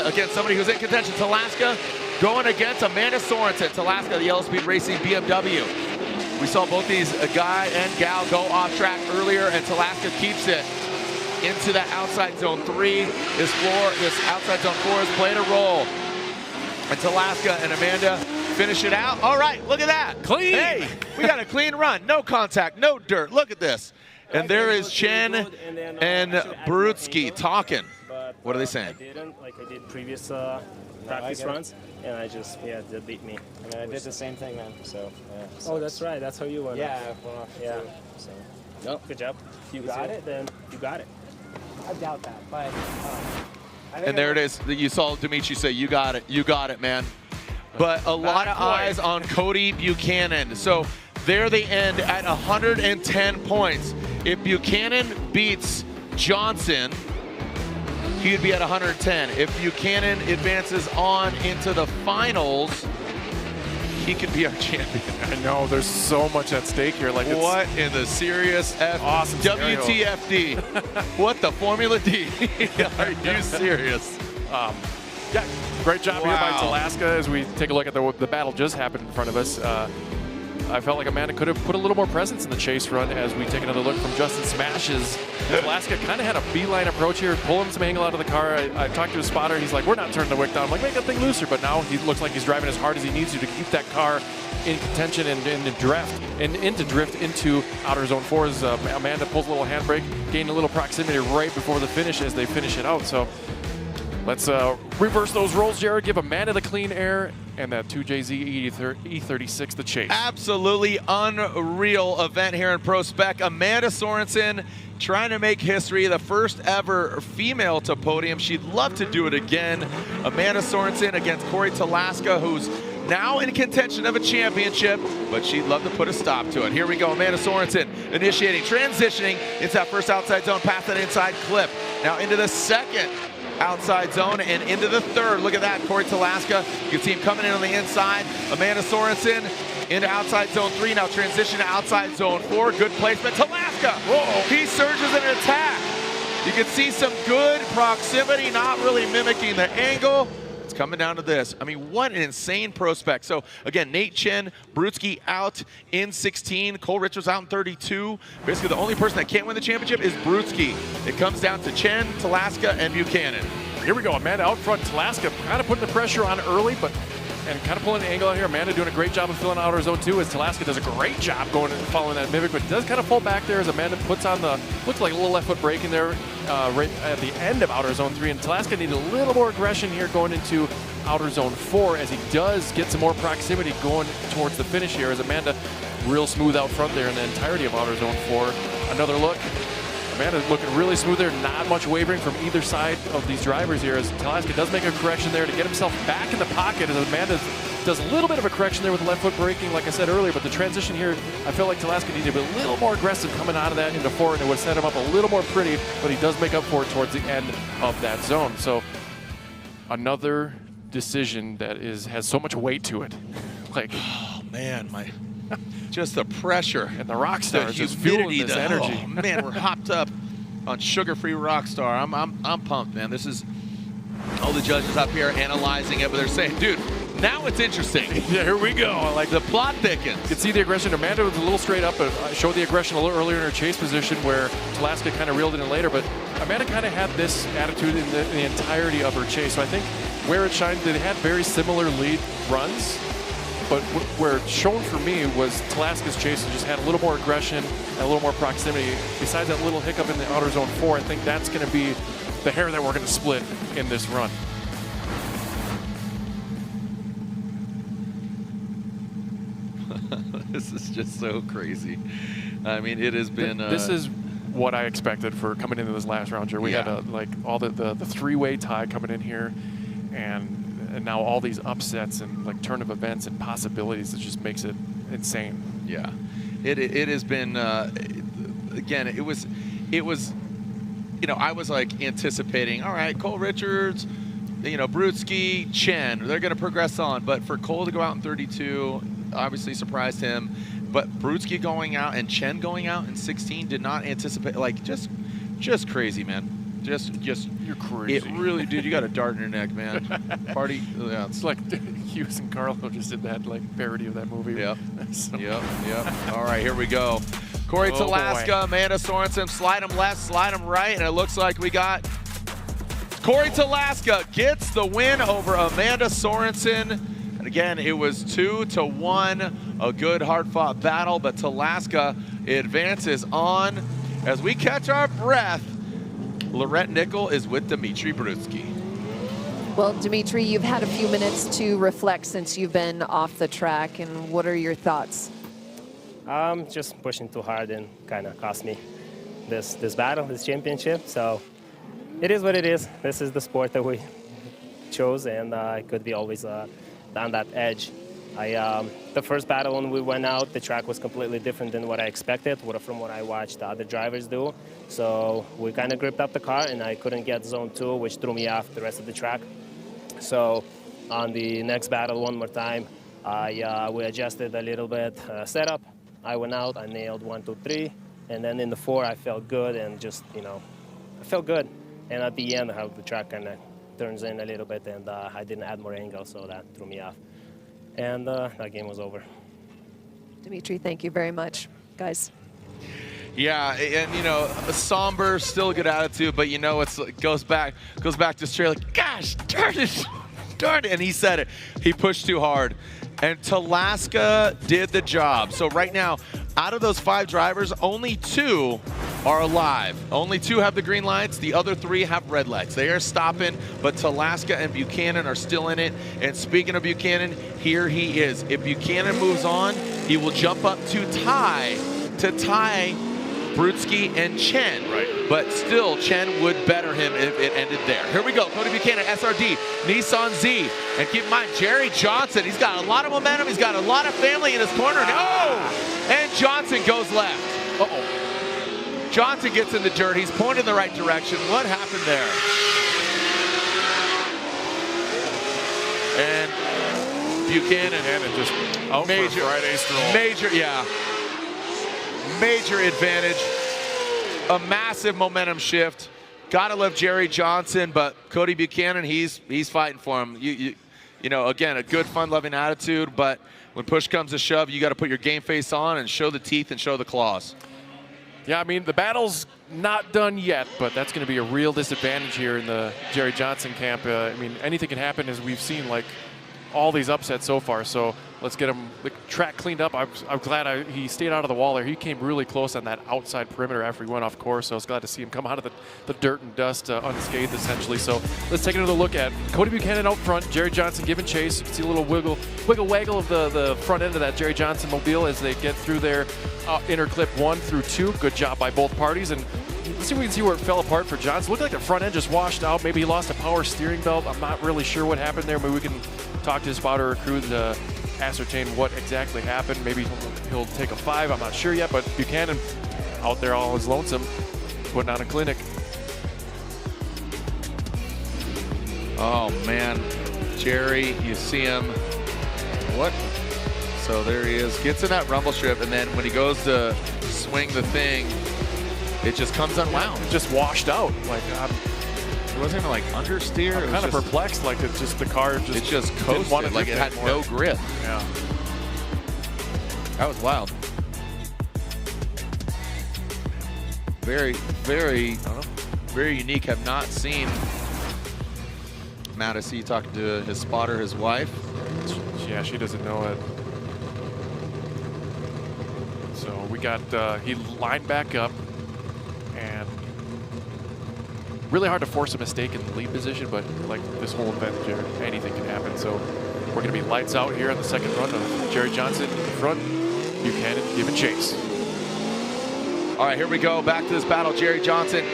again, somebody who's in contention, Talaska going against Amanda Sorenson. Talaska, the Yellow Speed Racing BMW. We saw both these guy and gal go off track earlier, and Talaska keeps it into that outside zone 3. This outside zone 4 has played a role. And Talaska and Amanda finish it out. All right, look at that. Clean. Hey, we got a clean run. No contact, no dirt. Look at this. And there is Chen and Brutskiy talking. What are they saying? I didn't, like I did previous practice runs, and I just, they beat me. I mean, I did the same thing, man, so. Yeah, oh, that's right, that's how you won. Yeah, well, yeah. So, nope. Good job. If you got it, then you got it. I doubt that, but. And there it is. You saw Dmitriy say, you got it, man. But a lot of eyes on Cody Buchanan. So there they end at 110 points. If Buchanan beats Johnson, he'd be at 110. If Buchanan advances on into the finals, he could be our champion. I know, there's so much at stake here. Like, what in the serious awesome WTFD? What the Formula D? Are you serious? Yeah, great job here by Talaska as we take a look at the battle just happened in front of us. I felt like Amanda could have put a little more presence in the chase run as we take another look from Justin Smashes. Talaska kind of had a beeline approach here, pulling some angle out of the car. I talked to his spotter. He's like, we're not turning the wick down. I'm like, make that thing looser. But now he looks like he's driving as hard as he needs to keep that car in contention and into drift into outer zone 4 as Amanda pulls a little handbrake, gained a little proximity right before the finish as they finish it out. So let's reverse those roles, Jared. Give Amanda the clean air and that 2JZ E36 the chase. Absolutely unreal event here in PROSPEC. Amanda Sorenson trying to make history, the first ever female to podium. She'd love to do it again. Amanda Sorenson against Cory Talaska, who's now in contention of a championship, but she'd love to put a stop to it. Here we go, Amanda Sorenson initiating, transitioning into that first outside zone, past that inside clip. Now into the second outside zone and into the third. Look at that, Cory Talaska. You can see him coming in on the inside. Amanda Sorenson into outside zone 3. Now transition to outside zone 4. Good placement. Talaska, he surges in an attack. You can see some good proximity, not really mimicking the angle. It's coming down to this. I mean, what an insane PROSPEC. So again, Nate Chen, Brutskiy out in 16, Cole Richards out in 32. Basically the only person that can't win the championship is Brutskiy. It comes down to Chen, Talaska, and Buchanan. Here we go, Amanda out front. Talaska kind of putting the pressure on early, and kind of pulling an angle out here. Amanda doing a great job of filling out her zone 2 as Talaska does a great job going and following that mimic, but does kind of pull back there as Amanda puts on the, looks like a little left foot brake in there right at the end of outer zone 3. And Talaska needs a little more aggression here going into outer zone 4 as he does get some more proximity going towards the finish here as Amanda real smooth out front there in the entirety of outer zone 4. Another look. Amanda looking really smooth there, not much wavering from either side of these drivers here as Talaska does make a correction there to get himself back in the pocket as Amanda does a little bit of a correction there with the left foot braking, like I said earlier, but the transition here, I feel like Talaska needed to be a little more aggressive coming out of that into 4, and it would set him up a little more pretty, but he does make up for it towards the end of that zone. So another decision that has so much weight to it. Like, oh man, just the pressure and the rock stars just fueling this energy. Oh man, we're hopped up on sugar-free Rockstar. I'm pumped, man. This is all the judges up here analyzing it, but they're saying, dude, now it's interesting. Yeah, here we go. Like the plot thickens. You can see the aggression. Amanda was a little straight up, but showed the aggression a little earlier in her chase position where Talaska kind of reeled it in later, but Amanda kind of had this attitude in the entirety of her chase. So I think where it shined, they had very similar lead runs, but where it shone for me was Talaska's chase and just had a little more aggression and a little more proximity. Besides that little hiccup in the outer zone 4, I think that's going to be the hair that we're going to split in this run. This is just so crazy. I mean, it has been... This is what I expected for coming into this last round here. We had like all the three-way tie coming in here, and now all these upsets and like turn of events and possibilities. It just makes it insane. Yeah, it has been. Again, it was. You know, I was like anticipating. All right, Cole Richards, you know, Brutskiy, Chen, they're going to progress on. But for Cole to go out in 32, obviously surprised him. But Brutskiy going out and Chen going out in 16 did not anticipate. Like just crazy, man. Just you're crazy. It really, dude, you got a dart in your neck, man. Party, yeah. It's like Hughes and Carlo just did that like parody of that movie. Yep. So. Yep. All right, here we go. Cory Talaska, Amanda Sorenson, slide him left, slide him right, and it looks like we got Cory Talaska gets the win over Amanda Sorenson. And again, it was 2-1, a good hard-fought battle, but Talaska advances on. As we catch our breath, Lorette Nickel is with Dmitriy Brutskiy. Well, Dmitry, you've had a few minutes to reflect since you've been off the track, and what are your thoughts? Just pushing too hard and kind of cost me this battle, this championship. So it is what it is. This is the sport that we chose, and I could be always on that edge. The first battle when we went out, the track was completely different than what I expected, from what I watched the other drivers do. So we kind of gripped up the car, and I couldn't get zone 2, which threw me off the rest of the track. So on the next battle, one more time, we adjusted a little bit setup. I went out, I nailed 1, 2, 3, and then in the 4, I felt good and just, I felt good. And at the end, how the track kind of turns in a little bit, and I didn't add more angle, so that threw me off. And that game was over. Dmitry, thank you very much, guys. Yeah, and a somber, still a good attitude, but it goes back to straight like, gosh, darn it, and he said it. He pushed too hard, and Talaska did the job. So right now, out of those 5 drivers, only 2 are alive. Only 2 have the green lights. The other 3 have red lights. They are stopping, but Talaska and Buchanan are still in it. And speaking of Buchanan, here he is. If Buchanan moves on, he will jump up to tie Brutskiy and Chen. Right. But still, Chen would better him if it ended there. Here we go. Cody Buchanan, SRD, Nissan Z. And keep in mind, Jerry Johnson, he's got a lot of momentum. He's got a lot of family in his corner. No! And Johnson goes left. Uh-oh. Johnson gets in the dirt. He's pointing in the right direction. What happened there? And Buchanan just major advantage. A massive momentum shift. Gotta love Jerry Johnson, but Cody Buchanan, he's fighting for him. Again, a good, fun-loving attitude, but when push comes to shove, you got to put your game face on and show the teeth and show the claws. Yeah, I mean, the battle's not done yet, but that's going to be a real disadvantage here in the Jerry Johnson camp. I mean, anything can happen, as we've seen, like, all these upsets so far. So let's get him the track cleaned up. I'm glad he stayed out of the wall there. He came really close on that outside perimeter after he went off course. So I was glad to see him come out of the dirt and dust unscathed, essentially. So let's take another look at Cody Buchanan out front, Jerry Johnson giving chase. You can see a little wiggle of the front end of that Jerry Johnson mobile as they get through their inner clip 1 through 2. Good job by both parties. And let's see if we can see where it fell apart for Johnson. Looked like the front end just washed out. Maybe he lost a power steering belt. I'm not really sure what happened there. Maybe we can talk to his spotter or crew to ascertain what exactly happened. Maybe he'll take a 5. I'm not sure yet. But Buchanan out there all his lonesome, putting on a clinic. Oh, man. Jerry, you see him. What? So there he is. Gets in that rumble strip, and then when he goes to swing the thing, it just comes unwound. It just washed out. Like, it wasn't even like understeer. I'm kind of perplexed. Like the car just coasted. Like it had no grip. Yeah. That was wild. Very, very unique. Have not seen Matt. I see you talking to his spotter, his wife. Yeah, she doesn't know it. So we got he lined back up, and really hard to force a mistake in the lead position, but like this whole event, anything can happen. So we're going to be lights out here on the second run of Jerry Johnson in the front, Buchanan giving chase. All right, here we go. Back to this battle, Jerry Johnson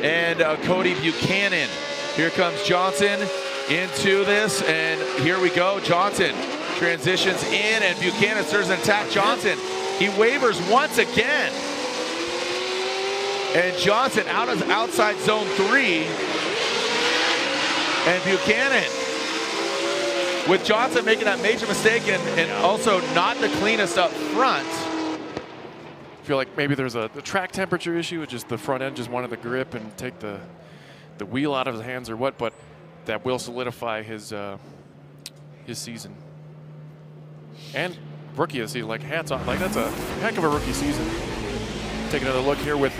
and Cody Buchanan. Here comes Johnson into this, and here we go. Johnson transitions in, and Buchanan serves an attack. Johnson, he wavers once again. And Johnson out of outside zone 3. And Buchanan, with Johnson making that major mistake and also not the cleanest up front. I feel like maybe there's a track temperature issue. It's just the front end just wanted the grip and take the the wheel out of his hands or what, but that will solidify his season. And rookie of the season, like hats off, like that's a heck of a rookie season. Take another look here with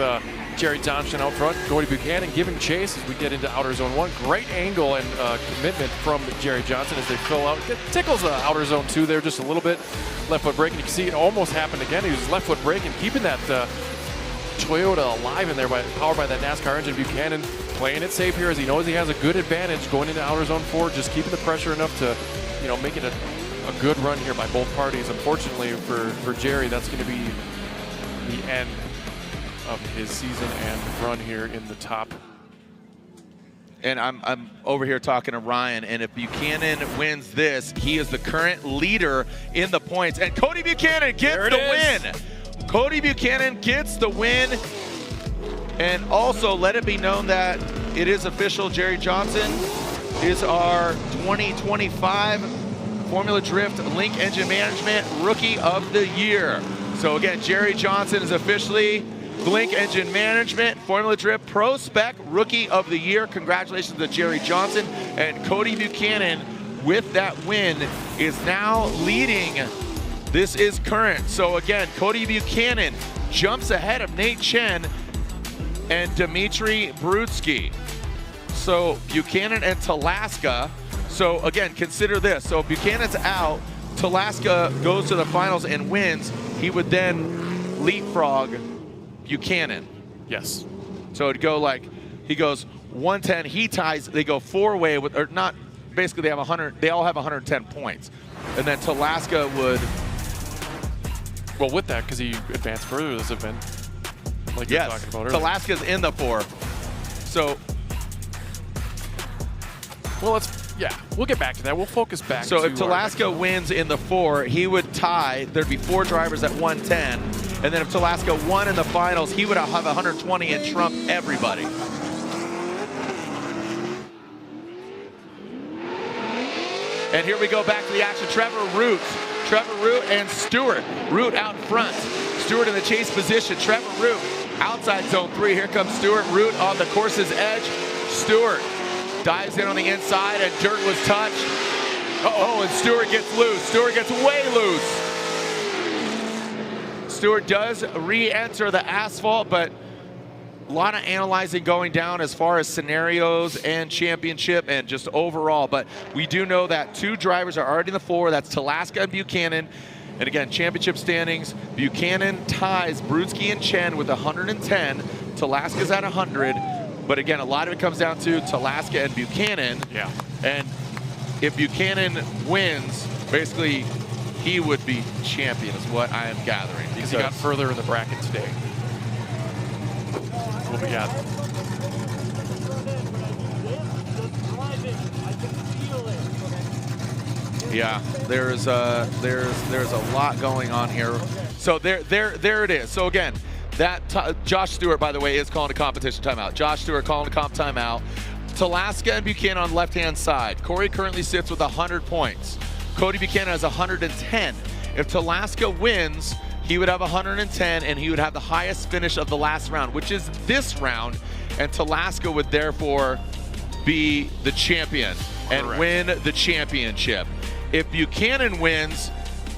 Jerry Johnson out front, Cody Buchanan giving chase as we get into outer zone 1. Great angle and commitment from Jerry Johnson as they fill out. It tickles the outer zone 2 there just a little bit. Left foot brake, and you can see it almost happened again. He was left foot braking, keeping that Toyota alive in there, powered by that NASCAR engine. Buchanan playing it safe here as he knows he has a good advantage going into outer zone 4, just keeping the pressure enough to, you know, make it a good run here by both parties. Unfortunately for Jerry, that's going to be the end of his season and run here in the top. And I'm over here talking to Ryan, and if Buchanan wins this, he is the current leader in the points. And Cody Buchanan gets the win. Cody Buchanan gets the win. And also let it be known that it is official. Jerry Johnson is our 2025 Formula Drift Link Engine Management Rookie of the Year. So again, Jerry Johnson is officially Link Engine Management Formula Drift PROSPEC Rookie of the Year. Congratulations to Jerry Johnson. And Cody Buchanan, with that win, is now leading. This is current. So again, Cody Buchanan jumps ahead of Nate Chen and Dmitriy Brutskiy. So Buchanan and Talaska. So again, consider this. So Buchanan's out. Talaska goes to the finals and wins. He would then leapfrog Buchanan. Yes. So it'd go like, he goes 110, he ties, they go 4-way with, or not, basically they have 100, they all have 110 points. And then Talaska would. Well, with that, because he advanced further this event, like you were talking about earlier. Talaska's in the 4. So. Well, we'll get back to that. We'll focus back. So if Talaska wins in the 4, he would tie. There'd be 4 drivers at 110. And then if Talaska won in the finals, he would have 120 and trump everybody. And here we go back to the action. Trevor Root and Stewart. Root out front. Stewart in the chase position. Trevor Root outside zone 3. Here comes Stewart. Root on the course's edge. Stewart dives in on the inside, and dirt was touched. And Stewart gets loose. Stewart gets way loose. Stewart does re-enter the asphalt, but a lot of analyzing going down as far as scenarios and championship and just overall. But we do know that 2 drivers are already in the 4. That's Talaska and Buchanan. And again, championship standings, Buchanan ties Brutskiy and Chen with 110. Talaska's at 100. But again, a lot of it comes down to Talaska and Buchanan. Yeah. And if Buchanan wins, basically he would be champion is what I am gathering. Because he got further in the bracket today. What we got? Yeah, there's a lot going on here. So there it is. So again, Josh Stewart, by the way, is calling a competition timeout. Josh Stewart calling a comp timeout. Talaska and Buchanan on the left-hand side. Cory currently sits with 100 points. Cody Buchanan has 110. If Talaska wins, he would have 110, and he would have the highest finish of the last round, which is this round, and Talaska would therefore be the champion and win the championship. If Buchanan wins,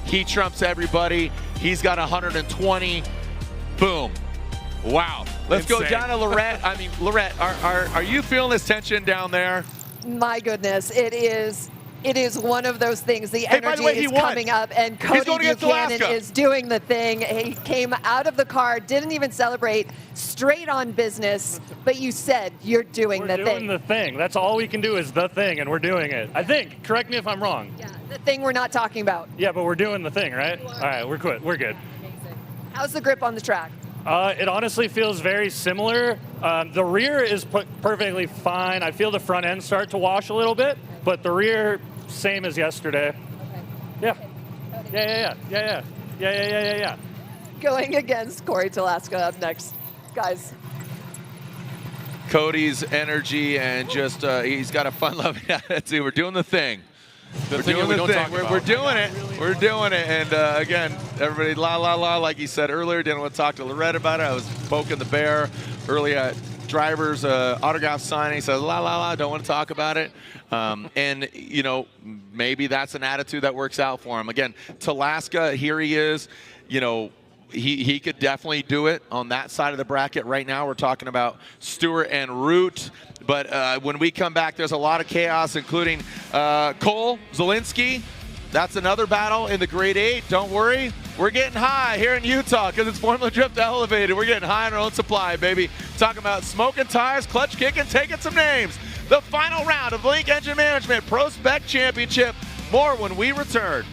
he trumps everybody. He's got 120. Boom. Wow. Let's go down to Lorette. I mean, Lorette, are you feeling this tension down there? My goodness, it is one of those things. The energy is won. coming up, and Cody Buchanan is doing the thing. He came out of the car, didn't even celebrate, straight on business. But you said you're doing the thing. We're doing the thing. That's all we can do is the thing, and we're doing it. I think. Correct me if I'm wrong. Yeah, the thing we're not talking about. Yeah, but we're doing the thing, right? All right, we're good. We're good. How's the grip on the track? It honestly feels very similar. The rear is perfectly fine. I feel the front end start to wash a little bit, but the rear, same as yesterday. Yeah. Yeah. Going against Cory Talaska up next, guys. Cody's energy and just he's got a fun-loving attitude. We're doing the thing. We're doing the thing. We're doing it. We're doing it. And again, everybody, la la la, like he said earlier. Didn't want to talk to Lorette about it. I was poking the bear early. driver's autograph signing, says, la, la, la, don't want to talk about it. And, you know, maybe that's an attitude that works out for him. Again, Talaska, here he is. You know, he could definitely do it on that side of the bracket. Right now we're talking about Stewart and Root. But when we come back, there's a lot of chaos, including Collin Zielinski. That's another battle in the Grade 8. Don't worry. We're getting high here in Utah because it's Formula Drift Elevated. We're getting high on our own supply, baby. Talking about smoking tires, clutch kicking, taking some names. The final round of Link Engine Management ProSpec Championship. More when we return.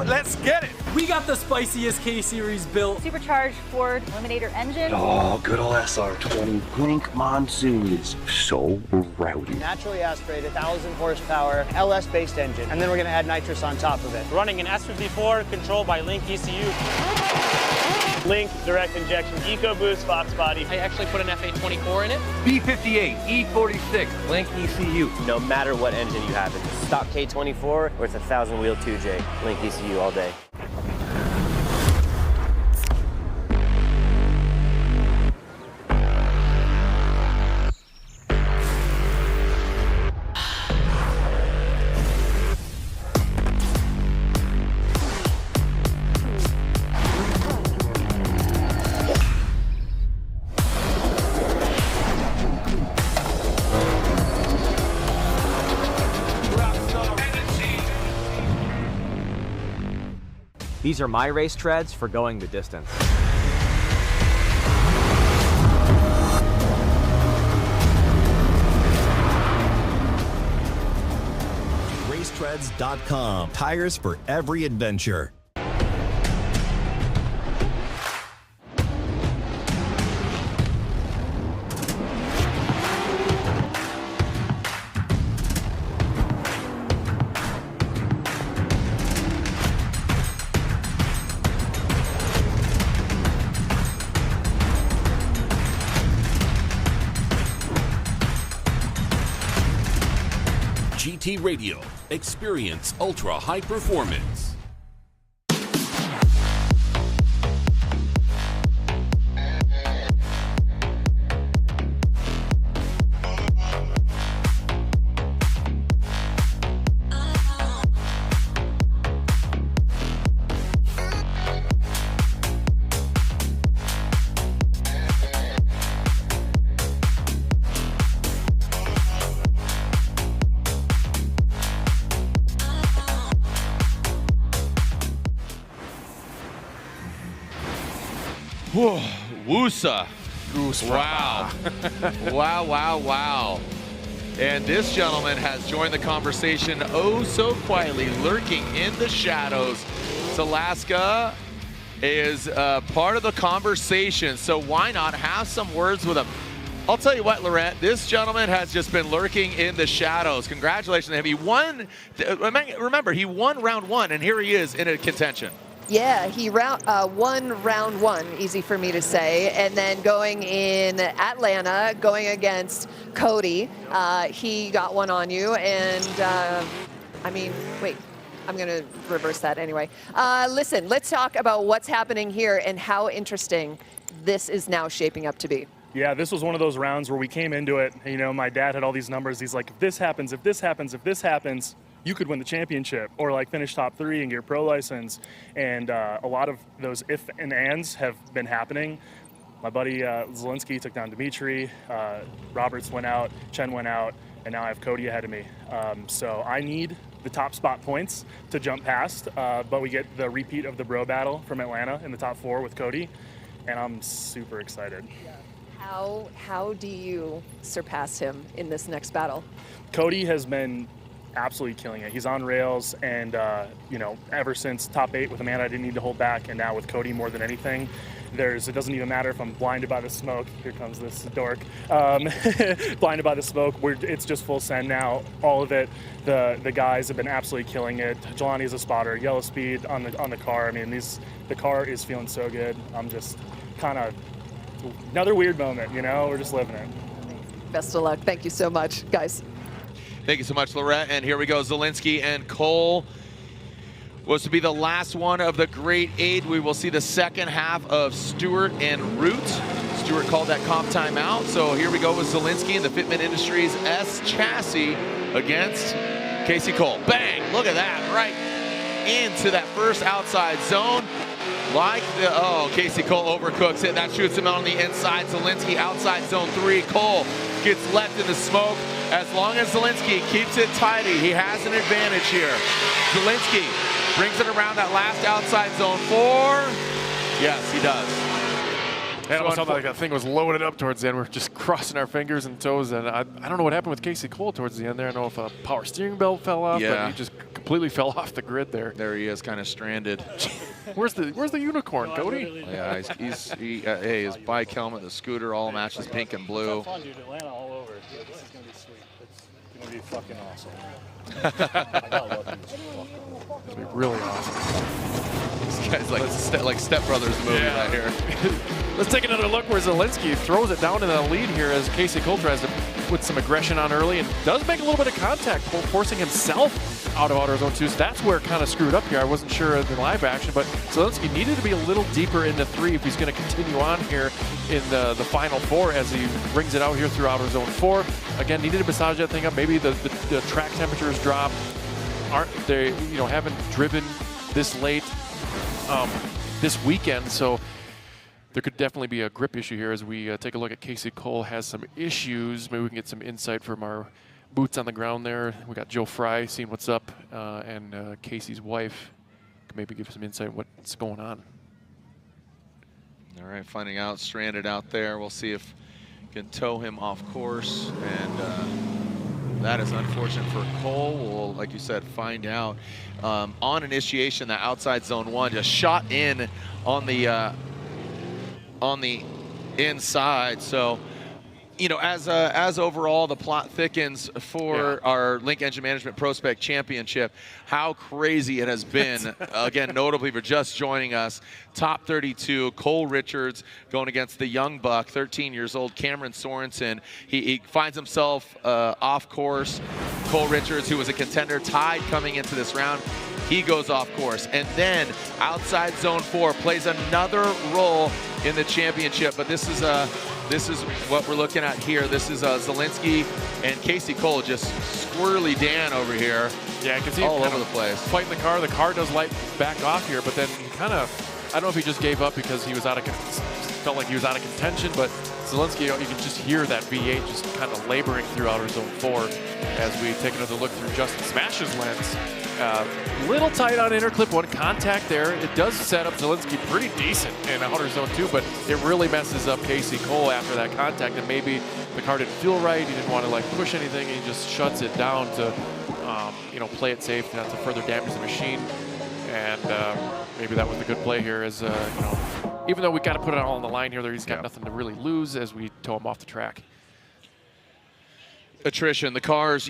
Let's get it. We got the spiciest K-Series built. Supercharged Ford Eliminator engine. Oh, good old SR20 Blink Monsoon is so rowdy. Naturally aspirated, 1,000 horsepower, LS-based engine. And then we're going to add nitrous on top of it. Running an S54 controlled by Link ECU. Link direct injection EcoBoost Fox body. I actually put an FA24 in it. B58 E46 Link ECU. No matter what engine you have, it's a stock K24 or it's a 1,000 wheel 2J. Link ECU all day. These are my race treads for going the distance. Racetreads.com. Tires for every adventure. GT Radio. Experience ultra high performance. Woosa. Wow. Wow, wow, wow. And this gentleman has joined the conversation oh so quietly, lurking in the shadows. Talaska is part of the conversation, so why not have some words with him? I'll tell you what, Laurent, this gentleman has just been lurking in the shadows. Congratulations to him. He won, remember, he won round one, and here he is in a contention. Yeah, he won round one, easy for me to say. And then going in Atlanta, going against Cody, he got one on you. And, I mean, wait, I'm going to reverse that anyway. Listen, let's talk about what's happening here and how interesting this is now shaping up to be. Yeah, this was one of those rounds where we came into it, you know, my dad had all these numbers. He's like, if this happens, if this happens, if this happens, you could win the championship or like finish top 3 and get your pro license. And a lot of those if and ands have been happening. My buddy Zielinski took down Dmitriy, Roberts went out, Chen went out, and now I have Cody ahead of me. So I need the top spot points to jump past, but we get the repeat of the bro battle from Atlanta in the top 4 with Cody, and I'm super excited. How do you surpass him in this next battle? Cody has been absolutely killing it. He's on rails, and you know, ever since top 8 with a man I didn't need to hold back, and now with Cody more than anything, it doesn't even matter if I'm blinded by the smoke. Here comes this dork. Blinded by the smoke, it's just full send now. All of it, the guys have been absolutely killing it. Jelani is a spotter, yellow speed on the car. I mean, the car is feeling so good. I'm just kind of, another weird moment, you know, we're just living it. Best of luck. Thank you so much, guys. Thank you so much, Lorette. And here we go, Zielinski and Cole was to be the last one of the Great 8. We will see the second half of Stewart and Root. Stewart called that comp timeout. So here we go with Zielinski and the Fitment Industries S chassis against Casey Cole. Bang, look at that, right into that first outside zone. Like the, oh, Casey Cole overcooks it. That shoots him out on the inside. Zielinski outside zone 3. Cole gets left in the smoke. As long as Zielinski keeps it tidy, he has an advantage here. Zielinski brings it around that last outside zone 4. Yes, he does. It almost sounded like that thing was loaded up towards the end. We're just crossing our fingers and toes. And I don't know what happened with Casey Cole towards the end there. I don't know if a power steering belt fell off, but he just completely fell off the grid there. There he is, kind of stranded. Where's the unicorn, Cody? Yeah, hey, his bike helmet, the scooter, all matches pink and blue. It's fun, dude. Atlanta all over. Yeah, this is going to be sweet. It's going to be fucking awesome. I gotta love you. It's going to be really awesome. This guy's like Step Brothers movie right here. Let's take another look where Zielinski throws it down in the lead here as Casey Cole tries to put some aggression on early and does make a little bit of contact, forcing himself out of outer zone 2. So that's where it kind of screwed up here. I wasn't sure of the live action, but Zielinski needed to be a little deeper into 3 if he's going to continue on here in the final 4 as he brings it out here through outer zone 4. Again, needed to massage that thing up. Maybe the track temperatures drop. They haven't driven this late this weekend, so there could definitely be a grip issue here as we take a look at Casey Cole has some issues. Maybe we can get some insight from our boots on the ground there. We got Joe Fry seeing what's up, and Casey's wife can maybe give some insight what's going on. All right, finding out, stranded out there. We'll see if we can tow him off course, and that is unfortunate for Cole. We'll, like you said, find out. On initiation, that outside zone 1 just shot in on the inside. So, you know, as overall the plot thickens for our Link Engine Management ProSpec Championship, how crazy it has been. Again, notably for just joining us, top 32, Cole Richards going against the young buck, 13 years old, Cameron Sorenson. He finds himself off course. Cole Richards, who was a contender, tied coming into this round. He goes off course, and then outside zone 4 plays another role in the championship. But this is what we're looking at here. This is Zielinski and Casey Cole, just squirrely Dan over here. Yeah, I can see all over the place. Fighting the car. The car does back off here, but then he kind of, I don't know if he just gave up because he was felt like he was out of contention, but Zielinski, you can just hear that V8 just kind of laboring through outer zone 4 as we take another look through Justin Smash's lens. Little tight on interclip 1, contact there. It does set up Zielinski pretty decent in outer zone 2, but it really messes up Casey Cole after that contact, and maybe the car didn't feel right. He didn't want to push anything, and he just shuts it down to play it safe, not to further damage the machine. And maybe that was a good play here, as even though we got to put it all on the line here, he's got nothing to really lose as we tow him off the track. Attrition, the cars,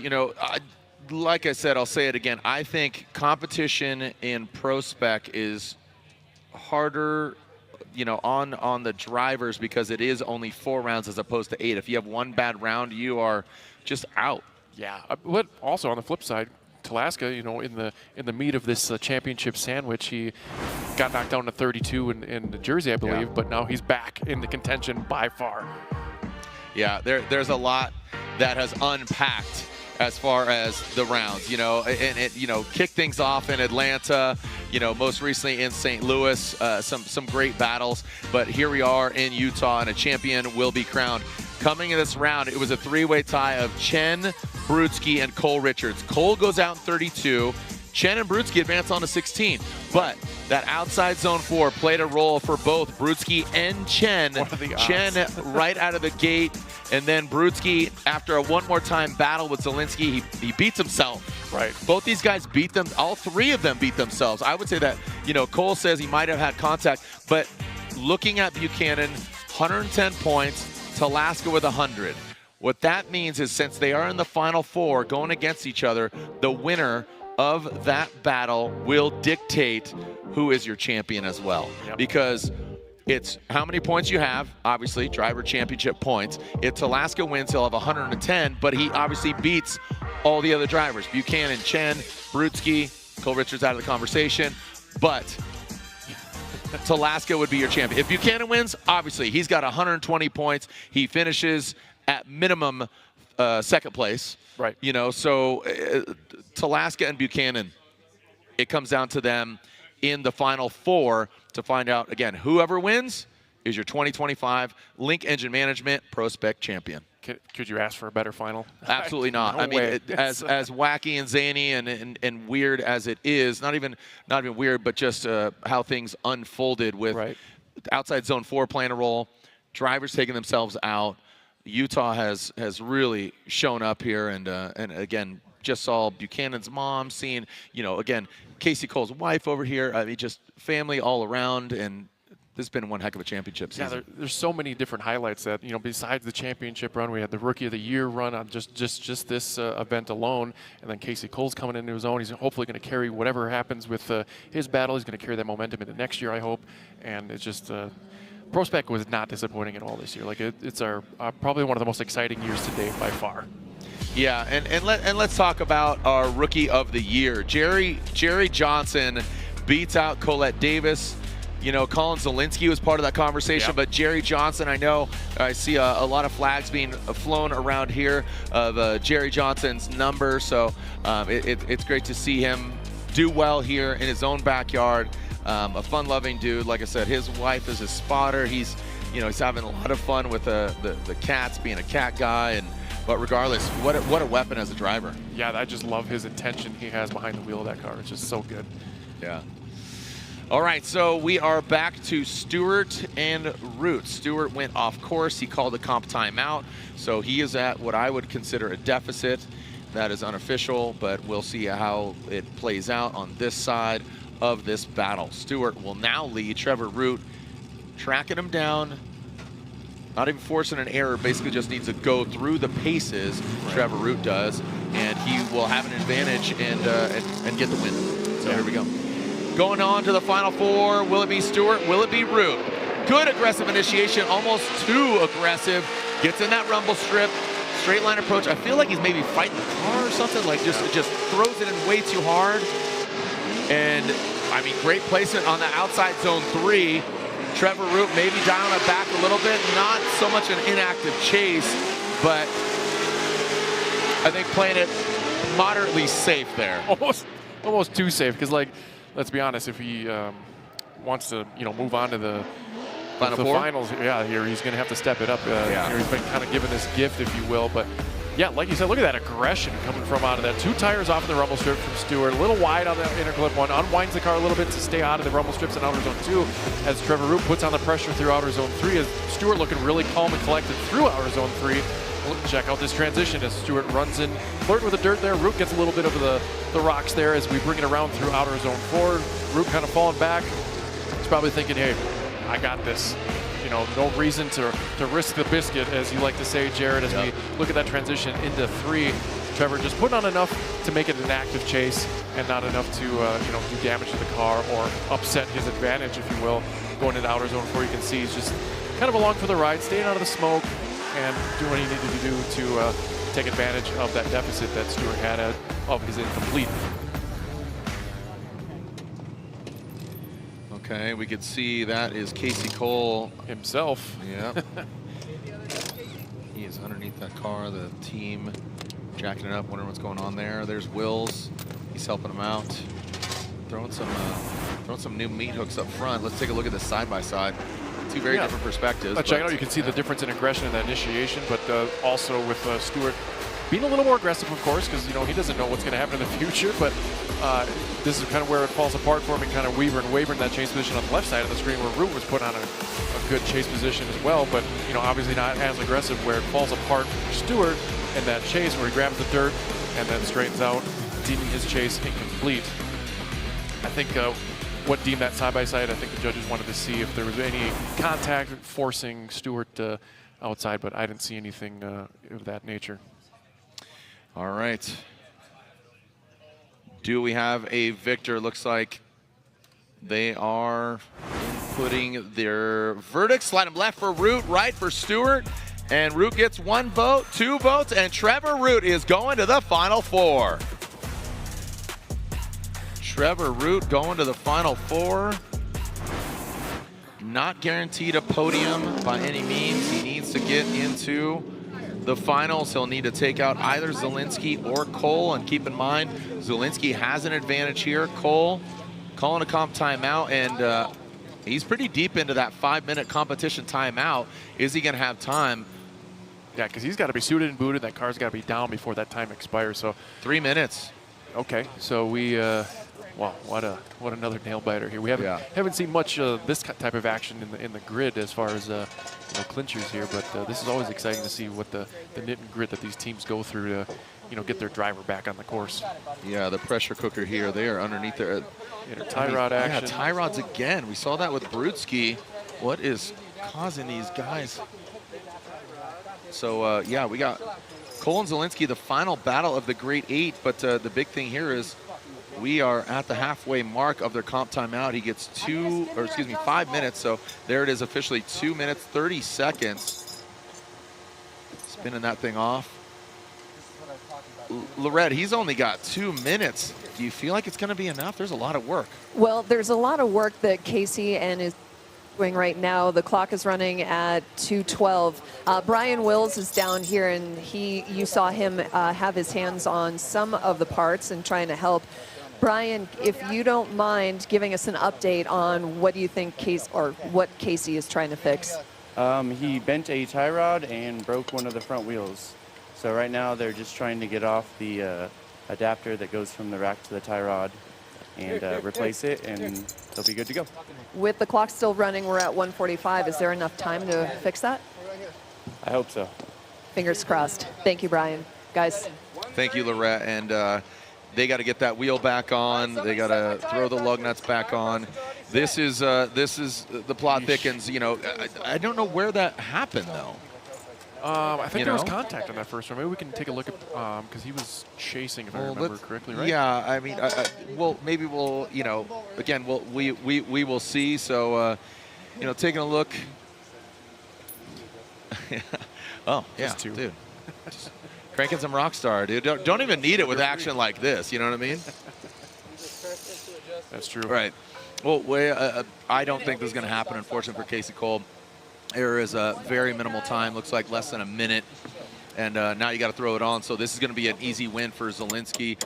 like I said, I'll say it again. I think competition in ProSpec is harder, on the drivers because it is only 4 rounds as opposed to 8. If you have one bad round, you are just out. Yeah, but also on the flip side, Talaska, in the meat of this championship sandwich, he got knocked down to 32 in New Jersey, I believe, but now he's back in the contention by far. Yeah, there's a lot that has unpacked as far as the rounds, and it, kicked things off in Atlanta, most recently in St. Louis, some great battles, but here we are in Utah, and a champion will be crowned. Coming in this round, it was a 3-way tie of Chen, Brutskiy, and Cole Richards. Cole goes out in 32. Chen and Brutskiy advance on to 16. But that outside zone 4 played a role for both Brutskiy and Chen. What are the odds? Chen right out of the gate, and then Brutskiy, after a one more time battle with Zielinski, he beats himself. Right. Both these guys beat them. All 3 of them beat themselves. I would say that, Cole says he might have had contact, but looking at Buchanan, 110 points, Talaska with 100. What that means is since they are in the Final Four going against each other, the winner of that battle will dictate who is your champion as well. Because it's how many points you have, obviously, driver championship points. If Talaska wins, he'll have 110, but he obviously beats all the other drivers. Buchanan, Chen, Brutskiy, Cole Richards out of the conversation, but Talaska would be your champion. If Buchanan wins, obviously, he's got 120 points. He finishes at minimum second place. Right. You know, so Talaska and Buchanan, it comes down to them in the Final Four to find out, again, whoever wins is your 2025 Link Engine Management PROSPEC champion. Could you ask for a better final? Absolutely not. No I mean, way. as wacky and zany and weird as it is, not even weird, but just how things unfolded with outside zone 4 playing a role, drivers taking themselves out. Utah has really shown up here, and again, just saw Buchanan's mom, seeing, you know, again, Casey Cole's wife over here. I mean, just family all around, and this has been one heck of a championship season. Yeah, there's so many different highlights that, you know, besides the championship run, we had the Rookie of the Year run on just this event alone, and then Casey Cole's coming into his own. He's hopefully going to carry whatever happens with his battle. He's going to carry that momentum into next year, I hope, and it's just PROSPEC was not disappointing at all this year. Like it's our probably one of the most exciting years to date by far. Yeah, and let's talk about our Rookie of the Year. Jerry Johnson beats out Colette Davis. You know, Collin Zielinski was part of that conversation, but Jerry Johnson, I see a lot of flags being flown around here of Jerry Johnson's number. So it's great to see him do well here in his own backyard. A fun-loving dude. Like I said, his wife is his spotter. He's having a lot of fun with the cats, being a cat guy. But regardless, what a weapon as a driver. Yeah, I just love his attention he has behind the wheel of that car. It's just so good. Yeah. All right, so we are back to Stewart and Root. Stewart went off course. He called a comp timeout, so he is at what I would consider a deficit. That is unofficial, but we'll see how it plays out on this side of this battle. Stewart will now lead. Trevor Root tracking him down, not even forcing an error, basically just needs to go through the paces. Trevor Root does, and he will have an advantage and get the win. So here we go. Going on to the Final Four, will it be Stewart? Will it be Root? Good aggressive initiation, almost too aggressive. Gets in that rumble strip, straight line approach. I feel like he's maybe fighting the car or something, like just throws it in way too hard. And I mean, great placement on the outside zone 3. Trevor Root maybe dialing it back a little bit. Not so much an inactive chase, but I think playing it moderately safe there. Almost too safe, because like, let's be honest, if he wants to, move on to the finals, here he's going to have to step it up. Here he's been kind of given this gift, if you will. But yeah, like you said, look at that aggression coming from out of that. 2 tires off the rumble strip from Stewart. A little wide on the interclip 1. Unwinds the car a little bit to stay out of the rumble strips in outer zone 2 as Trevor Root puts on the pressure through outer zone 3. As Stewart looking really calm and collected through outer zone 3. Check out this transition as Stewart runs in, flirting with the dirt there. Root gets a little bit of the rocks there as we bring it around through outer zone 4. Root kind of falling back. He's probably thinking, hey, I got this. No reason to risk the biscuit, as you like to say, Jared, as we look at that transition into 3. Trevor just putting on enough to make it an active chase and not enough to do damage to the car or upset his advantage, if you will. Going into outer zone 4, you can see he's just kind of along for the ride, staying out of the smoke and doing what he needed to do to take advantage of that deficit that Stewart had of his incomplete. Okay, we could see that is Casey Cole himself. Yeah. He is underneath that car, the team jacking it up, wondering what's going on there. There's Wills. He's helping him out. Throwing some new meat hooks up front. Let's take a look at this side by side. 2 very different perspectives. Check it out. You can see the difference in aggression in that initiation, but also with Stewart being a little more aggressive, of course, because he doesn't know what's going to happen in the future. But this is kind of where it falls apart for him, and kind of wavering that chase position on the left side of the screen, where Root was put on a good chase position as well. But obviously not as aggressive, where it falls apart for Stewart in that chase, where he grabs the dirt and then straightens out, deeming his chase incomplete. I think what deemed that side-by-side. I think the judges wanted to see if there was any contact forcing Stewart outside, but I didn't see anything of that nature. All right. Do we have a victor? Looks like they are putting their verdict. Slide them left for Root, right for Stewart. And Root gets 1 vote, 2 votes, and Trevor Root is going to the Final Four. Trevor Root going to the Final Four. Not guaranteed a podium by any means. He needs to get into the finals. He'll need to take out either Zielinski or Cole. And keep in mind, Zielinski has an advantage here. Cole calling a comp timeout, and he's pretty deep into that 5-minute competition timeout. Is he going to have time? Yeah, because he's got to be suited and booted. That car's got to be down before that time expires. So 3 minutes. Okay, so we, wow, what another nail biter here. We haven't seen much this type of action in the grid as far as clinchers here, but this is always exciting to see what the knit and grit that these teams go through to get their driver back on the course. Yeah, the pressure cooker here. They are underneath their tie rod action. Yeah, tie rods again. We saw that with Brutskiy. What is causing these guys? So yeah, we got Collin Zielinski, the final battle of the Great 8, but the big thing here is we are at the halfway mark of their comp timeout. He gets 5 minutes, so there it is officially, 2 minutes, 30 seconds. Spinning that thing off. Lorette, he's only got 2 minutes. Do you feel like it's going to be enough? There's a lot of work. Well, there's a lot of work that Casey is doing right now. The clock is running at 2:12. Brian Wills is down here, and you saw him have his hands on some of the parts and trying to help. Brian, if you don't mind giving us an update on what do you think what Casey is trying to fix? He bent a tie rod and broke one of the front wheels. So right now they're just trying to get off the adapter that goes from the rack to the tie rod and replace it, and they'll be good to go. With the clock still running, we're at 1:45. Is there enough time to fix that? I hope so. Fingers crossed. Thank you, Brian. Guys. Thank you, Lorette. And they got to get that wheel back on. They got to throw the lug nuts back on. This is the plot thickens. I don't know where that happened though. I think there was contact on that first one. Maybe we can take a look at because he was chasing, if I remember correctly, right? Yeah, I mean, well, maybe we'll, again, we will see. So, taking a look. Oh, yeah, dude. Cranking some Rockstar, dude. Don't even need it with action like this. You know what I mean? That's true. Right. Well, I don't think this is going to happen, unfortunately, for Casey Cole. There is a very minimal time, looks like less than a minute, and now you got to throw it on. So this is going to be an easy win for Zielinski.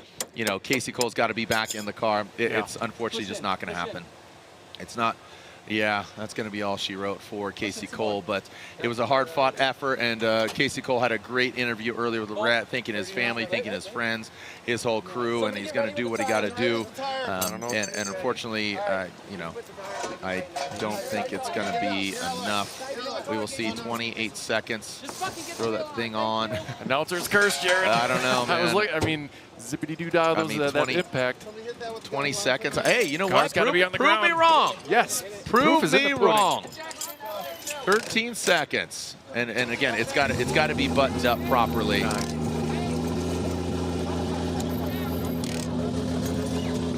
Casey Cole's got to be back in the car. It's unfortunately just not going to happen. It's not. Yeah, that's going to be all she wrote for Casey Cole, but it was a hard-fought effort, and Casey Cole had a great interview earlier with Lorette, thanking his family, thanking his friends, his whole crew, and he's going to do what he got to do. And unfortunately, I don't think it's going to be enough. We will see 28 seconds. Throw that thing on. Announcer's curse, Jared. I don't know, man. Zippity-doo-dah, that impact. 20 seconds. Hey, you know what? Prove me wrong. Yes. Prove me wrong. 13 seconds. And again, it's got to be buttoned up properly.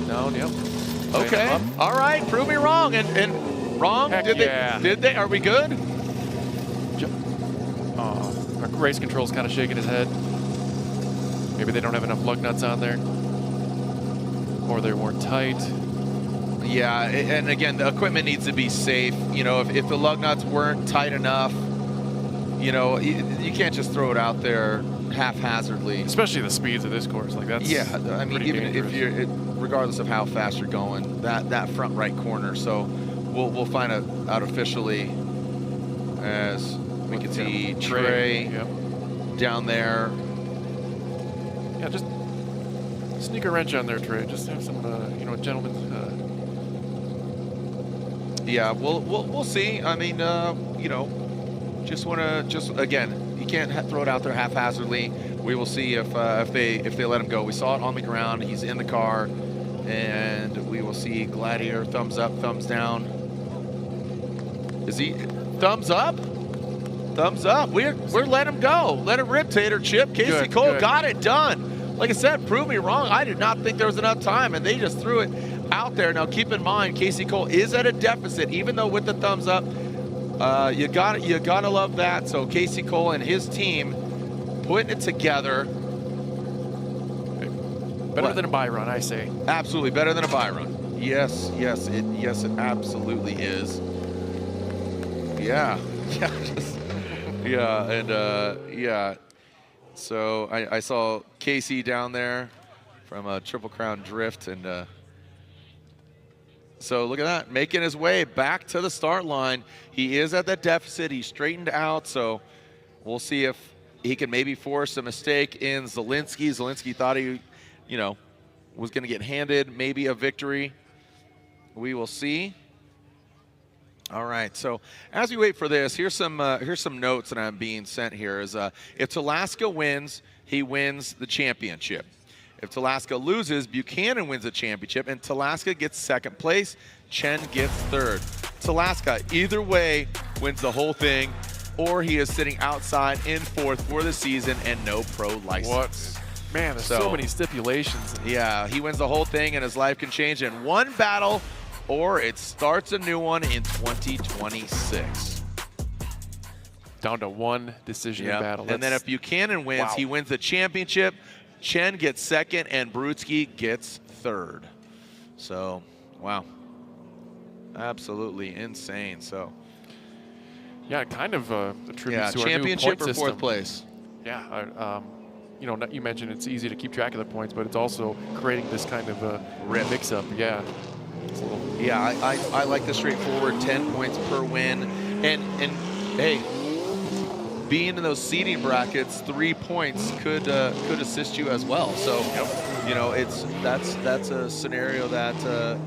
Down, yep. Okay. All right. Prove me wrong. And wrong? Did they? Are we good? Race control's kind of shaking his head. Maybe they don't have enough lug nuts on there. Or they're more tight. Yeah, and again, the equipment needs to be safe. If the lug nuts weren't tight enough, you can't just throw it out there haphazardly. Especially the speeds of this course, like that's. Yeah, I mean, even dangerous. If you're, regardless of how fast you're going, that front right corner. So we'll find out officially as we can see Trey down there. Yeah, just sneak a wrench on there, Trey. Just have some, gentlemen's. Yeah, we'll see. I mean, again, you can't throw it out there haphazardly. We will see if they let him go. We saw it on the ground. He's in the car, And we will see Gladiator thumbs up, thumbs down. Is he thumbs up? Thumbs up. We're letting him go. Let him rip, Tater Chip. Casey Cole got it done. Like I said, prove me wrong. I did not think there was enough time, and they just threw it out there. Now keep in mind, Casey Cole is at a deficit, even though with the thumbs up. You gotta love that. So Casey Cole and his team putting it together. Better than a bye run, I say. Absolutely better than a bye run. Yes, it absolutely is. Yeah, yeah. So I saw Casey down there from Triple Crown Drift, and so look at that, making his way back to the start line. He is at that deficit. He's straightened out, so we'll see if he can maybe force a mistake in Zielinski. Zielinski thought he, was going to get handed maybe a victory. We will see. All right, so as we wait for this, here's some notes that I'm being sent here. Is if Talaska wins, he wins the championship. If Talaska loses, Buchanan wins the championship, and Talaska gets second place. Chen gets third. Talaska, either way, wins the whole thing, or he is sitting outside in fourth for the season and no pro license. What? Man, there's so many stipulations. Yeah, he wins the whole thing, and his life can change in one battle, or it starts a new one in 2026. Down to one decision in battle. And then if Buchanan wins, he wins the championship. Chen gets second, and Brutskiy gets third. So, wow. Absolutely insane. So, yeah, kind of a tribute to our new championship point or fourth system. place. Yeah, you mentioned it's easy to keep track of the points, but it's also creating this kind of a mix-up. Yeah. Yeah, I like the straightforward 10 points per win. And hey, being in those seeding brackets, 3 points could assist you as well. So, that's a scenario that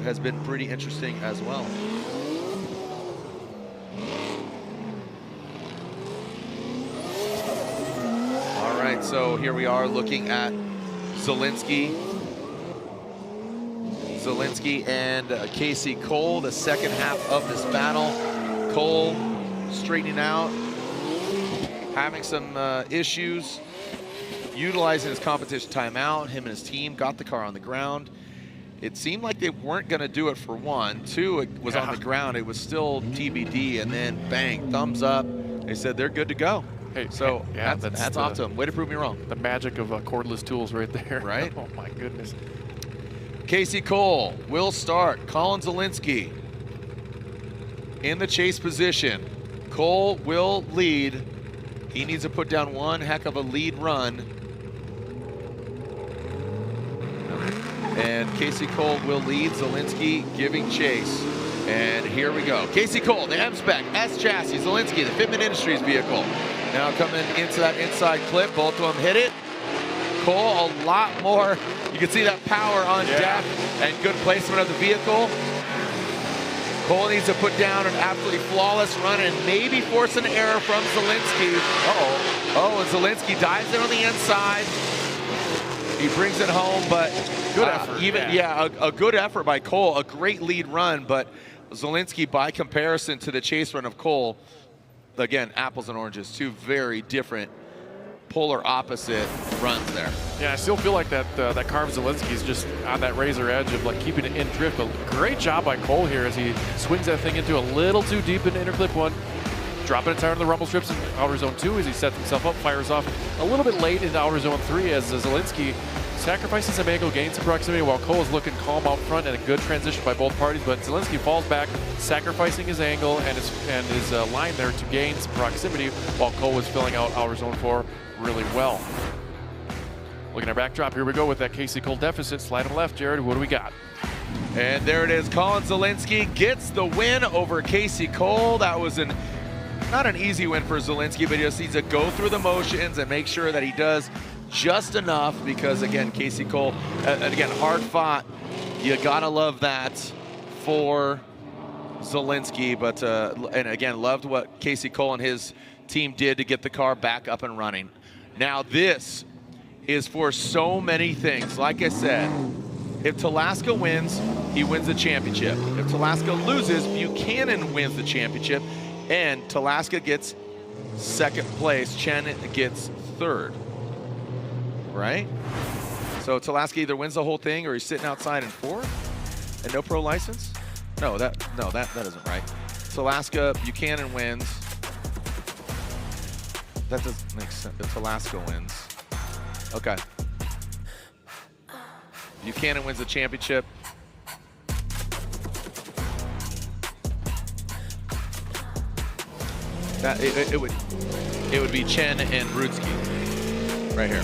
has been pretty interesting as well. All right, so here we are looking at Zielinski and Casey Cole, the second half of this battle. Cole straightening out, having some issues, utilizing his competition timeout. Him and his team got the car on the ground. It seemed like they weren't going to do it for one. Two, it was on the ground. It was still TBD, and then bang, thumbs up. They said they're good to go. Hey, so yeah, that's off to him. Way to prove me wrong. The magic of cordless tools right there. Right? Oh, my goodness. Casey Cole will start. Collin Zielinski in the chase position. Cole will lead. He needs to put down one heck of a lead run. And Casey Cole will lead. Zielinski giving chase. And here we go. Casey Cole, the M-Spec, S-Chassis, Zielinski, the Fitment Industries vehicle. Now coming into that inside clip, both of them hit it. Cole, a lot more. You can see that power on deck and good placement of the vehicle. Cole needs to put down an absolutely flawless run and maybe force an error from Zielinski. And Zielinski dives in on the inside. He brings it home, but good effort. A good effort by Cole. A great lead run, but Zielinski, by comparison to the chase run of Cole, again, apples and oranges, two very different, polar opposite runs there. Yeah, I still feel like that car of Zielinski is just on that razor edge of like keeping it in drift. But great job by Cole here as he swings that thing into a little too deep into interclip 1. Dropping a tire on the rumble strips in outer zone 2 as he sets himself up, fires off a little bit late into outer zone 3 as Zielinski sacrifices some angle, gains some proximity while Cole is looking calm out front, and a good transition by both parties. But Zielinski falls back, sacrificing his angle and his line there to gain some proximity while Cole was filling out outer zone 4 really well. Looking at our backdrop, here we go with that Casey Cole deficit. Slide him left, Jared. What do we got? And there it is. Collin Zielinski gets the win over Casey Cole. That was not an easy win for Zielinski, but he just needs to go through the motions and make sure that he does just enough because, again, Casey Cole, and again, hard fought. You gotta love that for Zielinski, but, and again, loved what Casey Cole and his team did to get the car back up and running. Now this is for so many things. Like I said, If Talaska wins, he wins the championship. If Talaska loses, Buchanan wins the championship, and Talaska gets second place. Chen gets third, right? So Talaska either wins the whole thing or he's sitting outside in fourth and no pro license? No, that isn't right. Talaska, Buchanan wins. That doesn't make sense. If Talaska wins. Okay. Buchanan wins the championship. That it would be Chen and Brutskiy right here.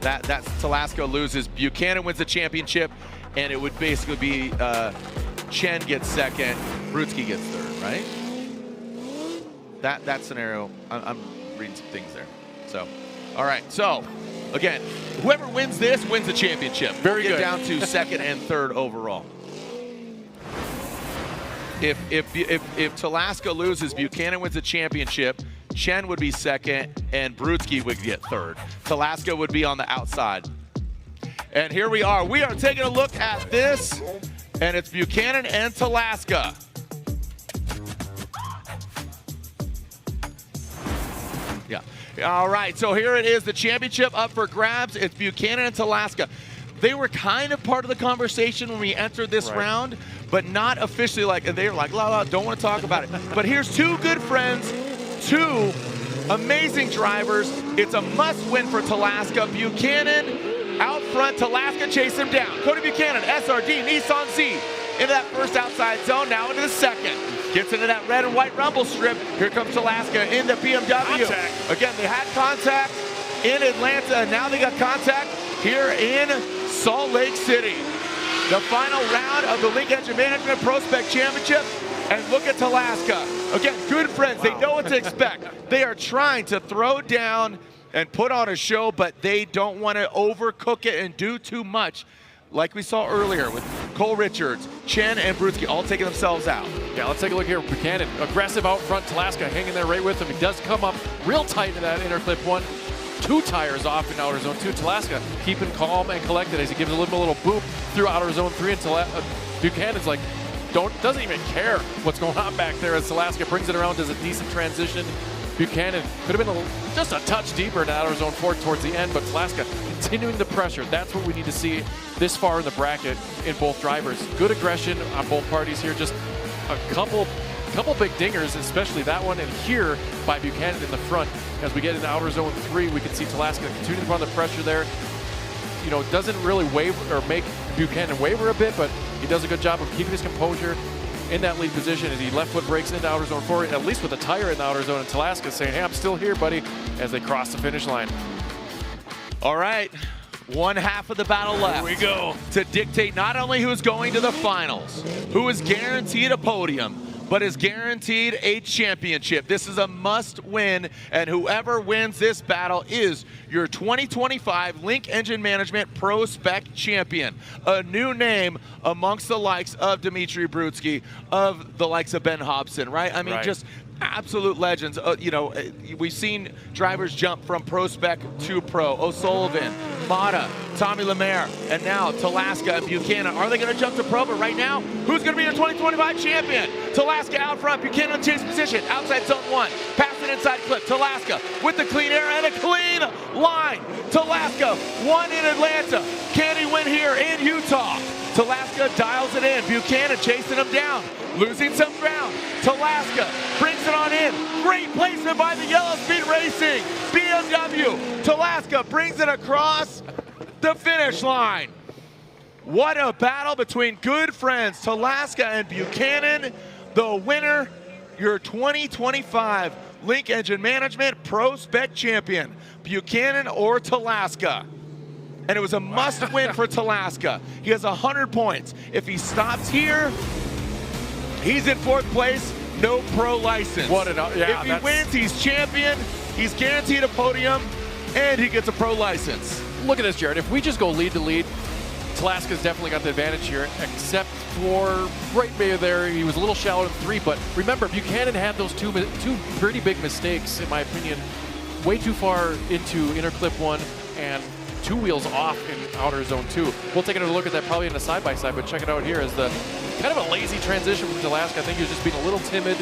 That's Talaska loses. Buchanan wins the championship, and it would basically be Chen gets second, Brutskiy gets third, right? That scenario, I'm reading some things there. So, all right. So, again, whoever wins this wins the championship. Very good. Get down to second and third overall. If Talaska loses, Buchanan wins the championship, Chen would be second, and Brutskiy would get third. Talaska would be on the outside. And here we are. We are taking a look at this, and it's Buchanan and Talaska. Yeah. All right, so here it is, the championship up for grabs. It's Buchanan and Talaska. They were kind of part of the conversation when we entered this round, but not officially. Like, and they were like, la, don't want to talk about it. But here's two good friends, two amazing drivers. It's a must-win for Talaska. Buchanan out front, Talaska chase him down. Cody Buchanan, SRD, Nissan Z, into that first outside zone, now into the second. Gets into that red and white rumble strip. Here comes Talaska in the BMW. Contact. Again, they had contact in Atlanta, and now they got contact here in Salt Lake City. The final round of the Link Engine Management ProSpec Championship. And look at Talaska. Again, good friends. They know what to expect. They are trying to throw down and put on a show, but they don't want to overcook it and do too much. Like we saw earlier with Cole Richards, Chen, and Brutskiy all taking themselves out. Yeah, let's take a look here. Buchanan, aggressive out front. Talaska hanging there right with him. He does come up real tight to that inner clip one. 2 tires off in outer zone 2. Talaska keeping calm and collected as he gives a little boop through outer zone 3. And Buchanan's like, doesn't even care what's going on back there as Talaska brings it around, does a decent transition. Buchanan could have been just a touch deeper in outer zone 4 towards the end, but Talaska continuing the pressure. That's what we need to see this far in the bracket in both drivers. Good aggression on both parties here. Just a couple big dingers, especially that one, and here by Buchanan in the front. As we get into outer zone 3, we can see Talaska continuing to run the pressure there. You know, doesn't really waver or make Buchanan waver a bit, but he does a good job of keeping his composure in that lead position as he left foot breaks into outer zone 4, at least with a tire in the outer zone, and Talaska saying, hey, I'm still here, buddy, as they cross the finish line. All right, one half of the battle left. Here we go. To dictate not only who's going to the finals, who is guaranteed a podium, but is guaranteed a championship. This is a must-win, and whoever wins this battle is your 2025 Link Engine Management ProSpec champion. A new name amongst the likes of Dmitriy Brutskiy, of the likes of Ben Hobson, right? I mean, just absolute legends. You know, we've seen drivers jump from ProSpec to Pro. O'Sullivan, Mata, Tommy Lemaire, and now Talaska and Buchanan. Are they going to jump to Pro? But right now, who's going to be your 2025 champion? Talaska out front, Buchanan in chase position, outside zone 1. Pass it inside clip. Talaska with the clean air and a clean line. Talaska won in Atlanta. Can he win here in Utah? Talaska dials it in. Buchanan chasing him down, losing some ground. Talaska brings it on in. Great placement by the Yellow Speed Racing BMW. Talaska brings it across the finish line. What a battle between good friends, Talaska and Buchanan. The winner, your 2025 Link Engine Management ProSpec champion, Buchanan or Talaska. And it was a must-win for Talaska. He has 100 points. If he stops here, he's in 4th place, no pro license. If he wins, he's champion, he's guaranteed a podium, and he gets a pro license. Look at this, Jared. If we just go lead to lead, Talaska's definitely got the advantage here, except for right there. He was a little shallow in 3, but remember, Buchanan had those two pretty big mistakes, in my opinion, way too far into inner clip 1, and 2 wheels off in outer zone 2. We'll take another look at that probably in a side-by-side, but check it out here as the kind of a lazy transition from Talaska. I think he was just being a little timid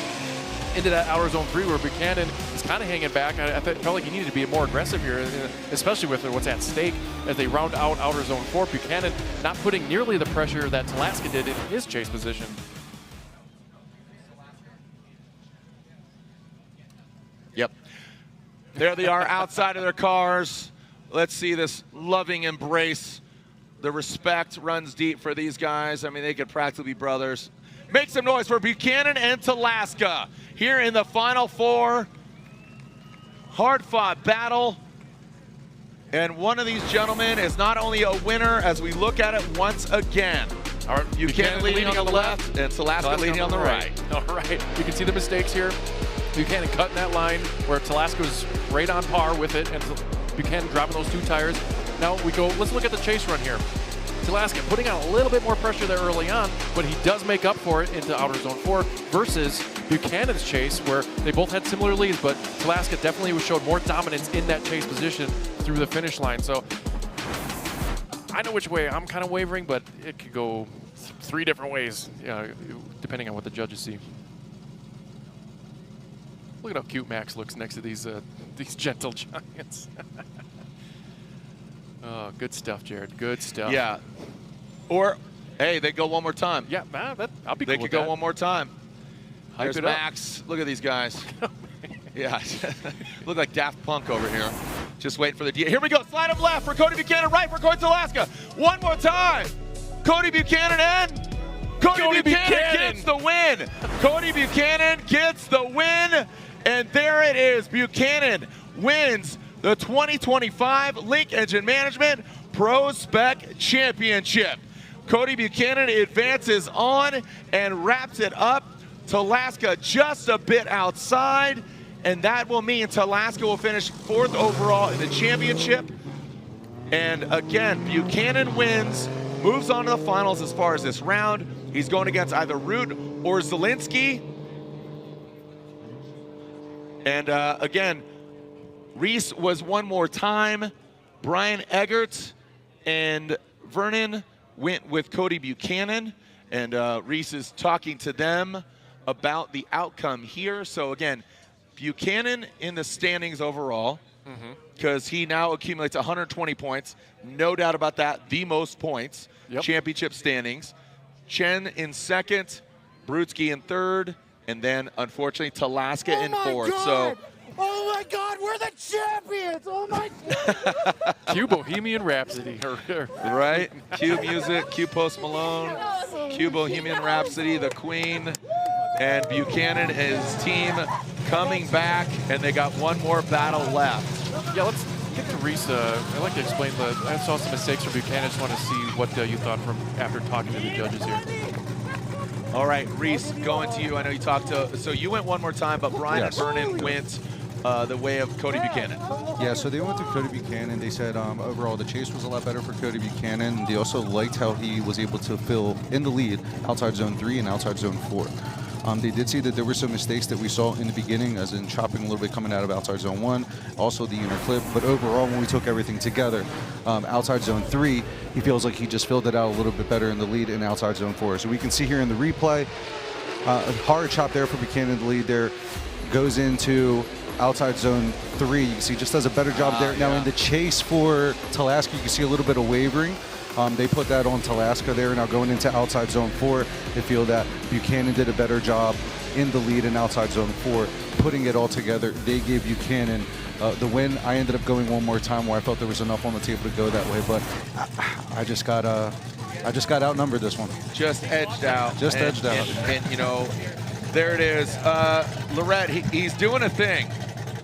into that outer zone 3 where Buchanan is kind of hanging back. I felt like he needed to be more aggressive here, especially with what's at stake as they round out outer zone 4. Buchanan not putting nearly the pressure that Talaska did in his chase position. Yep. There they are outside of their cars. Let's see this loving embrace. The respect runs deep for these guys. I mean, they could practically be brothers. Make some noise for Buchanan and Talaska here in the Final Four. Hard-fought battle. And one of these gentlemen is not only a winner as we look at it once again. All right, Buchanan leading on the left and Talaska leading on the right. All right, you can see the mistakes here. Buchanan cutting that line where Talaska was right on par with it, and Buchanan dropping those 2 tires. Now we go, let's look at the chase run here. Talaska putting on a little bit more pressure there early on, but he does make up for it into outer zone 4 versus Buchanan's chase where they both had similar leads, but Talaska definitely showed more dominance in that chase position through the finish line. So I know which way I'm kind of wavering, but it could go 3 different ways, depending on what the judges see. Look at how cute Max looks next to these gentle giants. Oh, good stuff, Jared. Good stuff. Yeah. Or, hey, they go one more time. Yeah, I'll be cool with that. They could go one more time. Hype There's Max. Look at these guys. Yeah. Look like Daft Punk over here. Just waiting for the D. Here we go. Slide him left for Cody Buchanan, right for Cory Talaska. One more time. Cody Buchanan and Cody Buchanan gets the win. Cody Buchanan gets the win. And there it is. Buchanan wins the 2025 Link Engine Management PROSPEC Championship. Cody Buchanan advances on and wraps it up. Talaska just a bit outside, and that will mean Talaska will finish 4th overall in the championship. And again, Buchanan wins, moves on to the finals as far as this round. He's going against either Root or Zielinski. And again, Reese was one more time. Brian Eggert and Vernon went with Cody Buchanan. And Reese is talking to them about the outcome here. So again, Buchanan in the standings overall, because he now accumulates 120 points. No doubt about that, the most points. Championship standings. Chen in 2nd, Brutskiy in 3rd, and then unfortunately Talaska in 4th. So. Oh my God, we're the champions! Oh my God! Cue Bohemian Rhapsody. Right? Cue music, cue Post Malone, cue Bohemian Rhapsody, the Queen, and Buchanan and his team coming back, and they got one more battle left. Yeah, let's get to Reese. I'd like to explain I saw some mistakes from Buchanan. I just want to see what you thought from after talking to the judges here. All right, Reese, going to you. I know you talked to, so you went one more time, but Brian and Vernon went the way of Cody Buchanan. Yeah, so they went to Cody Buchanan. They said overall the chase was a lot better for Cody Buchanan. They also liked how he was able to fill in the lead outside zone 3 and outside zone 4. They did see that there were some mistakes that we saw in the beginning, as in chopping a little bit coming out of outside zone 1, also the inner clip. But overall, when we took everything together, outside zone 3, he feels like he just filled it out a little bit better in the lead in outside zone 4. So we can see here in the replay, a hard chop there for Buchanan. The lead there goes into outside zone 3. You can see just does a better job there. Now in the chase for Talaska, you can see a little bit of wavering. They put that on Talaska there. Now going into outside zone 4, they feel that Buchanan did a better job in the lead in outside zone 4, putting it all together. They gave Buchanan the win. I ended up going one more time where I felt there was enough on the table to go that way, but I just got outnumbered this one. Just edged out. Just edged out. And you know, there it is. Lorette, he's doing a thing.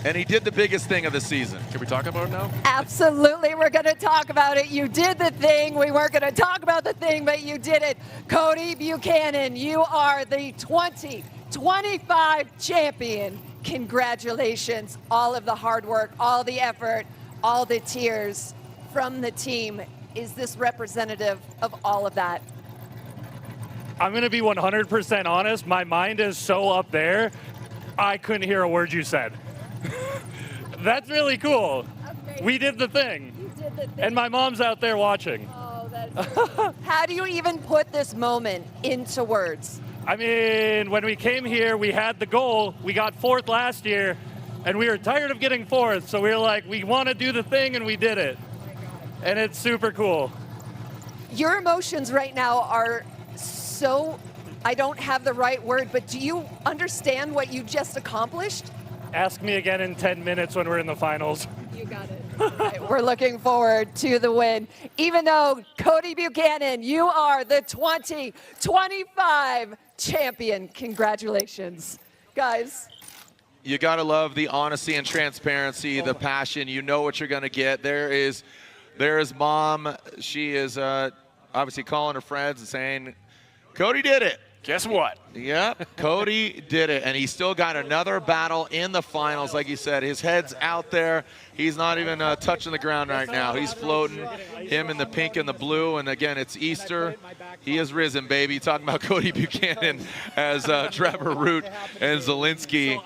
And he did the biggest thing of the season. Can we talk about it now? Absolutely, we're going to talk about it. You did the thing. We weren't going to talk about the thing, but you did it. Cody Buchanan, you are the 2025 champion. Congratulations. All of the hard work, all the effort, all the tears from the team. Is this representative of all of that? I'm going to be 100% honest. My mind is so up there, I couldn't hear a word you said. That's really cool. We did the thing. You did And my mom's out there watching. Oh, that's How do you even put this moment into words? I mean, when we came here, we had the goal. We got 4th last year, and we were tired of getting 4th. So we were like, we want to do the thing, and we did it. And it's super cool. Your emotions right now are so, I don't have the right word, but do you understand what you just accomplished? Ask me again in 10 minutes when we're in the finals. You got it. All right, we're looking forward to the win. Even though, Cody Buchanan, you are the 2025 champion. Congratulations, guys. You got to love the honesty and transparency, the passion. You know what you're going to get. There is Mom. She is obviously calling her friends and saying, Cody did it. Guess what? Yeah, Cody did it, and he's still got another battle in the finals. Like you said, his head's out there. He's not even touching the ground right now. He's floating, him in the pink and the blue, and again, it's Easter. He has risen, baby. Talking about Cody Buchanan as Trevor Root and Zielinski.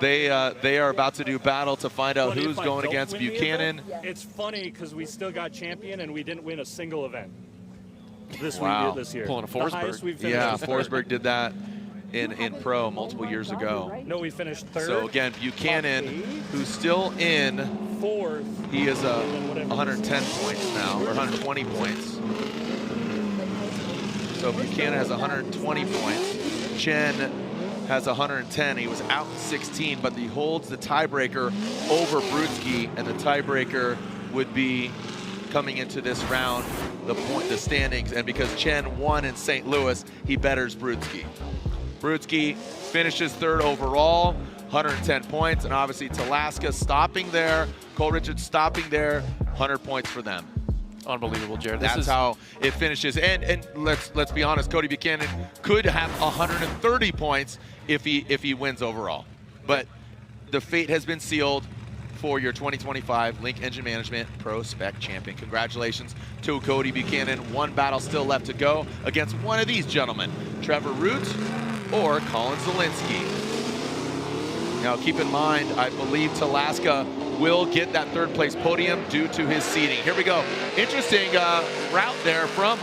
They are about to do battle to find out who's going against Buchanan. It's funny because we still got champion, and we didn't win a single event. This year. Pulling a Forsberg. Yeah, Forsberg did that in pro multiple years ago. No, we finished 3rd. So again, Buchanan, who's still in 4th. He is 110 points now, or 120 points. So Buchanan has 120 points. Chen has 110. He was out in 16, but he holds the tiebreaker over Brutskiy, and the tiebreaker would be coming into this round, the standings, and because Chen won in St. Louis, he betters Brutskiy. Brutskiy finishes 3rd overall, 110 points, and obviously Talaska stopping there, Cole Richards stopping there, 100 points for them. Unbelievable, Jared. That's how it finishes. And let's be honest, Cody Buchanan could have 130 points if he wins overall. But the fate has been sealed for your 2025 Link Engine Management Pro Spec Champion. Congratulations to Cody Buchanan. One battle still left to go against one of these gentlemen, Trevor Root or Collin Zielinski. Now keep in mind, I believe Talaska will get that 3rd place podium due to his seeding. Here we go. Interesting route there from,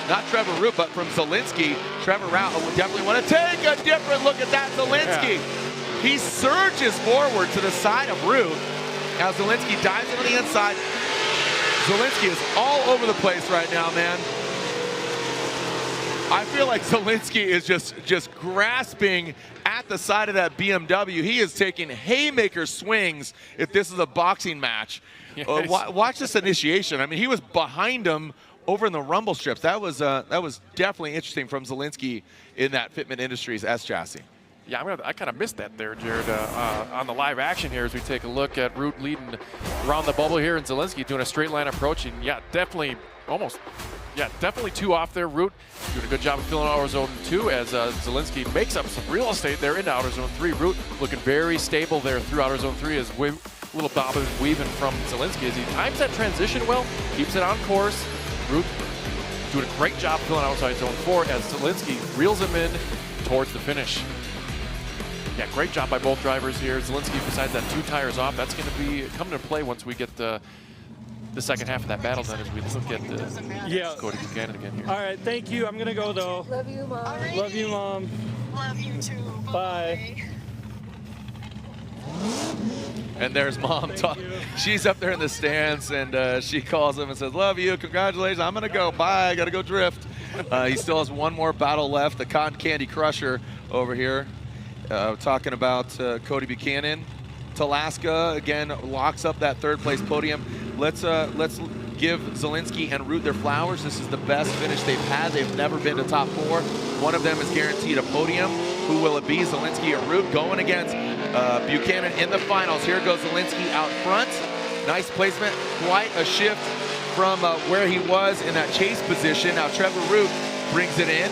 not Trevor Root, but from Zielinski. Trevor Rout would definitely want to take a different look at that Zielinski. Yeah. He surges forward to the side of Root. Now Zielinski dives in on the inside. Zielinski is all over the place right now, man. I feel like Zielinski is just grasping at the side of that BMW. He is taking haymaker swings if this is a boxing match. Yes. Watch this initiation. I mean, he was behind him over in the rumble strips. That was definitely interesting from Zielinski in that Fitment Industries S chassis. Yeah, I kind of missed that there, Jared, on the live action here as we take a look at Root leading around the bubble here and Zielinski doing a straight line approach. And yeah, definitely 2 off there. Root doing a good job of filling outer zone 2 as Zielinski makes up some real estate there into outer zone 3. Root looking very stable there through outer zone 3 as little bob and weaving from Zielinski as he times that transition well, keeps it on course. Root doing a great job filling outside zone 4 as Zielinski reels him in towards the finish. Yeah, great job by both drivers here. Zielinski, besides that 2 tires off, that's going to be coming into play once we get the second half of that battle done as we look at Cody Buchanan again here. All right, thank you. I'm going to go, though. Love you, Mom. Alrighty. Love you, Mom. Love you, too. Bye. And there's Mom. She's up there in the stands, and she calls him and says, love you, congratulations, I'm going to go. Bye, I got to go drift. He still has one more battle left, the Cotton Candy Crusher over here. Talking about Cody Buchanan. Talaska again locks up that 3rd place podium. Let's give Zielinski and Root their flowers. This is the best finish they've had. They've never been to top 4. One of them is guaranteed a podium. Who will it be, Zielinski or Root? Going against Buchanan in the finals. Here goes Zielinski out front. Nice placement, quite a shift from where he was in that chase position. Now Trevor Root brings it in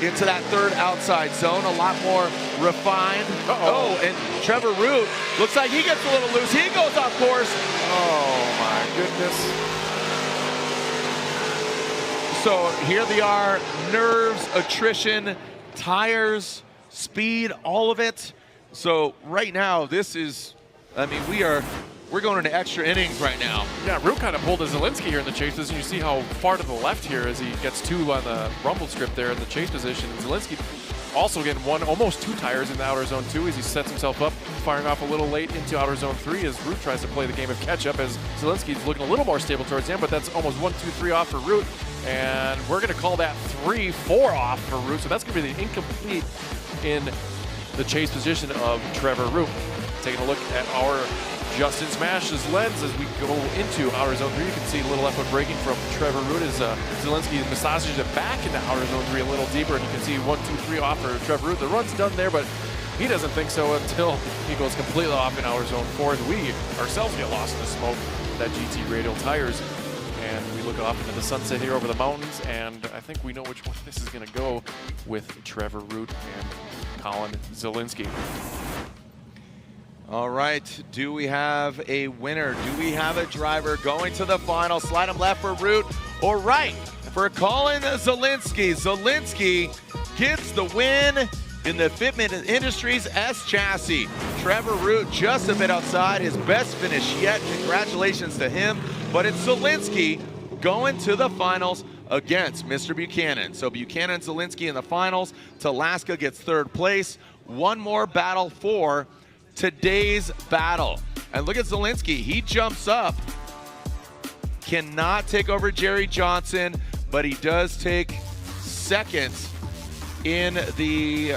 into that 3rd outside zone, a lot more refined. Oh, and Trevor Root looks like he gets a little loose. He goes off course. Oh my goodness. So here they are, nerves, attrition, tires, speed, all of it. So right now, this is, I mean, we are we're going into extra innings right now. Yeah, Root kind of pulled a Zielinski here in the chase position. You see how far to the left here as he gets 2 on the rumble strip there in the chase position. And Zielinski also getting almost 2 tires in the outer zone 2 as he sets himself up, firing off a little late into outer zone 3 as Root tries to play the game of catch up as Zielinski's looking a little more stable towards the end, but that's almost 1, 2, 3 off for Root. And we're going to call that 3, 4 off for Root. So that's going to be the incomplete in the chase position of Trevor Root. Taking a look at our Justin Smash's lens as we go into outer zone 3. You can see a little left foot braking from Trevor Root as Zielinski massages it back into outer zone 3 a little deeper, and you can see 1, 2, 3 off for Trevor Root. The run's done there, but he doesn't think so until he goes completely off in outer zone 4 as we ourselves get lost in the smoke with that GT radial tires. And we look off into the sunset here over the mountains, and I think we know which one this is going to go with Trevor Root and Collin Zielinski. All right, do we have a winner? Do we have a driver going to the final? Slide him left for Root or right for Collin Zielinski. Zielinski gets the win in the Fitment Industries S chassis. Trevor Root just a bit outside, his best finish yet. Congratulations to him. But it's Zielinski going to the finals against Mr. Buchanan. So Buchanan, Zielinski in the finals. Talaska gets 3rd place. One more battle for today's battle. And look at Zielinski, he jumps up, cannot take over Jerry Johnson, but he does take 2nd in the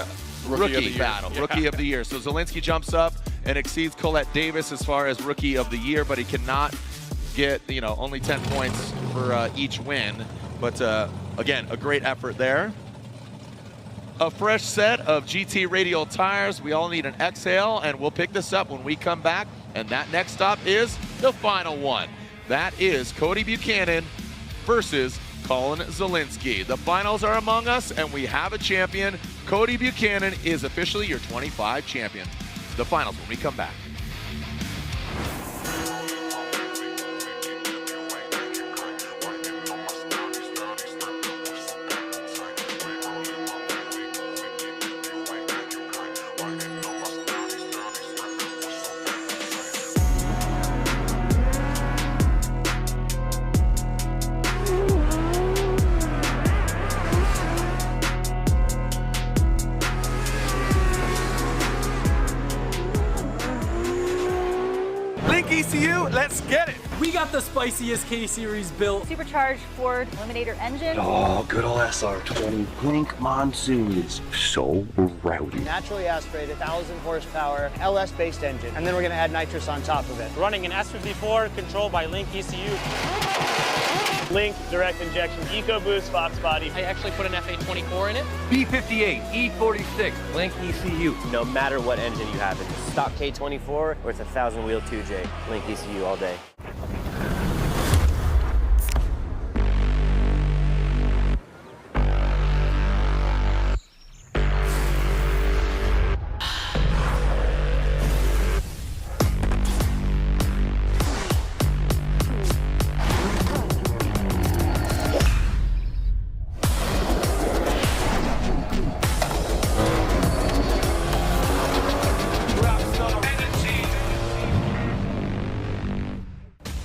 rookie battle, Rookie of the Year. So Zielinski jumps up and exceeds Colette Davis as far as Rookie of the Year, but he cannot get, only 10 points for each win. But again, a great effort there. A fresh set of GT radial tires. We all need an exhale, and we'll pick this up when we come back. And that next stop is the final one. That is Cody Buchanan versus Collin Zielinski. The finals are among us, and we have a champion. Cody Buchanan is officially your 25 champion. The finals when we come back. Let's get it! We got the spiciest K-Series built. Supercharged Ford Eliminator engine. Oh, good old SR20. Blink Monsoon is so rowdy. Naturally aspirated, 1,000 horsepower, LS-based engine. And then we're going to add nitrous on top of it. Running an S54 controlled by Link ECU. Link direct injection EcoBoost Fox body. I actually put an FA24 in it. B58, E46, Link ECU. No matter what engine you have, it's stock K24 or it's a 1,000 wheel 2J. Link ECU all day.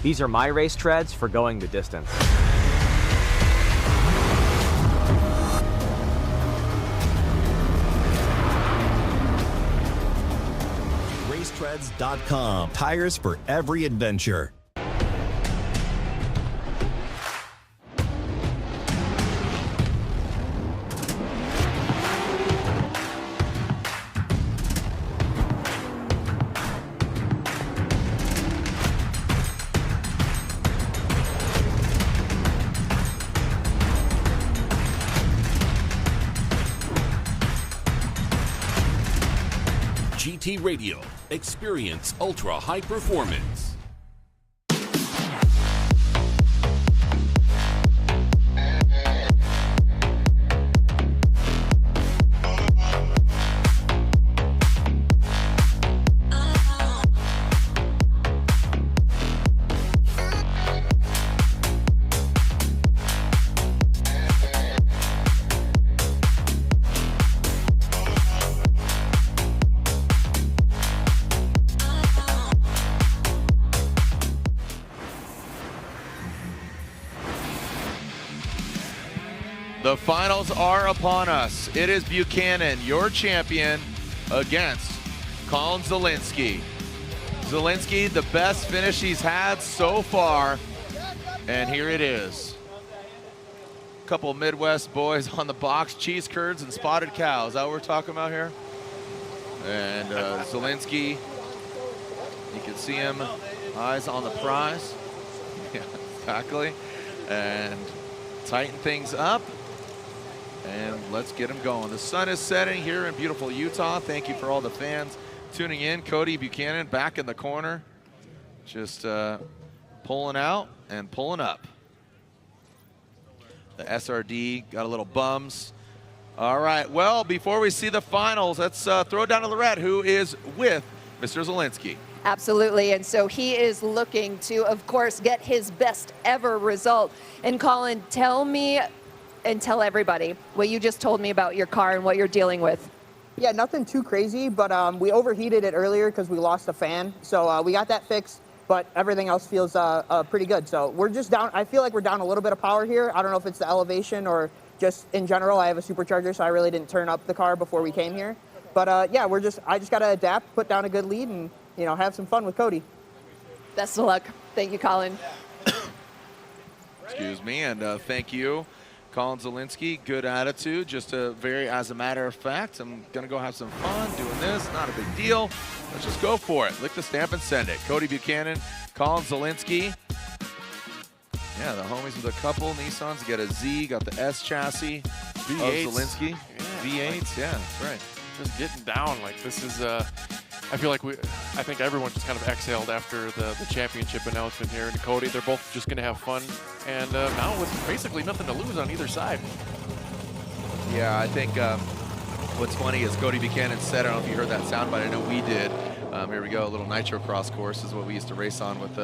These are my race treads for going the distance. Racetreads.com. Tires for every adventure. GT Radio. Experience ultra high performance. The finals are upon us. It is Buchanan, your champion, against Collin Zielinski. Zielinski, the best finish he's had so far, and here it is. A couple Midwest boys on the box, cheese curds and spotted cows. Is that what we're talking about here? And Zielinski, you can see him, eyes on the prize. Yeah, exactly. And tighten things up. And let's get him going. The sun is setting here in beautiful Utah. Thank you for all the fans tuning in. Cody Buchanan back in the corner. Just pulling out and pulling up. The SRD got a little bums. All right, well, before we see the finals, let's throw it down to Lorette, who is with Mr. Zielinski. Absolutely, and so he is looking to, of course, get his best ever result. And Collin, tell me and tell everybody what you just told me about your car and what you're dealing with. Yeah, nothing too crazy, but we overheated it earlier because we lost a fan. So we got that fixed, but everything else feels pretty good. So we're just down, I feel like we're down a little bit of power here. I don't know if it's the elevation or just in general. I have a supercharger, so I really didn't turn up the car before we came here. But yeah, I just got to adapt, put down a good lead, and have some fun with Cody. Best of luck. Thank you, Collin. Excuse me, and thank you, Collin Zielinski. Good attitude, just as a matter of fact, I'm gonna go have some fun doing this, not a big deal. Let's just go for it. Lick the stamp and send it. Cody Buchanan, Collin Zielinski. Yeah, the homies with a couple Nissans. You got a Z, got the S chassis. V8s. Of Zielinski. Yeah, V8s, yeah, that's right. Just getting down, like this is, I feel like I think everyone just kind of exhaled after the championship announcement here. And Cody, they're both just going to have fun. And now with basically nothing to lose on either side. Yeah, I think what's funny is Cody Buchanan said, I don't know if you heard that sound, but I know we did. Here we go, a little Nitro Cross course is what we used to race on with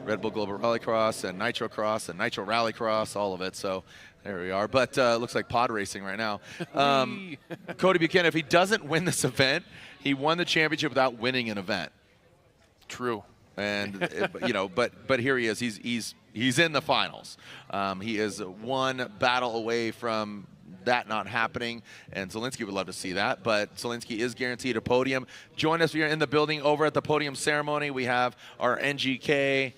Red Bull Global Rallycross and Nitro Cross and Nitro Rallycross, all of it. So there we are. But looks like pod racing right now. Cody Buchanan, if he doesn't win this event, he won the championship without winning an event. True. And but here he is. He's in the finals. He is one battle away from that not happening, and Zielinski would love to see that, but Zielinski is guaranteed a podium. Join us, we are in the building over at the podium ceremony. We have our NGK,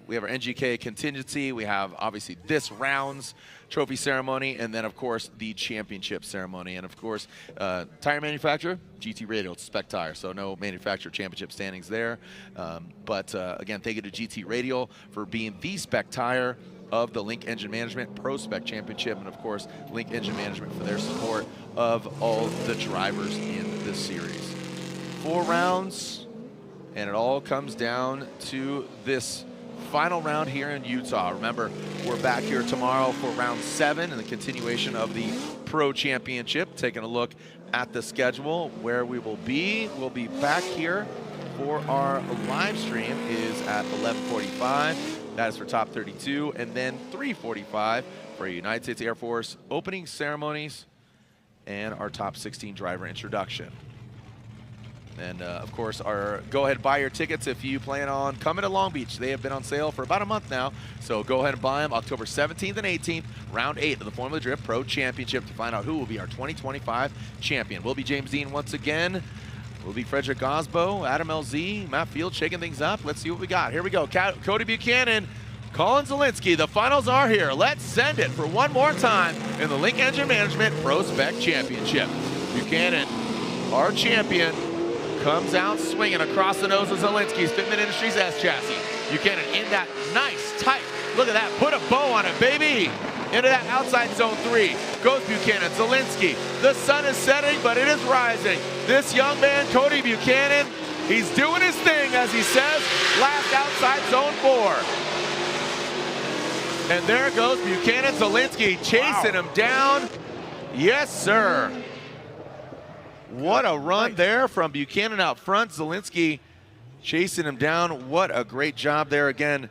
we have our NGK contingency, we have obviously this round's trophy ceremony, and then of course the championship ceremony. And of course, tire manufacturer, GT Radial, it's Spec Tire, so no manufacturer championship standings there. But again, thank you to GT Radial for being the Spec Tire of the Link Engine Management ProSpec Championship, and of course Link Engine Management for their support of all the drivers in this series. 4 rounds, and it all comes down to this final round here in Utah. Remember, we're back here tomorrow for round 7 and the continuation of the Pro Championship. Taking a look at the schedule, where we will be. We'll be back here for our live stream is at 11:45. That is for top 32, and then 3:45 for United States Air Force opening ceremonies and our top 16 driver introduction. And of course, go ahead and buy your tickets if you plan on coming to Long Beach. They have been on sale for about a month now, so go ahead and buy them. October 17th and 18th, round 8 of the Formula Drift Pro Championship to find out who will be our 2025 champion. Will be James Dean once again. Will be Frederick Gosbo, Adam LZ, Matt Field shaking things up. Let's see what we got. Here we go. Cody Buchanan, Collin Zielinski. The finals are here. Let's send it for one more time in the Link Engine Management ProSpec Championship. Buchanan, our champion, comes out swinging across the nose of Zielinski's Fitment Industries S chassis. Buchanan in that nice, tight, look at that, put a bow on it, baby. Into that outside zone 3 goes Buchanan, Zielinski. The sun is setting, but it is rising. This young man, Cody Buchanan, he's doing his thing, as he says, last outside zone 4. And there goes Buchanan, Zielinski chasing him down. Yes, sir. What a run there from Buchanan out front. Zielinski chasing him down. What a great job there again.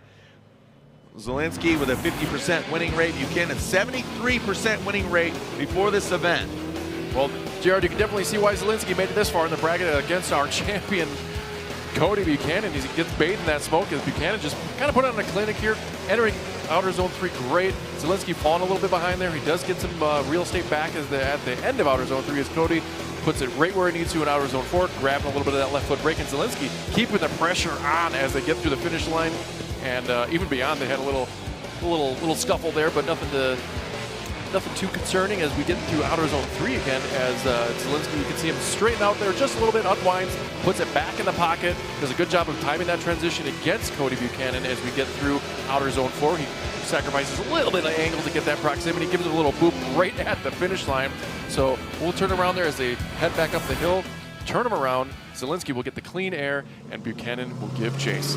Zielinski with a 50% winning rate. Buchanan 73% winning rate before this event. Well, Jared, you can definitely see why Zielinski made it this far in the bracket against our champion, Cody Buchanan. He gets bathed in that smoke as Buchanan just kind of put on a clinic here, entering outer zone 3 great. Zielinski falling a little bit behind there. He does get some real estate back at the end of outer zone 3 as Cody puts it right where he needs to in outer zone 4, grabbing a little bit of that left foot brake, and Zielinski keeping the pressure on as they get through the finish line. And even beyond, they had a little scuffle there, but nothing too concerning as we get through outer zone 3 again, as Zielinski, you can see him straighten out there just a little bit, unwinds, puts it back in the pocket, does a good job of timing that transition against Cody Buchanan as we get through outer zone 4. He sacrifices a little bit of angle to get that proximity, gives it a little boop right at the finish line. So we'll turn around there as they head back up the hill, turn them around. Zielinski will get the clean air, and Buchanan will give chase.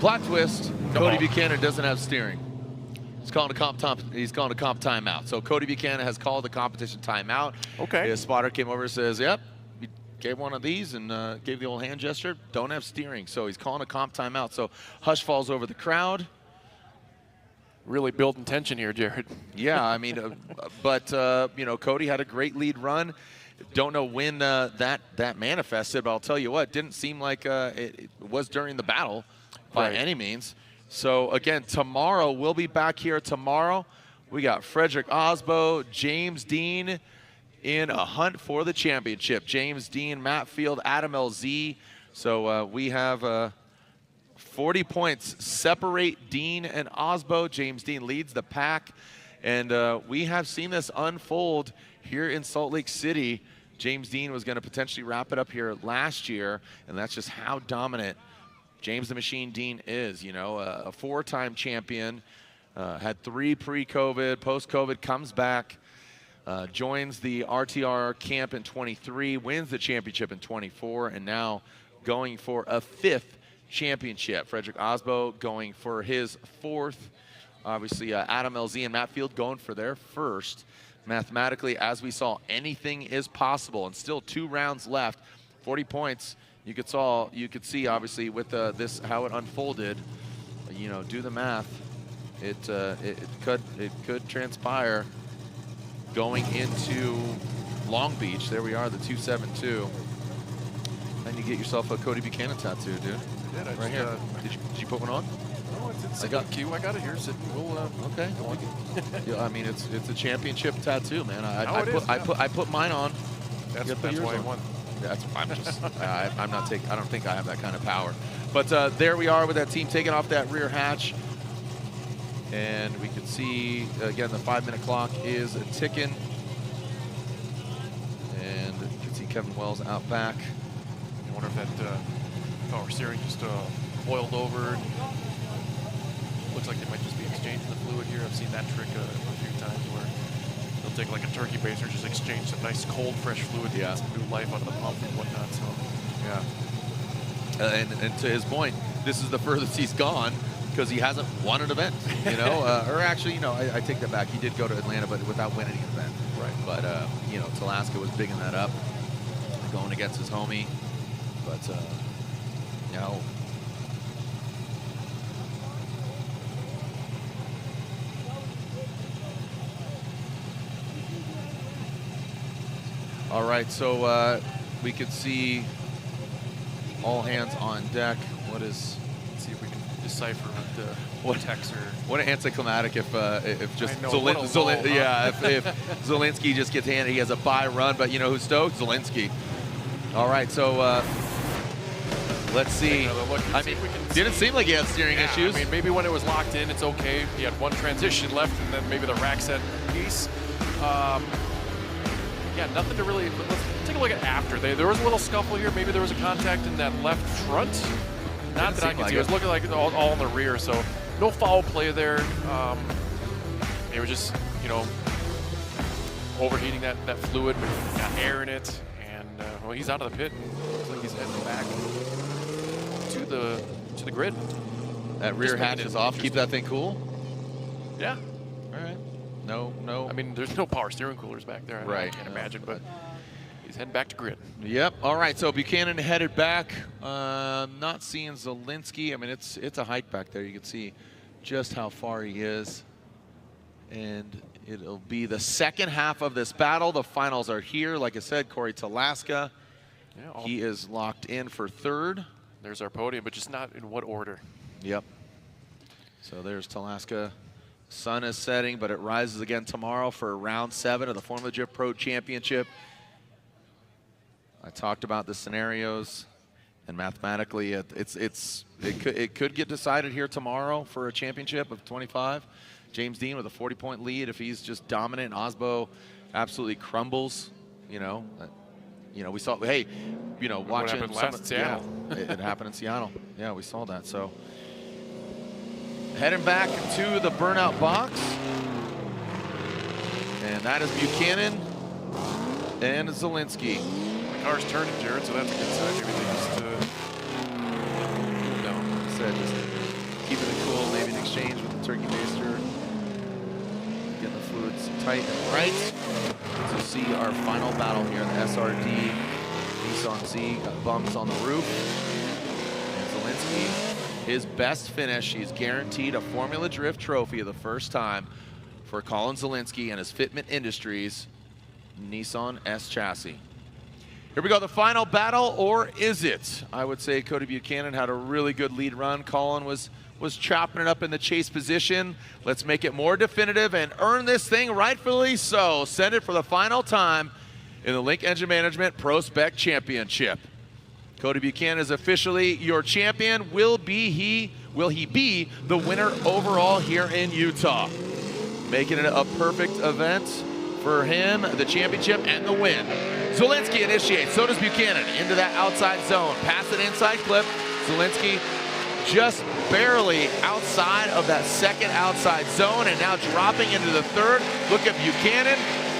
Plot twist, Cody Buchanan doesn't have steering. He's calling a comp timeout. So Cody Buchanan has called the competition timeout. Okay. His spotter came over and says, yep, he gave one of these and gave the old hand gesture. Don't have steering. So he's calling a comp timeout. So hush falls over the crowd. Really building tension here, Jared. Yeah, I mean, but you know, Cody had a great lead run. Don't know when that manifested, but I'll tell you what, didn't seem like it was during the battle by any means. So again, tomorrow, we'll be back here tomorrow. We got Frederick Osbo, James Dean in a hunt for the championship. James Dean, Matt Field, Adam LZ. So we have 40 points separate Dean and Osbo. James Dean leads the pack. And we have seen this unfold here in Salt Lake City. James Dean was going to potentially wrap it up here last year, and that's just how dominant James the Machine Dean is. You know, a four-time champion, had 3 pre-COVID, post-COVID, comes back, joins the RTR camp in 23, wins the championship in 24, and now going for a 5th championship. Frederick Osbo going for his 4th. Obviously, Adam LZ and Matt Field going for their 1st. Mathematically, as we saw, anything is possible, and still 2 rounds left. 40 points. You could see obviously with this how it unfolded. You know, do the math. It could transpire going into Long Beach. There we are, the 272. And you get yourself a Cody Buchanan tattoo, dude. I did. Right here. Did you put one on? No, it's I got it here. Sitting. We'll okay. Yeah, I mean it's a championship tattoo, man. I put mine on. That's why I won. I'm just I'm not taking. I don't think I have that kind of power. But there we are with that team taking off that rear hatch, and we can see again the 5-minute clock is ticking, and you can see Kevin Wells out back. I wonder if that power steering just boiled over. Looks like they might just be exchanging the fluid here. I've seen that trick a few times where they'll take like a turkey baster, just exchange some nice cold, fresh fluid to get some new life out of the pump and whatnot. So, yeah. And to his point, this is the furthest he's gone because he hasn't won an event, you know. Or actually, you know, I take that back. He did go to Atlanta, but without winning an event. Right. But, you know, Talaska was bigging that up, going against his homie. But, you know. All right, so we could see all hands on deck. Let's see if we can decipher what text or what anticlimactic if just know, if Zielinski just gets handed, he has a bye run, but you know who's stoked? Zielinski. All right, so let's see. I mean, didn't seem like he had steering issues. I mean, maybe when it was locked in, it's okay. He had one transition left, and then maybe the rack set piece. Yeah, nothing to really. Let's take a look at after. There was a little scuffle here. Maybe there was a contact in that left front. Not that I can see. It was looking like all in the rear. So no foul play there. It was just, you know, overheating that fluid, got air in it, and well, he's out of the pit. Looks like he's heading back to the grid. That rear hatch is off. Keep that thing cool. Yeah. All right. No. I mean, there's no power steering coolers back there. I can't imagine, but he's heading back to grid. Yep. All right. So Buchanan headed back. Not seeing Zielinski. I mean, it's a hike back there. You can see just how far he is, and it'll be the second half of this battle. The finals are here. Like I said, Cory Talaska. Yeah, he is locked in for 3rd. There's our podium, but just not in what order. Yep. So there's Talaska. Sun is setting, but it rises again tomorrow for round 7 of the Formula Drift Pro Championship. I talked about the scenarios, and mathematically, it could get decided here tomorrow for a championship of 25. James Dean with a 40-point lead. If he's just dominant, Osbo absolutely crumbles. You know, we saw. Hey, you know, watching what happened last in Seattle. Yeah, it happened in Seattle. Yeah, we saw that. So heading back to the burnout box, and that is Buchanan and Zielinski. Car's turning, Jared, so that's a good sign. Maybe they just, just keeping it cool, maybe in exchange with the turkey baster. Getting the fluids tight and right. To see our final battle here in the SRD. Nissan Z got bumps on the roof. And Zielinski, his best finish. He's guaranteed a Formula Drift trophy of the first time for Collin Zielinski and his Fitment Industries Nissan S chassis. Here we go, the final battle, or is it? I would say Cody Buchanan had a really good lead run. Collin was chopping it up in the chase position. Let's make it more definitive and earn this thing rightfully so. Send it for the final time in the Link Engine Management ProSpec Championship. Cody Buchanan is officially your champion. Will he be the winner overall here in Utah? Making it a perfect event for him, the championship and the win. Zielinski initiates, so does Buchanan, into that outside zone. Past an inside clip, Zielinski just barely outside of that second outside zone and now dropping into the third. Look at Buchanan,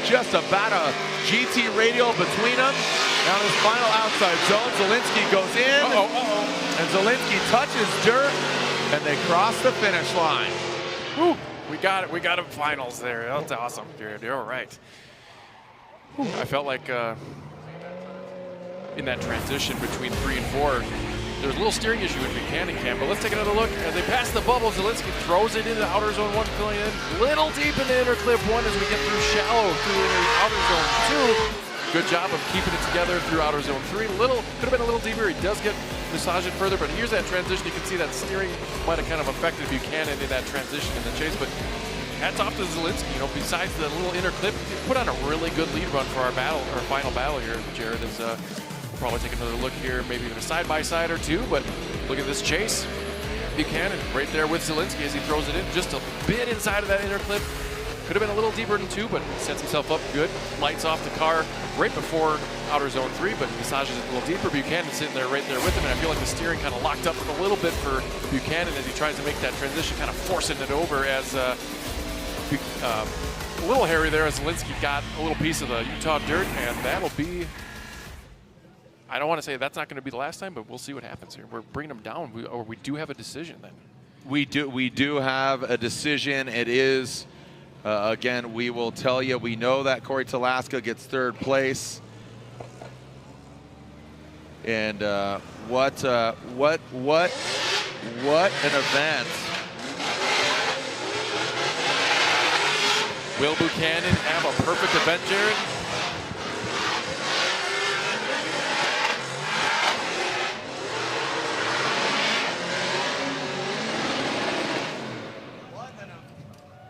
just about a GT radial between them. Now this final outside zone, Zielinski goes in, and Zielinski touches dirt, and they cross the finish line. Whew. We got it. We got him finals there. That's awesome, Jared. You're all right. I felt like in that transition between 3 and 4, there was a little steering issue in Buchanan camp, but let's take another look. As they pass the bubble, Zielinski throws it into outer zone 1, filling in little deep in the inner clip 1 as we get through shallow through outer zone 2. Good job of keeping it together through outer zone 3. Could have been a little deeper. He does get massaged it further, but here's that transition. You can see that steering might have kind of affected Buchanan in that transition in the chase, but hats off to Zielinski. You know, besides the little inner clip, he put on a really good lead run for our final battle here. Jared is we'll probably take another look here, maybe even a side-by-side or two, but look at this chase. Buchanan right there with Zielinski as he throws it in, just a bit inside of that inner clip. Could have been a little deeper than 2, but sets himself up good. Lights off the car right before outer zone 3, but massages it a little deeper. Buchanan sitting there right there with him, and I feel like the steering kind of locked up a little bit for Buchanan as he tries to make that transition, kind of forcing it over as a little hairy there as Zielinski got a little piece of the Utah dirt, and that'll be, I don't want to say that's not going to be the last time, but we'll see what happens here. We're bringing them down, or we do have a decision then. We do have a decision. It is, again, we will tell you, we know that Cory Talaska gets 3rd place. And what an event. Will Buchanan have a perfect event, Jared?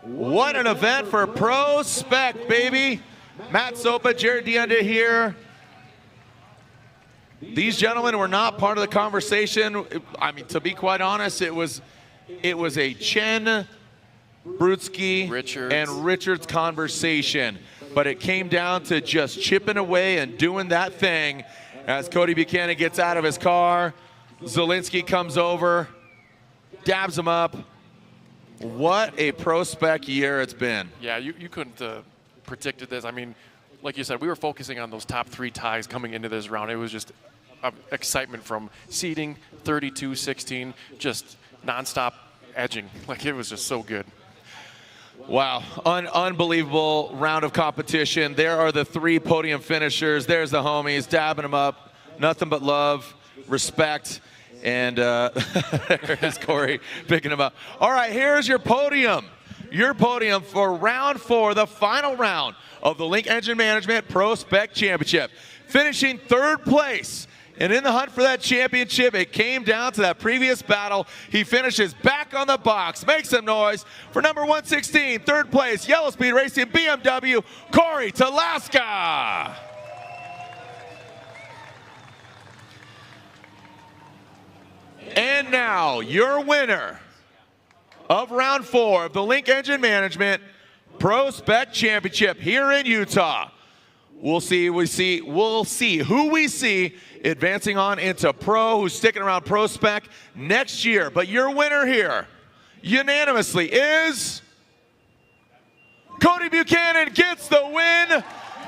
What an event for ProSpec, baby. Matt Sopa, Jared DeAnda here. These gentlemen were not part of the conversation. I mean, to be quite honest, it was a Chen, Brutskiy, and Richards conversation. But it came down to just chipping away and doing that thing as Cody Buchanan gets out of his car. Zielinski comes over, dabs him up. What a ProSpec year it's been. Yeah, you couldn't predicted this. I mean, like you said, we were focusing on those top 3 ties coming into this round. It was just excitement from seeding, 32-16, just nonstop edging. Like, it was just so good. Wow, unbelievable round of competition. There are the 3 podium finishers. There's the homies, dabbing them up. Nothing but love, respect, and there's Cory picking them up. All right, here's your podium. Your podium for round 4, the final round of the Link Engine Management ProSpec Championship. Finishing 3rd place And in the hunt for that championship, it came down to that previous battle. He finishes back on the box. Make some noise for number 116, third place, Yellow Speed Racing BMW, Cory Talaska. And now, your winner of round 4 of the Link Engine Management ProSpec Championship here in Utah. We'll see who we see advancing on into Pro, who's sticking around ProSpec next year. But your winner here, unanimously, is Cody Buchanan. Gets the win.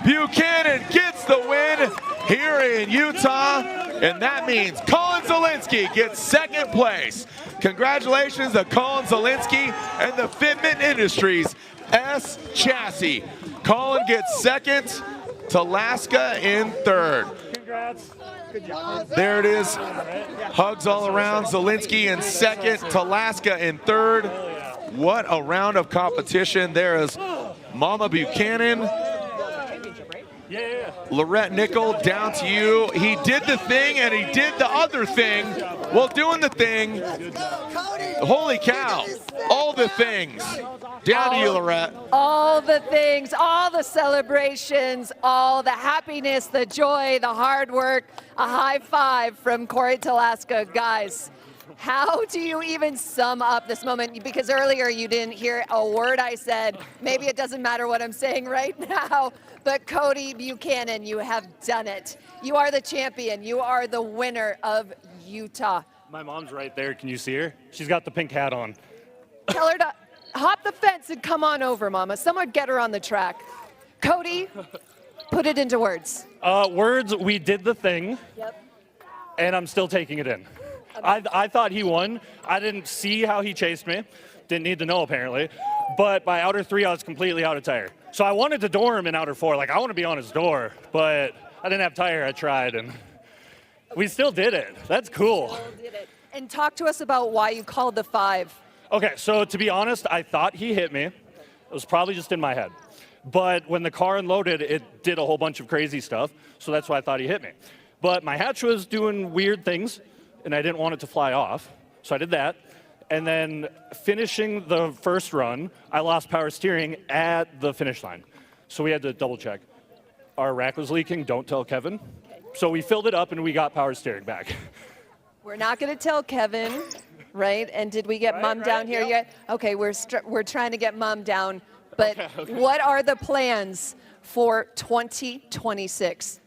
Buchanan gets the win here in Utah, and that means Collin Zielinski gets second place. Congratulations to Collin Zielinski and the Fitment Industries S Chassis. Collin gets second, Talaska in third. Congrats. Good job. There it is. Hugs all around. Zielinski in second, Talaska in third. What a round of competition. There is Mama Buchanan. Lorette Nickel, down to you. He did the thing and he did the other thing while doing the thing. Holy cow. All the things. Down to you, Lorette. All the things, all the celebrations, all the happiness, the joy, the hard work. A high five from Cory Talaska. Guys, how do you even sum up this moment? Because earlier you didn't hear a word I said. Maybe it doesn't matter what I'm saying right now. But Cody Buchanan, you have done it. You are the champion. You are the winner of Utah. My mom's right there. Can you see her? She's got the pink hat on. Tell her to hop the fence and come on over, Mama. Someone get her on the track. Cody, put it into words. Words, we did the thing. Yep. And I'm still taking it in. I thought he won. I didn't see how he chased me. Didn't need to know, apparently. But by outer 3, I was completely out of tire. So I wanted to door him in outer 4. Like, I want to be on his door. But I didn't have tire. I tried. And we still did it. That's cool. And talk to us about why you called the 5. Okay, so to be honest, I thought he hit me. It was probably just in my head. But when the car unloaded, it did a whole bunch of crazy stuff. So that's why I thought he hit me. But my hatch was doing weird things, and I didn't want it to fly off. So I did that. And then finishing the first run, I lost power steering at the finish line. So we had to double check. Our rack was leaking, don't tell Kevin. So we filled it up and we got power steering back. We're not going to tell Kevin, right? And did we get Mom down here yet? Okay, we're trying to get Mom down. But okay. What are the plans for 2026?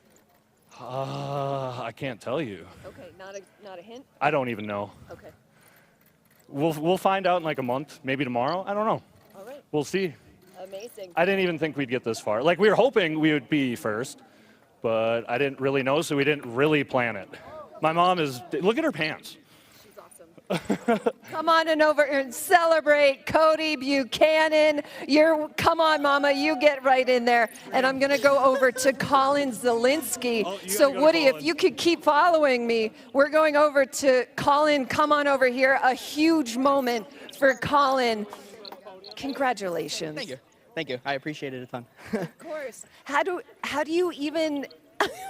I can't tell you. Okay, not a hint? I don't even know. Okay. We'll find out in like a month, maybe tomorrow. I don't know. All right. We'll see. Amazing. I didn't even think we'd get this far. Like, we were hoping we would be first, but I didn't really know, so we didn't really plan it. My mom look at her pants. She's awesome. Come on and over and celebrate Cody Buchanan. Come on, Mama, you get right in there. And I'm going to go over to Collin Zielinski. So, Woody, if you could keep following me, we're going over to Collin. Come on over here. A huge moment for Collin. Congratulations. Thank you. Thank you. I appreciate it a ton. Of course. How do you even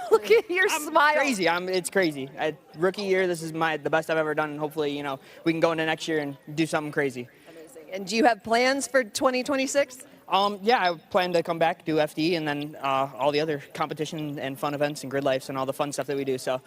look at your smile? Crazy. It's crazy. Rookie year, this is the best I've ever done. And hopefully, we can go into next year and do something crazy. Amazing. And do you have plans for 2026? Yeah, I plan to come back, do FD, and then all the other competition and fun events and grid lives and all the fun stuff that we do. So.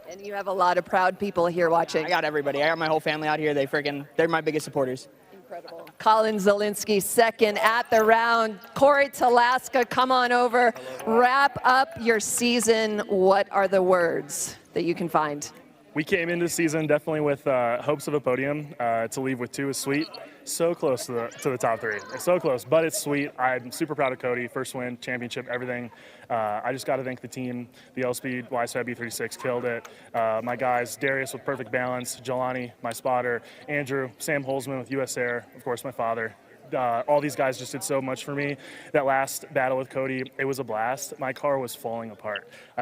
And you have a lot of proud people here watching. I got everybody. I got my whole family out here. They're my biggest supporters. Incredible. Collin Zielinski second at the round. Cory Talaska, come on over. Wrap up your season. What are the words that you can find? We came into the season definitely with hopes of a podium. To leave with 2 is sweet. So close to the top 3. It's so close, but it's sweet. I'm super proud of Cody. First win, championship, everything. I just got to thank the team. The L-Speed, YSF B36 killed it. My guys, Darius with perfect balance, Jelani, my spotter, Andrew, Sam Holzman with US Air, of course my father. All these guys just did so much for me. That last battle with Cody, it was a blast. My car was falling apart. I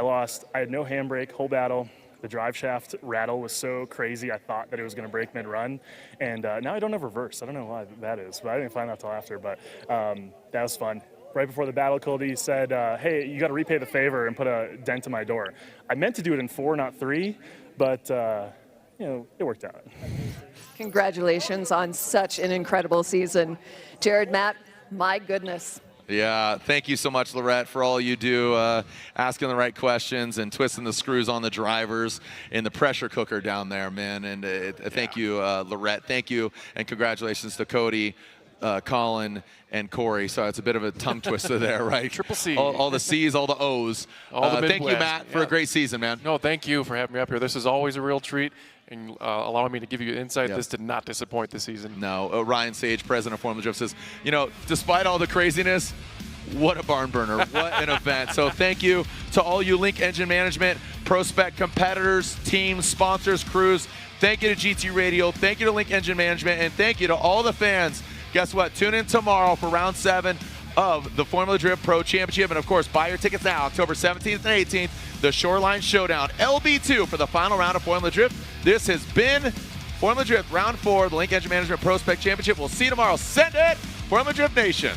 had no handbrake, whole battle. The drive shaft rattle was so crazy, I thought that it was going to break mid-run. And now I don't have reverse. I don't know why that is, but I didn't find out till after. But that was fun. right before the battle, Cody said, hey, you got to repay the favor and put a dent in my door. I meant to do it in 4, not 3, but, you know, it worked out. Congratulations on such an incredible season. Jared, Matt, my goodness. Yeah, thank you so much, Lorette, for all you do, asking the right questions and twisting the screws on the drivers in the pressure cooker down there, man. And thank you, Lorette. Thank you, and congratulations to Cody, Collin, and Cory. So it's a bit of a tongue twister there, right? Triple C. All the C's, all the O's. All the thank you, Midwest. Matt, for a great season, man. No, thank you for having me up here. This is always a real treat, and allowing me to give you insight. Yep. This did not disappoint this season. No, Ryan Sage, president of Formula Drift, says, you know, despite all the craziness, what a barn burner, what an event. So thank you to all you Link Engine Management, PROSPEC competitors, teams, sponsors, crews. Thank you to GT Radio. Thank you to Link Engine Management. And thank you to all the fans. Guess what? Tune in tomorrow for round 7 of the Formula Drift Pro Championship. And of course, buy your tickets now, October 17th and 18th, the Shoreline Showdown, LB2 for the final round of Formula Drift. This has been Formula Drift Round 4, the Link Engine Management PROSPEC Championship. We'll see you tomorrow. Send it, Formula Drift Nation.